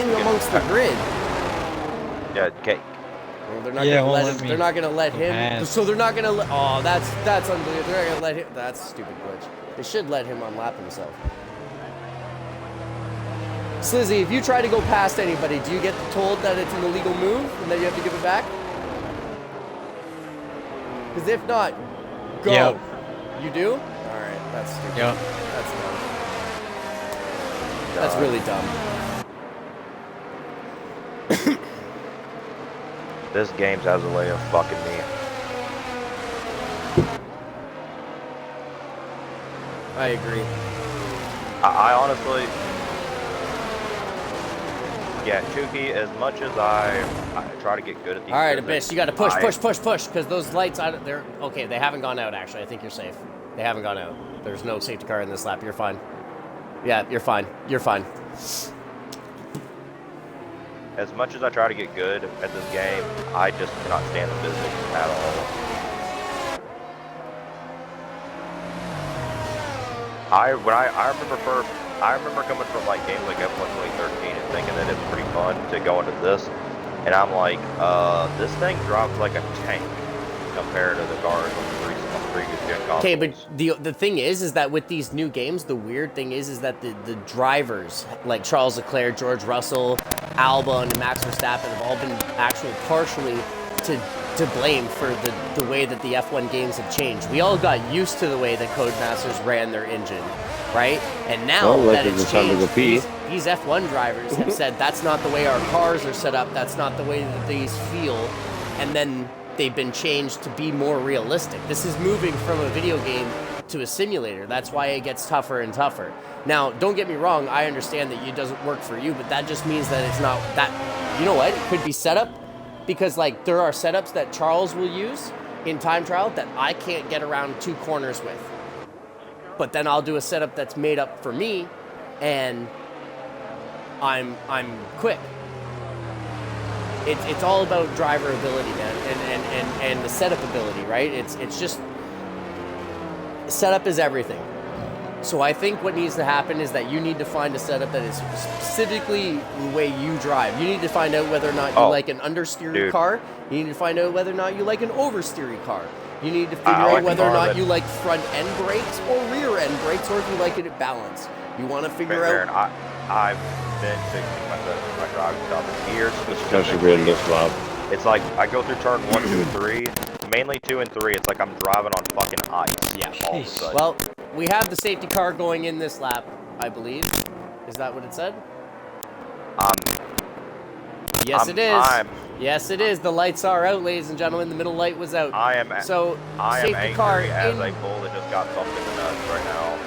in amongst the grid. Yeah. Okay. Well, they're not gonna let him. They're not gonna let him. So they're not gonna let. Oh, that's unbelievable. They're not gonna let him. That's a stupid glitch. They should let him unlap himself. Slizzy, if you try to go past anybody, do you get told that it's an illegal move and that you have to give it back? Because if not, go. Yep. You do? All right, that's stupid. Yep. That's dumb. That's really dumb. This game has a way of fucking me. I agree. I honestly, yeah, Chuki, as much as I try to get good at these. All right, physics, Abyss, you got to push, because those lights, they're okay. They haven't gone out, actually. I think you're safe. They haven't gone out. There's no safety car in this lap. You're fine. Yeah, you're fine. You're fine. As much as I try to get good at this game, I just cannot stand the physics at all. I remember coming from like games like F1 2013 and thinking that it was pretty fun to go into this, and I'm like, this thing drops like a tank compared to the cars on the recent previous gen consoles. Okay, but the thing is that with these new games, the weird thing is that the drivers like Charles Leclerc, George Russell, Albon, and Max Verstappen have all been actually partially to blame for the way that the F1 games have changed. We all got used to the way that Codemasters ran their engine, right? And now that it's changed, these F1 drivers have said that's not the way our cars are set up, that's not the way that these feel, and then they've been changed to be more realistic. This is moving from a video game to a simulator. That's why it gets tougher and tougher. Now, don't get me wrong, I understand that it doesn't work for you, but that just means that it's not that, you know what, it could be setup, because like there are setups that Charles will use in time trial that I can't get around 2 corners with. But then I'll do a setup that's made up for me, and I'm quick. It's all about driver ability, man, and the setup ability, right? It's just setup is everything. So I think what needs to happen is that you need to find a setup that is specifically the way you drive. You need to find out whether or not you like an understeery car. You need to find out whether or not you like an oversteery car. You need to figure out whether or not you like front end brakes or rear end brakes, or if you like it at balance. You want to figure out. I've been fixing my driving stuff in years. Especially in this lap. It's like I go through turn 1, 2, and 3. Mainly 2 and 3. It's like I'm driving on fucking ice. Yeah. All of a sudden. Well, we have the safety car going in this lap, I believe. Is that what it said? Yes, it is. Yes, it is. The lights are out, ladies and gentlemen. The middle light was out. I am safety car as a bull that just got bumped in the nuts right now.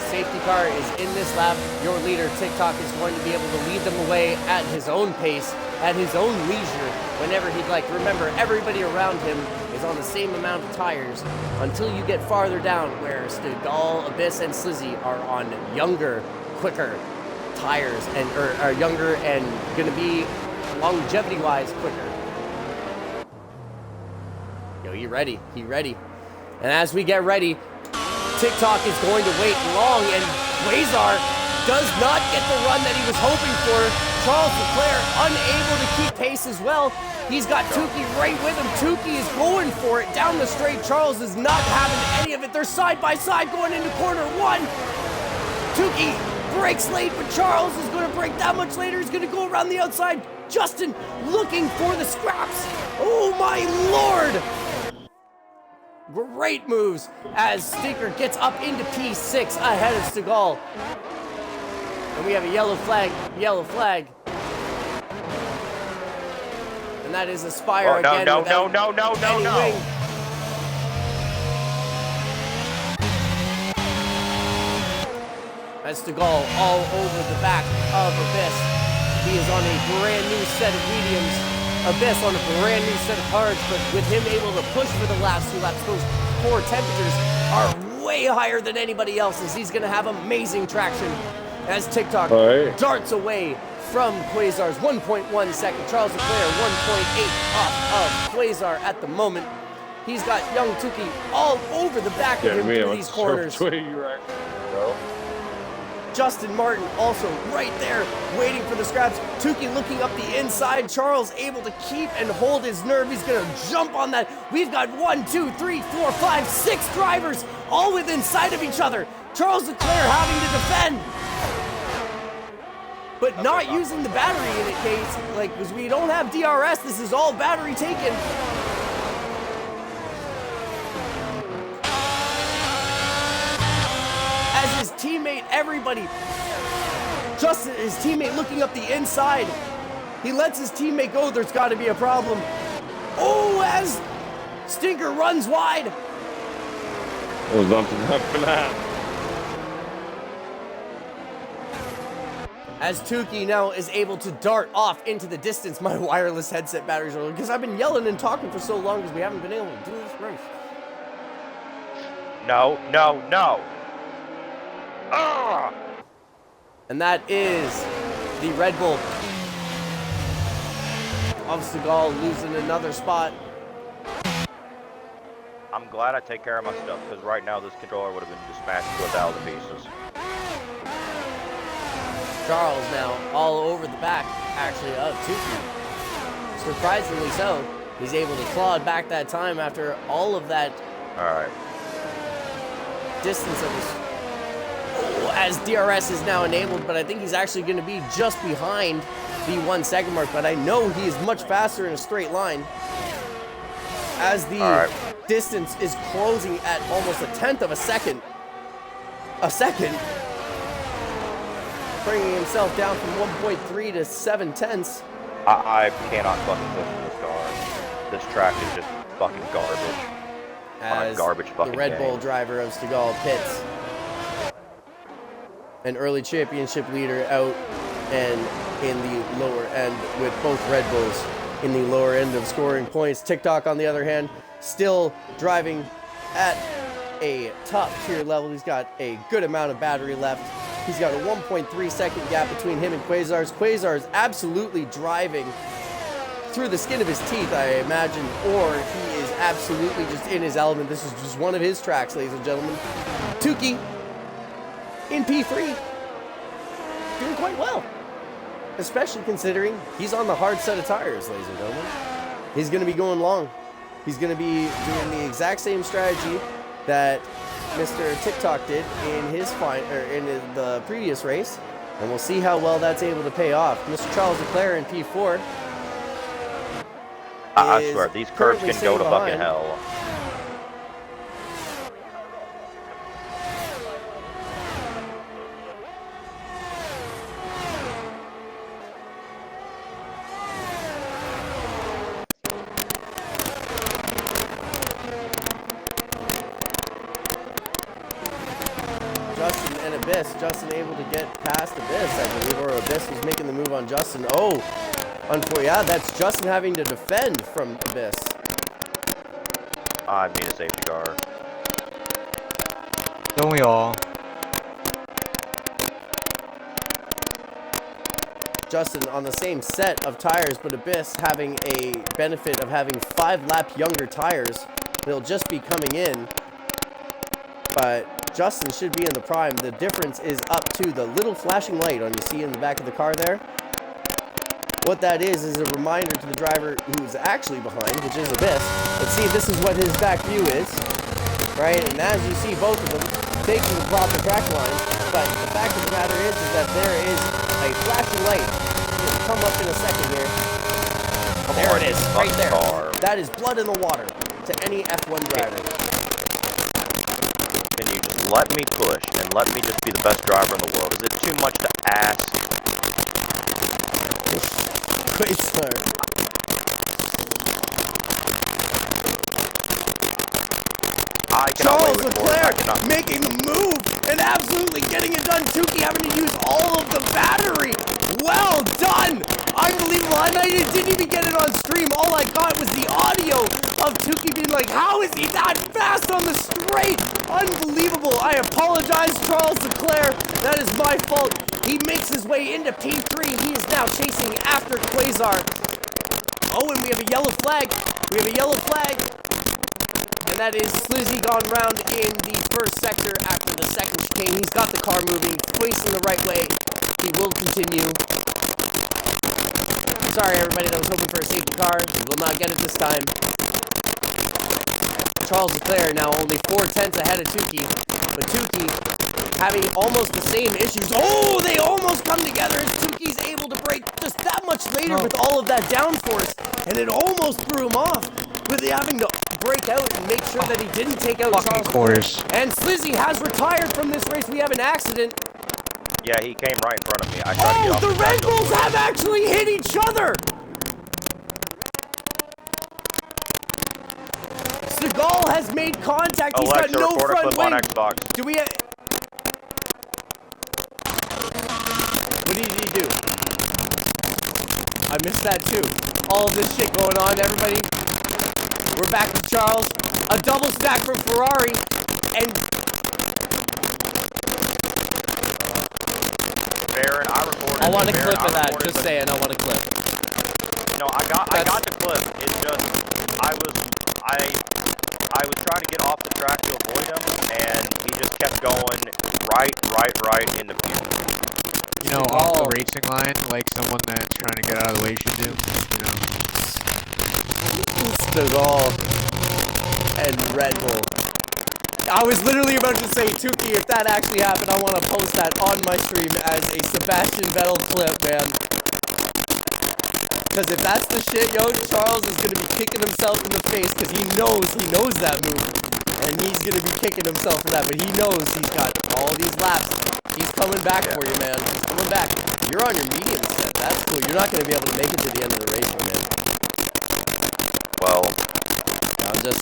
Safety car is in this lap. Your leader, TikTok, is going to be able to lead them away at his own pace, at his own leisure, whenever he'd like. Remember, everybody around him is on the same amount of tires until you get farther down, where Stegall, Abyss, and Slizzy are on younger, quicker tires, and are younger and going to be longevity-wise quicker. Yo, he ready. He ready. And as we get ready, TikTok is going to wait long, and Quasar does not get the run that he was hoping for. Charles Leclerc unable to keep pace as well. He's got Tukey right with him. Tukey is going for it down the straight. Charles is not having any of it. They're side by side going into corner 1. Tukey breaks late, but Charles is going to break that much later. He's going to go around the outside. Justin looking for the scraps. Oh my Lord! Great moves as Stinker gets up into P6 ahead of Stegall. And we have a yellow flag. And that is Aspire again. No. Wing. As Stegall all over the back of Abyss. He is on a brand new set of mediums. Abyss on a brand new set of cards, but with him able to push for the last 2 laps, those core temperatures are way higher than anybody else's. He's going to have amazing traction as TikTok darts away from Quasar's 1.1 second. Charles Leclerc 1.8 off of Quasar at the moment. He's got young Tukey all over the back of him through these corners. Justin Martin also right there waiting for the scraps. Tukey looking up the inside. Charles able to keep and hold his nerve. He's going to jump on that. We've got 1, 2, 3, 4, 5, 6 drivers all within sight of each other. Charles Leclerc having to defend, but not using the battery in it case. Like, because we don't have DRS, this is all battery taken. As his teammate, everybody, Justin, his teammate looking up the inside. He lets his teammate go. There's got to be a problem. Oh, as Stinker runs wide. It was bumping up for that. As Tukey now is able to dart off into the distance. My wireless headset batteries are low because I've been yelling and talking for so long because we haven't been able to do this race. No. Ah! And that is the Red Bull of Stegall losing another spot. I'm glad I take care of my stuff, because right now this controller would have been just smashed to 1,000 pieces. Charles now all over the back, actually, of Tukey. Surprisingly so. He's able to claw back that time after all of that Alright. Distance of his... Oh, as DRS is now enabled, but I think he's actually going to be just behind the 1 second mark, but I know he is much faster in a straight line. As the distance is closing at almost 1/10 of a second. Bringing himself down from 1.3 to 7/10. I cannot fucking push this car. This track is just fucking garbage. As garbage fucking the Red Bull game. driver of Stegall pits. An early championship leader out and in the lower end with both Red Bulls in the lower end of scoring points. TikTok, on the other hand, still driving at a top tier level. He's got a good amount of battery left. He's got a 1.3 second gap between him and Quasar's. Quasar's absolutely driving through the skin of his teeth, I imagine, or he is absolutely just in his element. This is just one of his tracks, ladies and gentlemen. Tukey in P3, doing quite well, especially considering he's on the hard set of tires, ladies and gentlemen. He's going to be going long. He's going to be doing the exact same strategy that Mr. TikTok did in his in the previous race, and we'll see how well that's able to pay off. Mr. Charles Leclerc in P4. I swear, these curves can go to fucking hell. Justin and Abyss. Justin able to get past Abyss, I believe, or Abyss was making the move on Justin. Oh, unfortunately, yeah, that's Justin having to defend from Abyss. I mean a safety car. Don't we all? Justin on the same set of tires, but Abyss having a benefit of having 5-lap younger tires. They'll just be coming in, but Justin should be in the prime. The difference is up to the little flashing light on you see in the back of the car there. What that is a reminder to the driver who's actually behind, which is Abyss. Let's see, this is what his back view is, right? And as you see, both of them taking the proper track line. But the fact of the matter is that there is a flashing light. It'll come up in a second here. There it is, right there. That is blood in the water to any F1 driver. Can you just let me push and let me just be the best driver in the world? Is it too much to ask? Great start. Charles Leclerc making the move and absolutely getting it done. Tukey having to use all of the battery. Well done. Unbelievable. I didn't even get it on stream. All I got was the audio of Tukey being like, how is he that fast on the straight? Unbelievable. I apologize, Charles Leclerc. That is my fault. He makes his way into P3. He is now chasing after Quasar. Oh, and we have a yellow flag. We have a yellow flag. And that is Slizzy gone round in the first sector after the second chicane. He's got the car moving, facing the right way. He will continue. Sorry, everybody that was hoping for a safety car. We will not get it this time. Charles Leclerc now only 4/10 ahead of Tukey. But Tukey having almost the same issues. Oh, they almost come together as Tukey's able to brake just that much later with all of that downforce. And it almost threw him off with having to break out and make sure that he didn't take out Charles course. And Slizzy has retired from this race. We have an accident. Yeah, he came right in front of me. I tried to get off the Red Bulls have actually hit each other. Stegall has made contact. He's got no front wing. Do we? What did he do? I missed that too. All of this shit going on, everybody. We're back with Charles. A double stack from Ferrari. And Baron, I recorded. I want a clip of that. Just saying, I want a clip. No, I got the clip. It's just I was trying to get off the track to avoid him, and he just kept going right into me. You know, off the racing line, like someone that's trying to get out of the way should do. You know. Stegall and Red Bull I was literally about to say, Tukey, if that actually happened, I want to post that on my stream as a Sebastian Vettel clip, man. Because if that's the shit, yo, Charles is going to be kicking himself in the face because he knows that move. And he's going to be kicking himself for that, but he knows he's got all these laps. He's coming back for you, man. He's coming back. You're on your medium set. That's cool. You're not going to be able to make it to the end of the race, man. Well, I'll just...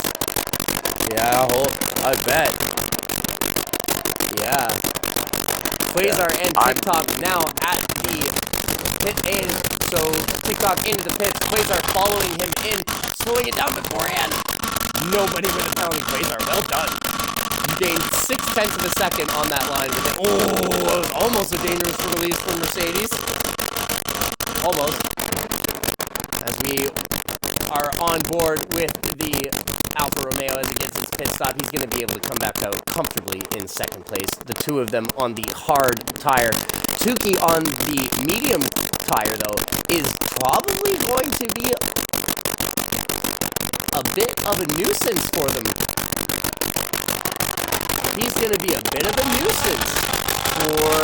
Yeah, I bet. Yeah. Quasar and TikTok now at the pit end. So TikTok into the pits. Quasar following him in, slowing it down beforehand. Nobody would have found Quasar. Well done. You gained 0.6 of a second on that line with it. Oh, almost a dangerous release from Mercedes. Almost. As we are on board with the Alfa Romeo as it gets its pit stop, he's going to be able to come back out comfortably in second place. The two of them on the hard tire. Tukey on the medium tire, though, is probably going to be a bit of a nuisance for them. He's going to be a bit of a nuisance for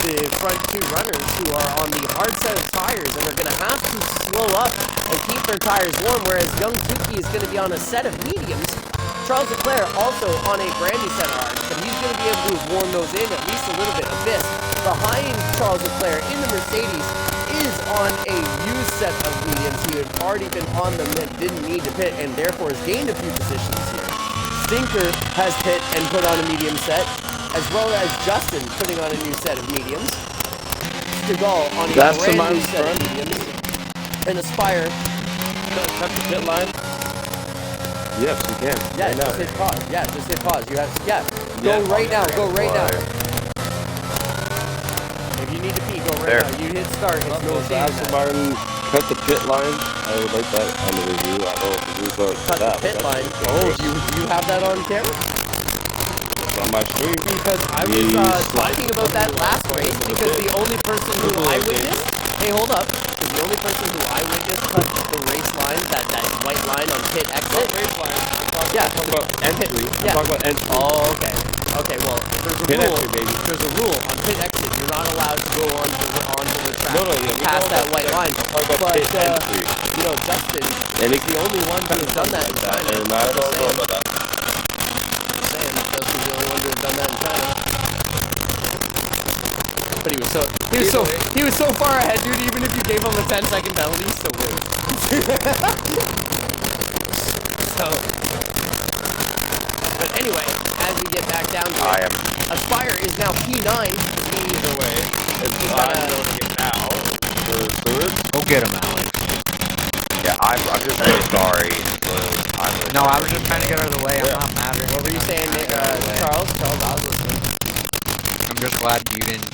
the front two runners who are on the hard set of tires and are going to have to slow up and keep their tires warm, whereas young Tukey is going to be on a set of mediums. Charles Leclerc also on a brand new set of hards, but he's going to be able to warm those in at least a little bit. Abyss behind Charles Leclerc in the Mercedes is on a used set of mediums. He had already been on them that didn't need to pit and therefore has gained a few positions here. Stinker has pit and put on a medium set, as well as Justin putting on a new set of mediums. Stegall on a brand new set of mediums. And Aspire. Cut the pit line. Yes, you can. Yeah, right just now. hit pause. Yeah, just hit pause. You have, go right now. Go right now. If you need to pee, go right now. You hit start. It's no shame. Aston Martin cut the pit line. I would like that on the review. I don't know if the reviews are Cut the pit line. Oh, do you have that on camera? It's on my stream. Because I was talking about that last race because the only person who I witnessed. Hey, hold up. The only person who I witnessed cut the race line, that white line on pit exit. Race line. Yeah. I'm talking about entry. Yeah. I'm talking about entry. Oh, okay. Okay, well, there's a Pit rule. entry, baby. There's a rule on pit exit. You're not allowed to go onto the track Yeah, past that white line. I'm talking about pit entry. You know, Justin And is the only one who has done that in China. And I don't know about that. Just saying, Justin's the only one who has done that in China. But he was so far ahead, dude. Even if you gave him a 10-second penalty, he still wins. So, but anyway, as we get back down to it, Aspire is now P9. Either way, if I don't get out, Go get him, Alex. yeah, I'm just really sorry. No, I was just trying to get out of the way. I'm not mad or What were you saying, Charles? Charles, I was listening. I'm just glad you didn't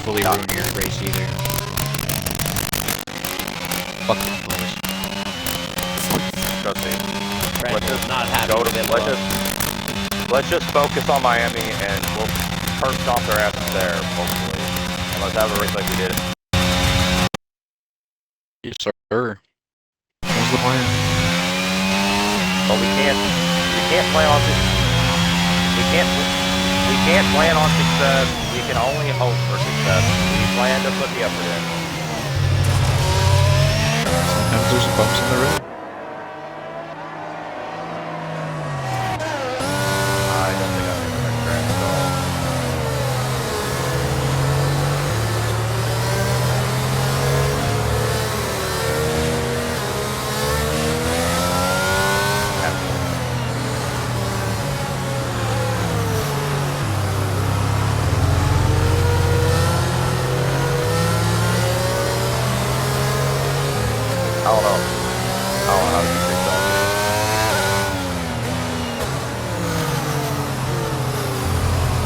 fully ruin your race either. Fuck you, boys. Trust me. Red Bull's not happy Go to with it. let's just focus on Miami and we'll perch off their asses there, hopefully. And let's have a race like we did. Yes, sir. What's the plan? But we can't plan on this. We can't plan on success. We can only hope for success. We plan to put the effort in. Sometimes there's bumps in the road. I don't think I'm gonna make crash at all. I don't know how to do things out here.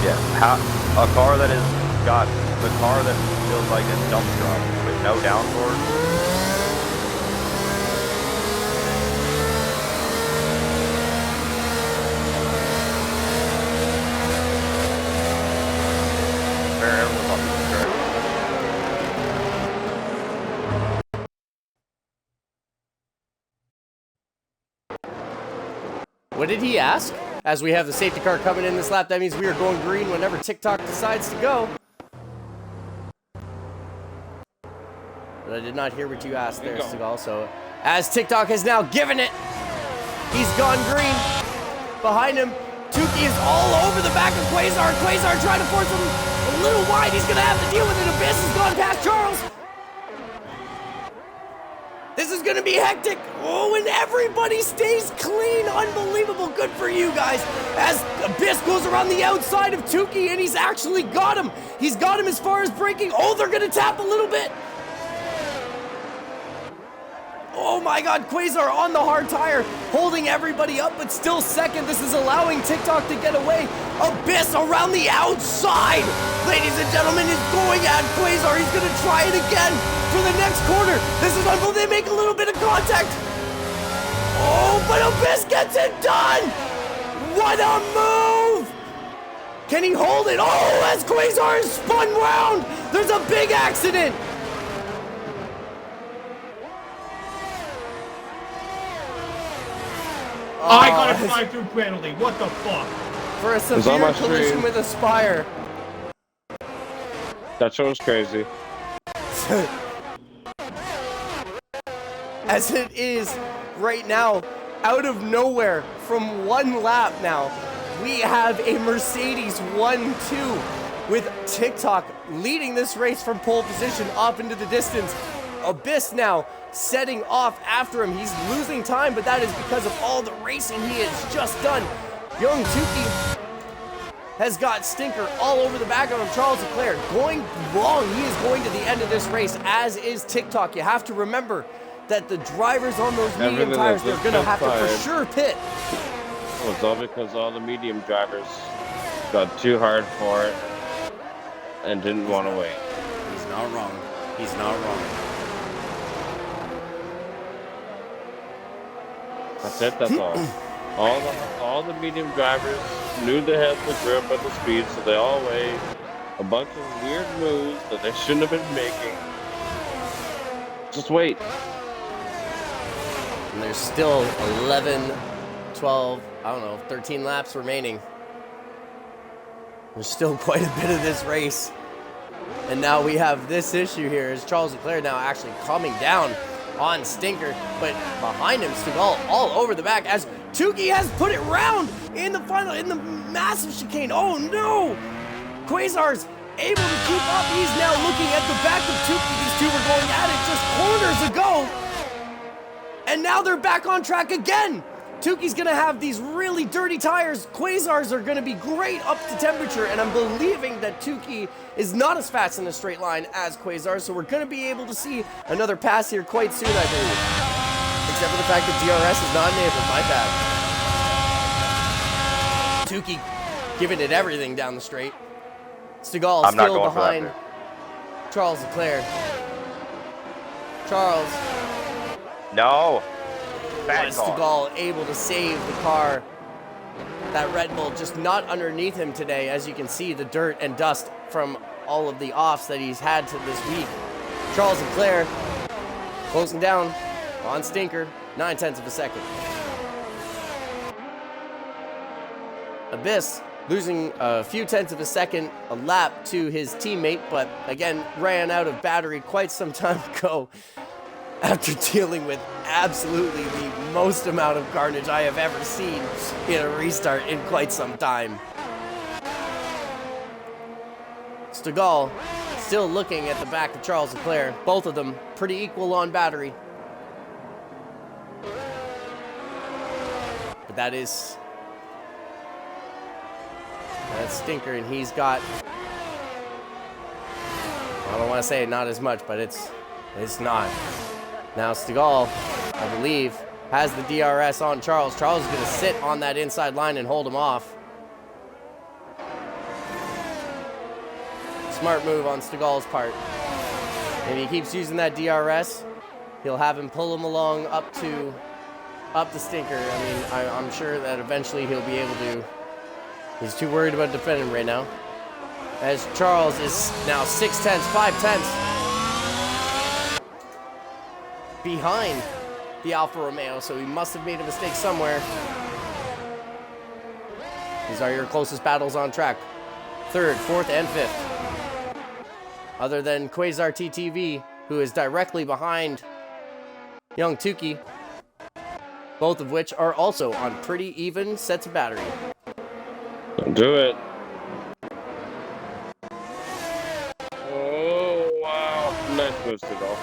Yeah, a car that has got the car that feels like a dump truck with no downforce. Everyone's on the track. What did he ask? As we have the safety car coming in this lap, that means we are going green whenever TikTok decides to go. But I did not hear what you asked there, Seagal. So, as TikTok has now given it, he's gone green. Behind him, Tukey is all over the back of Quasar. Quasar trying to force him a little wide. He's going to have to deal with it. Abyss has gone past Charles. This is going to be hectic. Oh, and everybody stays clean. Unbelievable. Good for you guys. As Abyss goes around the outside of Tukey, and he's actually got him. He's got him as far as braking. Oh, they're going to tap a little bit. Oh my God, Quasar on the hard tire, holding everybody up, but still second. This is allowing TikTok to get away. Abyss around the outside, ladies and gentlemen, is going at Quasar. He's gonna try it again for the next corner. This is unbelievable. They make a little bit of contact. Oh, but Abyss gets it done. What a move. Can he hold it? Oh, as Quasar is spun round, there's a big accident. I got a drive-through penalty. What the fuck? For a severe collision with a Spire. That show was crazy. As it is right now, out of nowhere, from one lap now, we have a Mercedes 1-2 with TikTok leading this race from pole position off into the distance. Abyss now setting off after him. He's losing time, but that is because of all the racing he has just done. Young Tukey has got Stinker all over the back of him. Charles Leclerc going long. He is going to the end of this race, as is TikTok. You have to remember that the drivers on those medium tires, they're going to have to for sure pit. Well, it's all because all the medium drivers got too hard for it and didn't want to wait. He's not wrong. He's not wrong. That's it, that's all. All the medium drivers knew they had the grip and the speed, so they all made a bunch of weird moves that they shouldn't have been making. Just wait. And there's still 11, 12, I don't know, 13 laps remaining. There's still quite a bit of this race. And now we have this issue here as Charles Leclerc now actually calming down on Stinker, but behind him, Stigall all over the back as Tukey has put it round in the final, in the massive chicane. Oh no! Quasar's able to keep up. He's now looking at the back of Tukey. These two were going at it just corners ago. And now they're back on track again. Tukey's gonna have these really dirty tires. Quasar's are gonna be great up to temperature, and I'm believing that Tukey is not as fast in a straight line as Quasar, so we're gonna be able to see another pass here quite soon, I believe. Except for the fact that DRS is not enabled, my bad. Tukey giving it everything down the straight. Stigall still behind Charles Leclerc. Charles. No. Was Stigall able to save the car? That Red Bull just not underneath him today. As you can see, the dirt and dust from all of the offs that he's had to this week. Charles Leclerc closing down on Stinker, 9/10 of a second. Abyss losing a few tenths of a second, a lap to his teammate, but again, ran out of battery quite some time ago after dealing with absolutely the most amount of carnage I have ever seen in a restart in quite some time. Stigall still looking at the back of Charles Leclerc. Both of them pretty equal on battery. But that's Stinker, and he's got, I don't want to say not as much, but it's not. Now Stigall, I believe, has the DRS on Charles. Charles is going to sit on that inside line and hold him off. Smart move on Stigall's part. If he keeps using that DRS, he'll have him pull him along up to Stinker. I mean, I'm sure that eventually he'll be able to. He's too worried about defending right now. As Charles is now 6/10, 5/10 behind the Alfa Romeo, so he must have made a mistake somewhere. These are your closest battles on track. 3rd, 4th, and 5th. Other than Quasar TTV, who is directly behind Young Tuki, both of which are also on pretty even sets of battery. Do it. Oh, wow. Nice boost to go.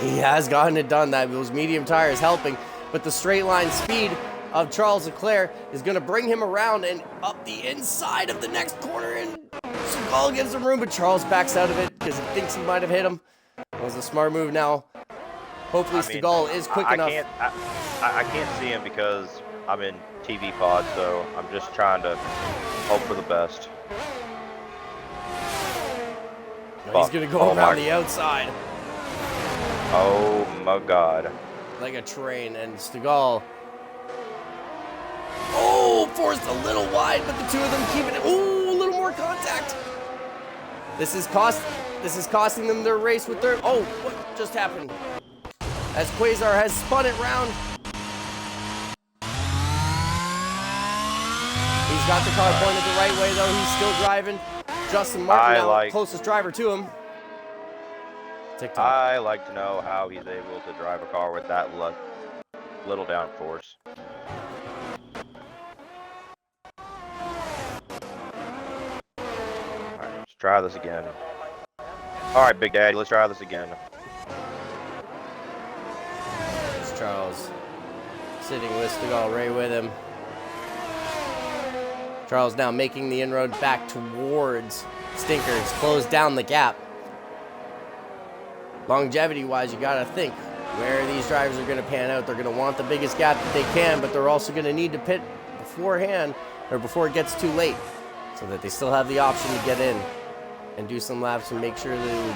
He has gotten it done. Those medium tires helping, but the straight line speed of Charles Leclerc is going to bring him around and up the inside of the next corner, and Seagal gives him room, but Charles backs out of it because he thinks he might have hit him. That was a smart move now. Hopefully Seagal is quick enough. I can't see him because I'm in TV pod, so I'm just trying to hope for the best. No, he's going to go around the outside. Oh my god. Like a train, and Seagal. Oh, forced a little wide, but the two of them keeping it. Oh, a little more contact. This is costing them their race with their. Oh, what just happened? As Quasar has spun it round. He's got the car pointed the right way, though. He's still driving. Justin Martin now, closest driver to him. TikTok. I like to know how he's able to drive a car with that little downforce. Alright, let's try this again. Alright, Big Daddy, let's try this again. There's Charles sitting with Seagal right with him. Charles now making the inroad back towards Stinker. He's closed down the gap. Longevity-wise, you gotta think where these drivers are gonna pan out. They're gonna want the biggest gap that they can, but they're also gonna need to pit beforehand, or before it gets too late, so that they still have the option to get in and do some laps and make sure they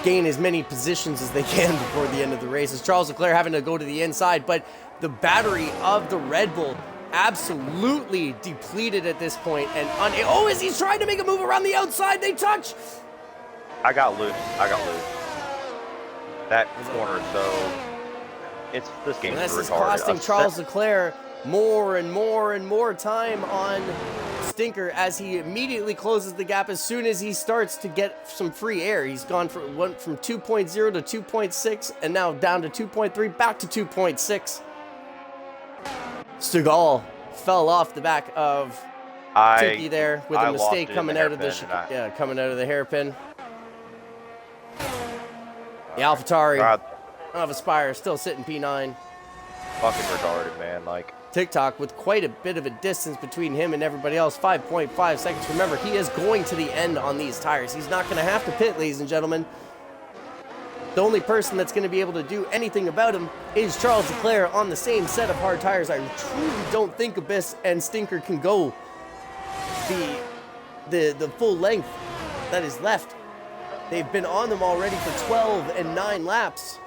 gain as many positions as they can before the end of the race. As Charles Leclerc having to go to the inside, but the battery of the Red Bull absolutely depleted at this point, and oh, as he's trying to make a move around the outside, they touch. I got loose. That corner, so this game is retarded. This is costing Charles Leclerc more and more time on Stinker as he immediately closes the gap as soon as he starts to get some free air. He's went from 2.0 to 2.6 and now down to 2.3, back to 2.6. Seagal fell off the back of Tuki there with a mistake coming out of the hairpin. The AlphaTauri of Aspire still sitting P9. Fucking retarded, man. Like TikTok with quite a bit of a distance between him and everybody else. 5.5 seconds. Remember, he is going to the end on these tires. He's not going to have to pit, ladies and gentlemen. The only person that's going to be able to do anything about him is Charles Leclerc on the same set of hard tires. I truly don't think Abyss and Stinker can go the full length that is left. They've been on them already for 12 and 9 laps.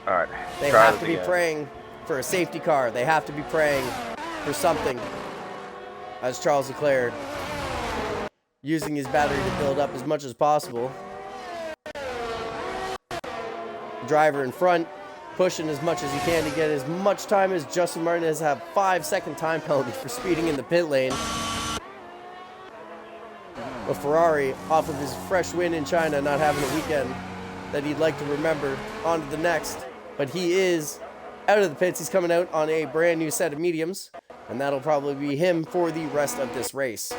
All right. They have to be praying for a safety car. They have to be praying for something. As Charles Leclerc using his battery to build up as much as possible. Driver in front, pushing as much as he can to get as much time as Justin Martin has had 5-second time penalty for speeding in the pit lane. A Ferrari, off of his fresh win in China, not having a weekend that he'd like to remember, on to the next. But he is out of the pits. He's coming out on a brand new set of mediums, and that'll probably be him for the rest of this race.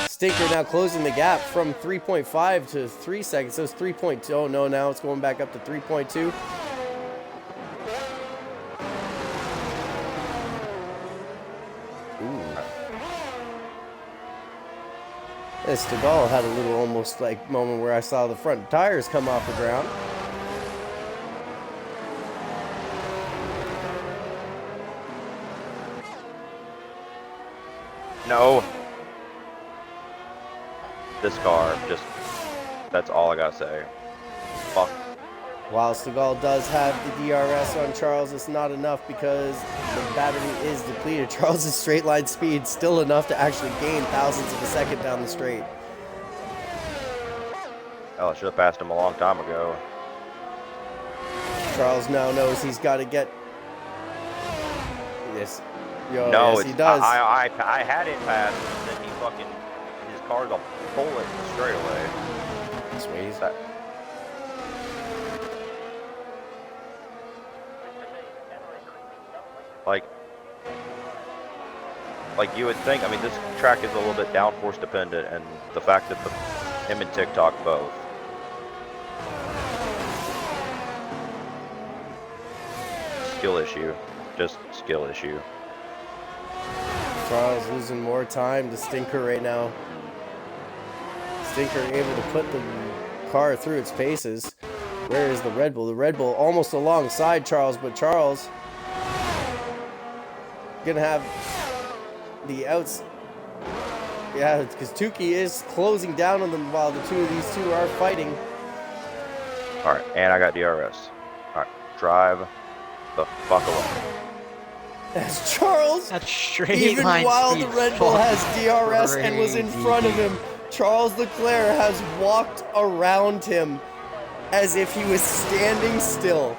Stinker now closing the gap from 3.5 to 3 seconds. So it's 3.2. Oh no, now it's going back up to 3.2. This Seagal had a little almost like moment where I saw the front tires come off the ground. No. This car, that's all I gotta say. Fuck. While Seagal does have the DRS on Charles, it's not enough because the battery is depleted. Charles' straight line speed still enough to actually gain thousandths of a second down the straight. Oh, I should have passed him a long time ago. Charles now knows he's got to get. Yes. Yo, No, yes, he does. I had it passed, and then he fucking his car got pulling straight away. Sways. Like you would think. I mean, this track is a little bit downforce dependent, and the fact that him and TikTok both. Skill issue, just skill issue. Charles losing more time to Stinker right now. Stinker able to put the car through its paces. Where is the Red Bull? The Red Bull almost alongside Charles, but Charles gonna have the outs. Yeah, because Tukey is closing down on them while these two are fighting. All right, and I got DRS. All right, drive the fuck away. As Charles, That straight even line while speed the Red Bull has fucking DRS and was in front of him, Charles Leclerc has walked around him as if he was standing still.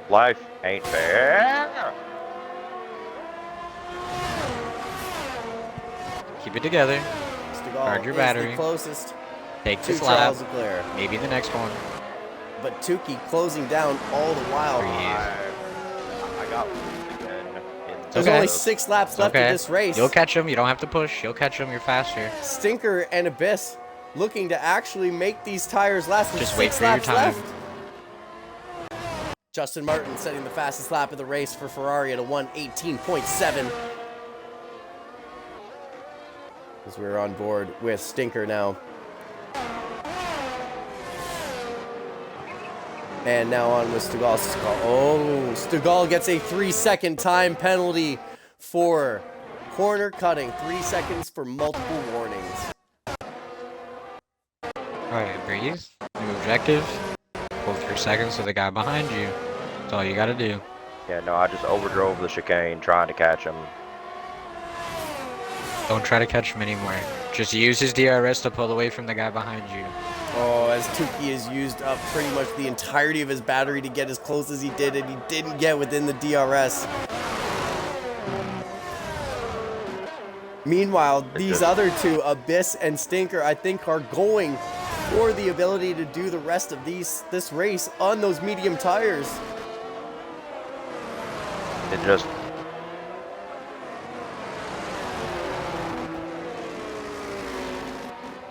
Life ain't fair. Keep it together. Stigall Charge your is battery. the closest Take to this lap. Charles Leclerc. Maybe the next one. But Tukey closing down all the while. I got looped again. There's okay. only 6 laps left Okay. of this race. You'll catch him. You don't have to push. You'll catch him. You're faster. Stinker and Abyss looking to actually make these tires last with Just wait 6 for your laps time. left. Justin Martin setting the fastest lap of the race for Ferrari at a 1:18.7. As we're on board with Stinker now. And now on with Stigall. Oh, Stigall gets a 3-second time penalty for corner cutting. 3 seconds for multiple warnings. Alright, breathe. New objective. Pull 3 seconds to the guy behind you. That's all you gotta do. Yeah, no, I just overdrove the chicane trying to catch him. Don't try to catch him anymore. Just use his DRS to pull away from the guy behind you. Oh, as Tukey has used up pretty much the entirety of his battery to get as close as he did, and he didn't get within the DRS. Meanwhile, these other two, Abyss and Stinker, I think are going for the ability to do the rest of this race on those medium tires. It just...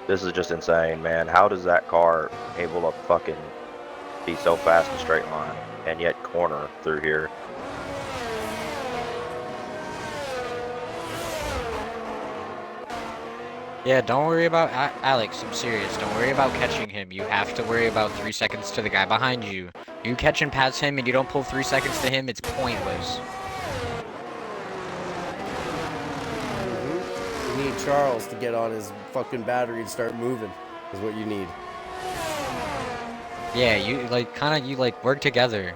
This is just insane, man. How does that car able to fucking be so fast in straight line and yet corner through here? Yeah, don't worry about Alex. I'm serious. Don't worry about catching him. You have to worry about 3 seconds to the guy behind you. You catch and pass him and you don't pull 3 seconds to him, it's pointless. You need Charles to get on his fucking battery and start moving, is what you need. Yeah, you work together.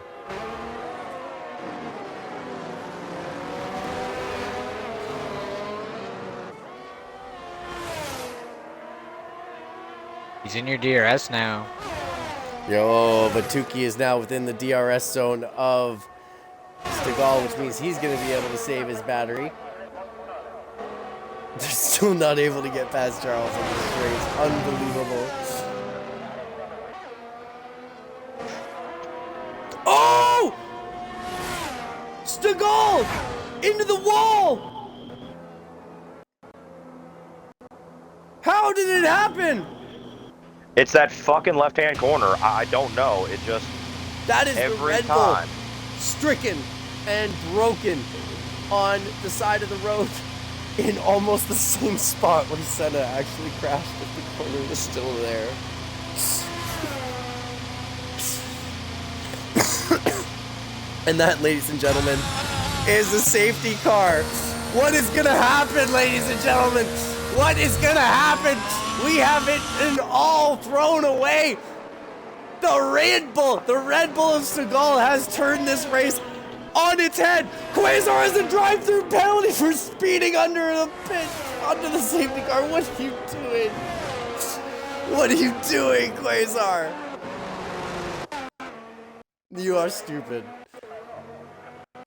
He's in your DRS now. Yo, but Tukey is now within the DRS zone of Stigall, which means he's going to be able to save his battery. They're still not able to get past Charles in this race. Unbelievable. Oh! Stigall! Into the wall! How did it happen? It's that fucking left-hand corner. I don't know. It just... That is the every Red time. Bull stricken and broken on the side of the road in almost the same spot where Senna actually crashed if the corner was still there. And that, ladies and gentlemen, is a safety car. What is gonna happen, ladies and gentlemen? What is gonna happen? We have it all thrown away. The Red Bull of Stigall has turned this race on its head. Quasar has a drive-through penalty for speeding under the safety car. What are you doing? What are you doing, Quasar? You are stupid.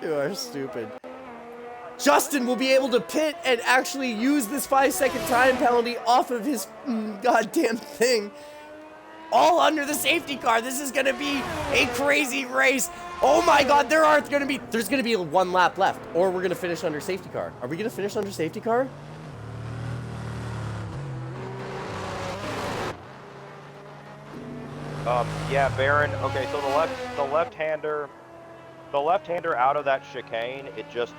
You are stupid. Justin will be able to pit and actually use this 5-second time penalty off of his goddamn thing. All under the safety car. This is gonna be a crazy race. Oh my god, there's gonna be 1 lap left. Or we're gonna finish under safety car. Are we gonna finish under safety car? Yeah, Baron. Okay, so the left-hander out of that chicane, it just,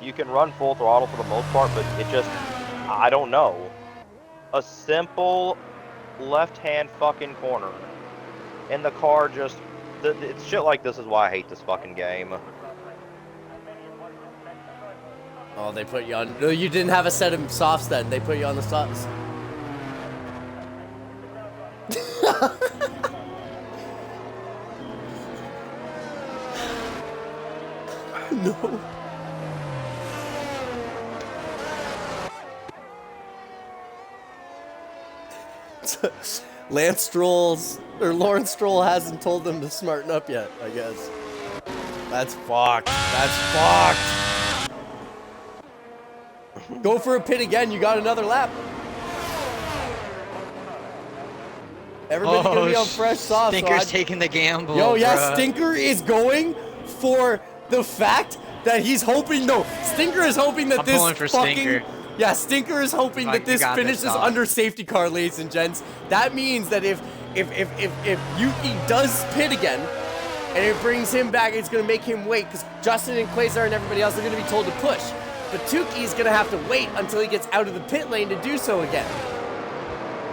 you can run full throttle for the most part, but it just, I don't know. A simple left-hand fucking corner, and the car just, it's shit like this is why I hate this fucking game. Oh, they put you on. No, you didn't have a set of softs then. They put you on the softs. No. Lawrence Stroll hasn't told them to smarten up yet, I guess. That's fucked. That's fucked. Go for a pit again. You got another lap. Everybody's gonna be on fresh softs. Stinker's taking the gamble. Yo, yeah, bruh. Stinker is going for the fact that he's hoping. No, Stinker is hoping that I'm this pulling for fucking. Stinker. Yeah, Stinker is hoping that this finishes under safety car, ladies and gents. That means that if Yuki does pit again, and it brings him back, it's gonna make him wait, because Justin and Quasar and everybody else are gonna be told to push. But Tuki is gonna have to wait until he gets out of the pit lane to do so again.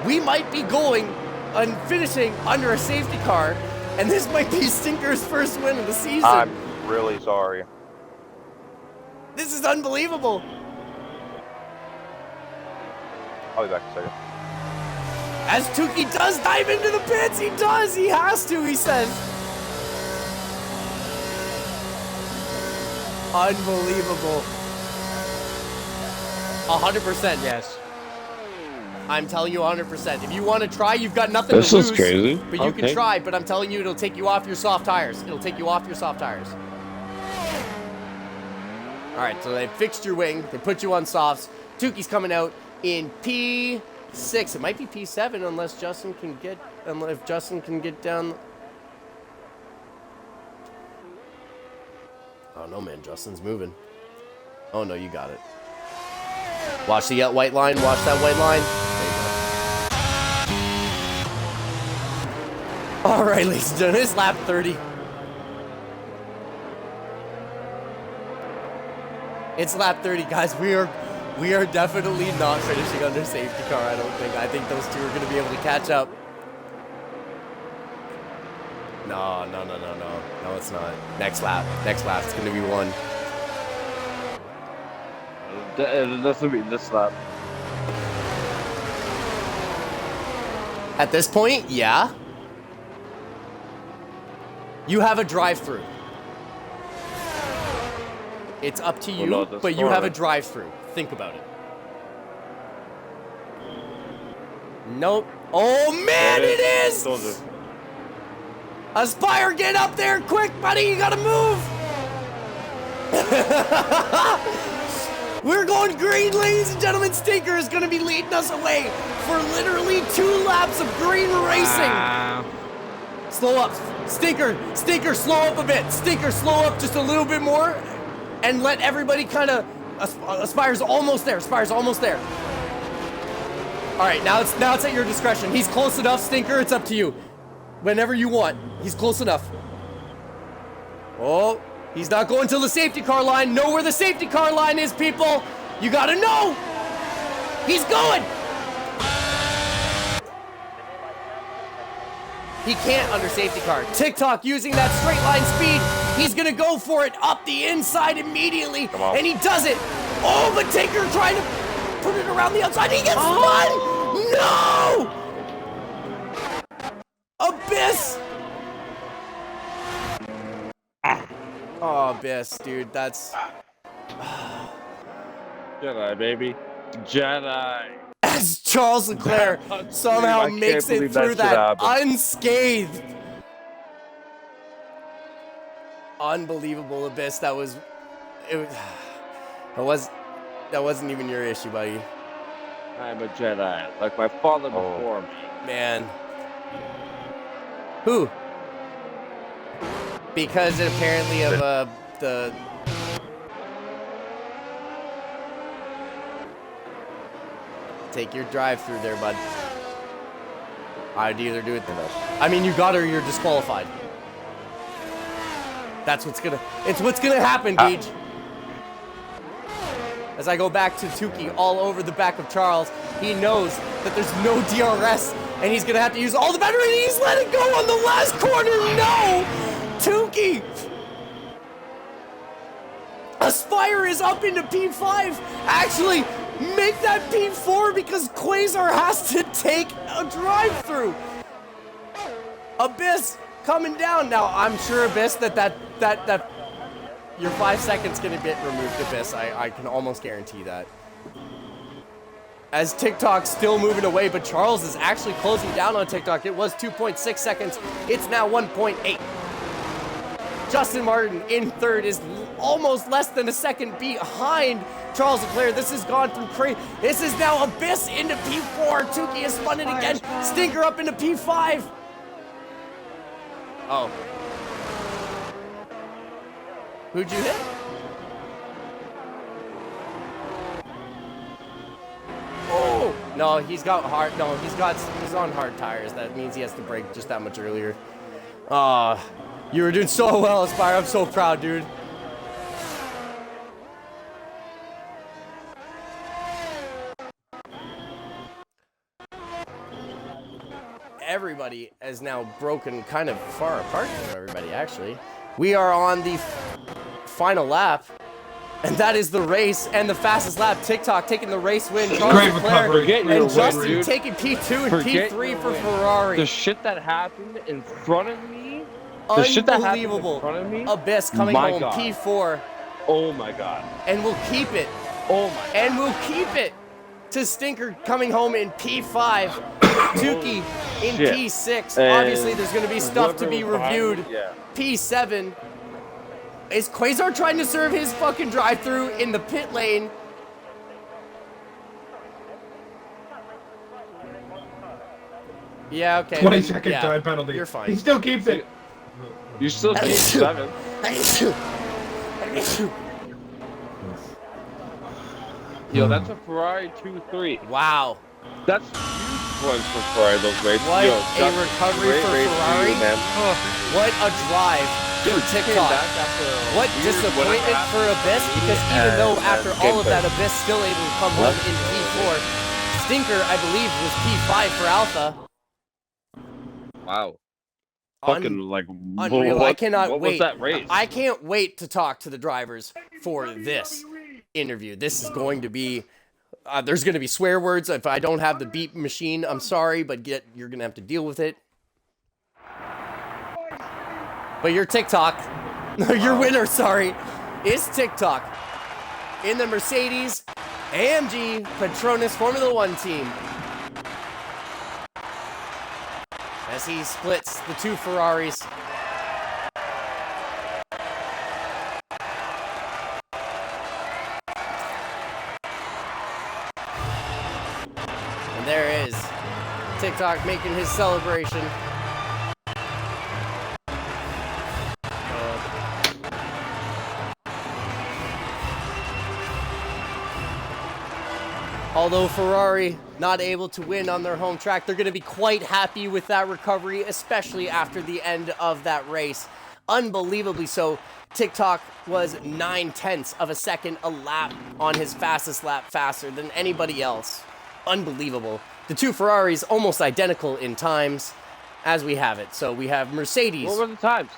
We might be going and finishing under a safety car, and this might be Stinker's first win of the season. I'm really sorry. This is unbelievable. I'll be back in a second. As Tuki does dive into the pits, he does. He has to, he says. Unbelievable. 100%. Yes. I'm telling you 100%. If you want to try, you've got nothing This to is lose. crazy. But you can Okay. try, but I'm telling you, it'll take you off your soft tires. It'll take you off your soft tires. All right, so they fixed your wing. They put you on softs. Tuki's coming out in P6. It might be P7 unless Justin can get, if Justin can get down. Oh no, man, Justin's moving. Oh no, you got it. Watch the white line. Watch that white line. There you go. All right, ladies and gentlemen, it's lap 30. It's lap 30, guys. We are definitely not finishing under safety car, I don't think. I think those two are going to be able to catch up. No, it's not. Next lap, it's going to be 1. This will be this lap. At this point, yeah. You have a drive-through. It's up to you, Well, no, but you have a drive-through. Think about it. Nope. Oh, man, it is! Aspire, get up there quick, buddy. You gotta move. We're going green, ladies and gentlemen. Stinker is gonna be leading us away for literally 2 laps of green racing. Slow up. Stinker, slow up a bit. Stinker, slow up just a little bit more. And let everybody kind of... Aspire's almost there. Aspire's almost there. All right, now it's at your discretion. He's close enough, Stinker. It's up to you. Whenever you want. He's close enough. Oh, he's not going to the safety car line. Know where the safety car line is, people. You got to know. He's going. He can't under safety car. TikTok using that straight line speed. He's going to go for it up the inside immediately. And he does it. Oh, but Taker trying to put it around the outside. He gets spun. No! Abyss! Oh, Abyss, dude, that's... Jedi, baby. Jedi. As Charles Leclerc somehow I can't makes it believe through that shit that happened. unscathed. Unbelievable, Abyss. That wasn't even your issue, buddy. I'm a Jedi, like my father before me. Man. Who? Because it apparently of the take your drive through there, bud. I'd either do it. I mean, you got her. You're disqualified. It's what's gonna happen, Gage. As I go back to Tukey all over the back of Charles, he knows that there's no DRS, and he's gonna have to use all the battery, and he's let it go on the last corner. No, Tukey. Aspire is up into P5. Actually, make that P4 because Quasar has to take a drive-through. Abyss coming down now. I'm sure Abyss that your 5 seconds gonna get removed, Abyss. I can almost guarantee that. As TikTok's still moving away, but Charles is actually closing down on TikTok. It was 2.6 seconds. It's now 1.8. Justin Martin in third is almost less than a second behind Charles Leclerc. This has gone through crazy. This is now Abyss into P4. Tukey has spun it again. Stinker up into P5. Oh. Who'd you hit? Oh! No, he's got hard. No, he's on hard tires. That means he has to brake just that much earlier. You were doing so well, Aspire. I'm so proud, dude. Everybody is now broken kind of far apart from everybody, actually. We are on the final lap, and that is the race and the fastest lap. TikTok taking the race win. Great recovery. And Justin taking P2 and P3 for Ferrari. The shit that happened in front of me. Unbelievable. In front of me. Abyss coming home God. P4. Oh my god. And we'll keep it. Oh my god. And we'll keep it to Stinker coming home in P5. Tukey in P6. And obviously, there's going to be stuff to be reviewed. Yeah. P7. Is Quasar trying to serve his fucking drive-through in the pit lane? Yeah, okay. 20-second time penalty. You're fine. He still keeps it. You still keep 7. Yo, that's a Ferrari 2-3. Wow. That's huge points for Ferrari, those races. What Yo, a recovery for Ferrari. You, man. What a drive for TikTok. What disappointment for Abyss, because even though after all of that, Abyss still able to come home in P4. Stinker, I believe, was P5 for Alpha. Wow. Fucking like unreal. I cannot what wait. Was that race? I can't wait to talk to the drivers for this interview. This is going to be there's going to be swear words. If I don't have the beep machine, I'm sorry, but you're going to have to deal with it. But your TikTok, your winner, sorry, is TikTok in the Mercedes AMG Petronas Formula 1 team. As he splits the two Ferraris. And there is TikTok making his celebration. Although Ferrari not able to win on their home track, they're going to be quite happy with that recovery, especially after the end of that race. Unbelievably so, TikTok was 9/10 of a second a lap on his fastest lap, faster than anybody else. Unbelievable. The two Ferraris almost identical in times as we have it. So we have Mercedes. What were the times?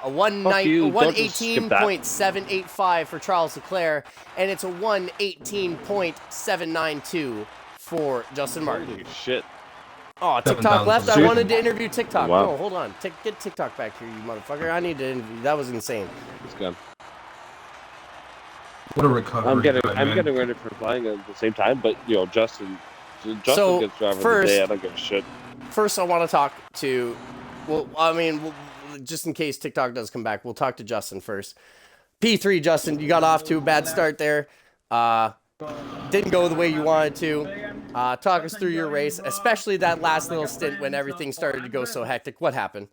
A 118.785 for Charles Leclerc, and it's a 118.792 for Justin Martin. Holy shit. Oh, TikTok left. I wanted to interview TikTok. Wow. No, hold on. Get TikTok back here, you motherfucker. I need to interview. That was insane. It's good. What a recovery. I'm getting ready for flying at the same time, but you know, Justin Justin gets driver of the day. I don't give a shit. First, I want to talk to, just in case TikTok does come back, we'll talk to Justin first. P3, Justin, you got off to a bad start there. Didn't go the way you wanted to. Talk us through your race, especially that last little stint when everything started to go so hectic. What happened?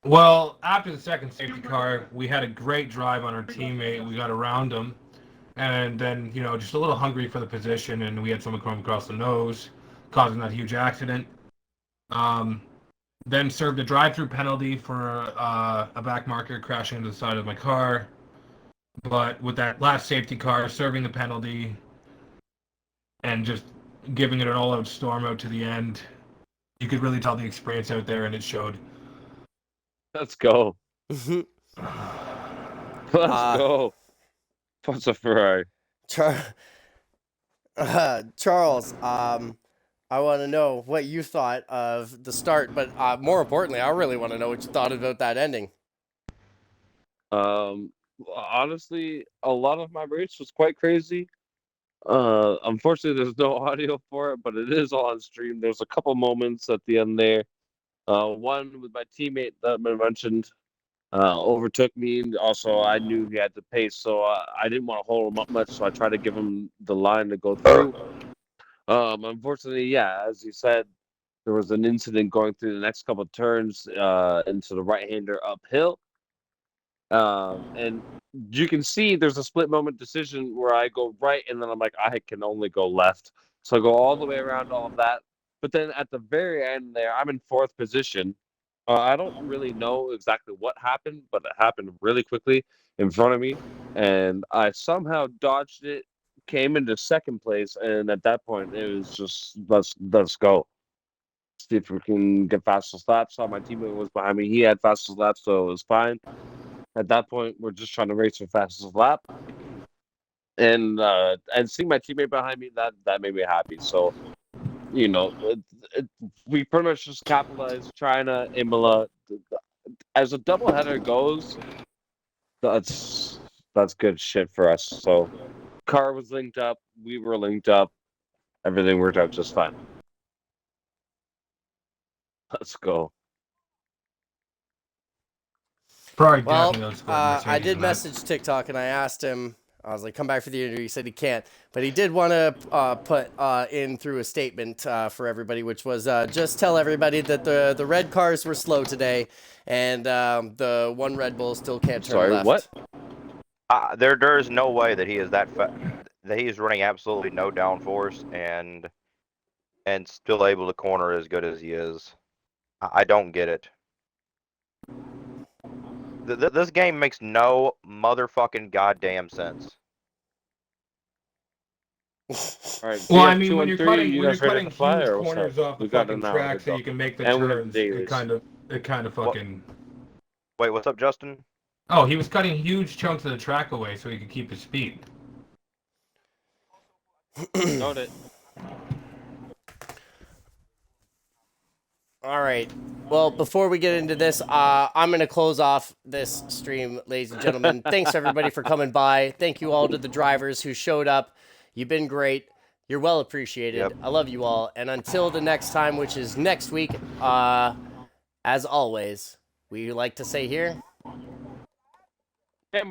Well, after the second safety car, we had a great drive on our teammate. We got around him. And then, just a little hungry for the position, and we had someone come across the nose, causing that huge accident. Then served a drive-through penalty for a back marker crashing into the side of my car. But with that last safety car, serving the penalty and just giving it an all-out storm out to the end, you could really tell the experience out there, and it showed. Let's go. Let's go. What's a Ferrari? Charles, I want to know what you thought of the start, but more importantly, I really want to know what you thought about that ending. Honestly, a lot of my race was quite crazy. Unfortunately, there's no audio for it, but it is all on stream. There's a couple moments at the end there. One with my teammate that I mentioned overtook me, and also I knew he had the pace, so I didn't want to hold him up much, so I tried to give him the line to go through. Unfortunately, yeah, as you said, there was an incident going through the next couple of turns into the right-hander uphill. And you can see there's a split moment decision where I go right, and then I'm like, I can only go left. So I go all the way around all of that. But then at the very end there, I'm in fourth position. I don't really know exactly what happened, but it happened really quickly in front of me. And I somehow dodged it, came into second place, and at that point, it was just, let's go. See if we can get fastest laps. Saw my teammate was behind me. He had fastest laps, so it was fine. At that point, we're just trying to race for fastest lap. And seeing my teammate behind me, that made me happy. So, we pretty much just capitalized China, Imola. As a doubleheader goes, that's good shit for us. So, car was linked up, we were linked up, everything worked out just fine. Let's go. Well, I did message TikTok and I asked him, I was like, come back for the interview. He said he can't, but he did want to put in through a statement for everybody, which was just tell everybody that the red cars were slow today, and the one Red Bull still can't turn left. What? There is no way that he is that he is running absolutely no downforce and still able to corner as good as he is. I don't get it. This game makes no motherfucking goddamn sense. All right. Well, I mean, when you're cutting huge corners off the fucking track so you can make the turns, it kind of fucking. Wait, what's up, Justin? Oh, he was cutting huge chunks of the track away so he could keep his speed. Note it. All right. Well, before we get into this, I'm going to close off this stream, ladies and gentlemen. Thanks, everybody, for coming by. Thank you all to the drivers who showed up. You've been great. You're well appreciated. Yep. I love you all. And until the next time, which is next week, as always, we like to say here. Hey,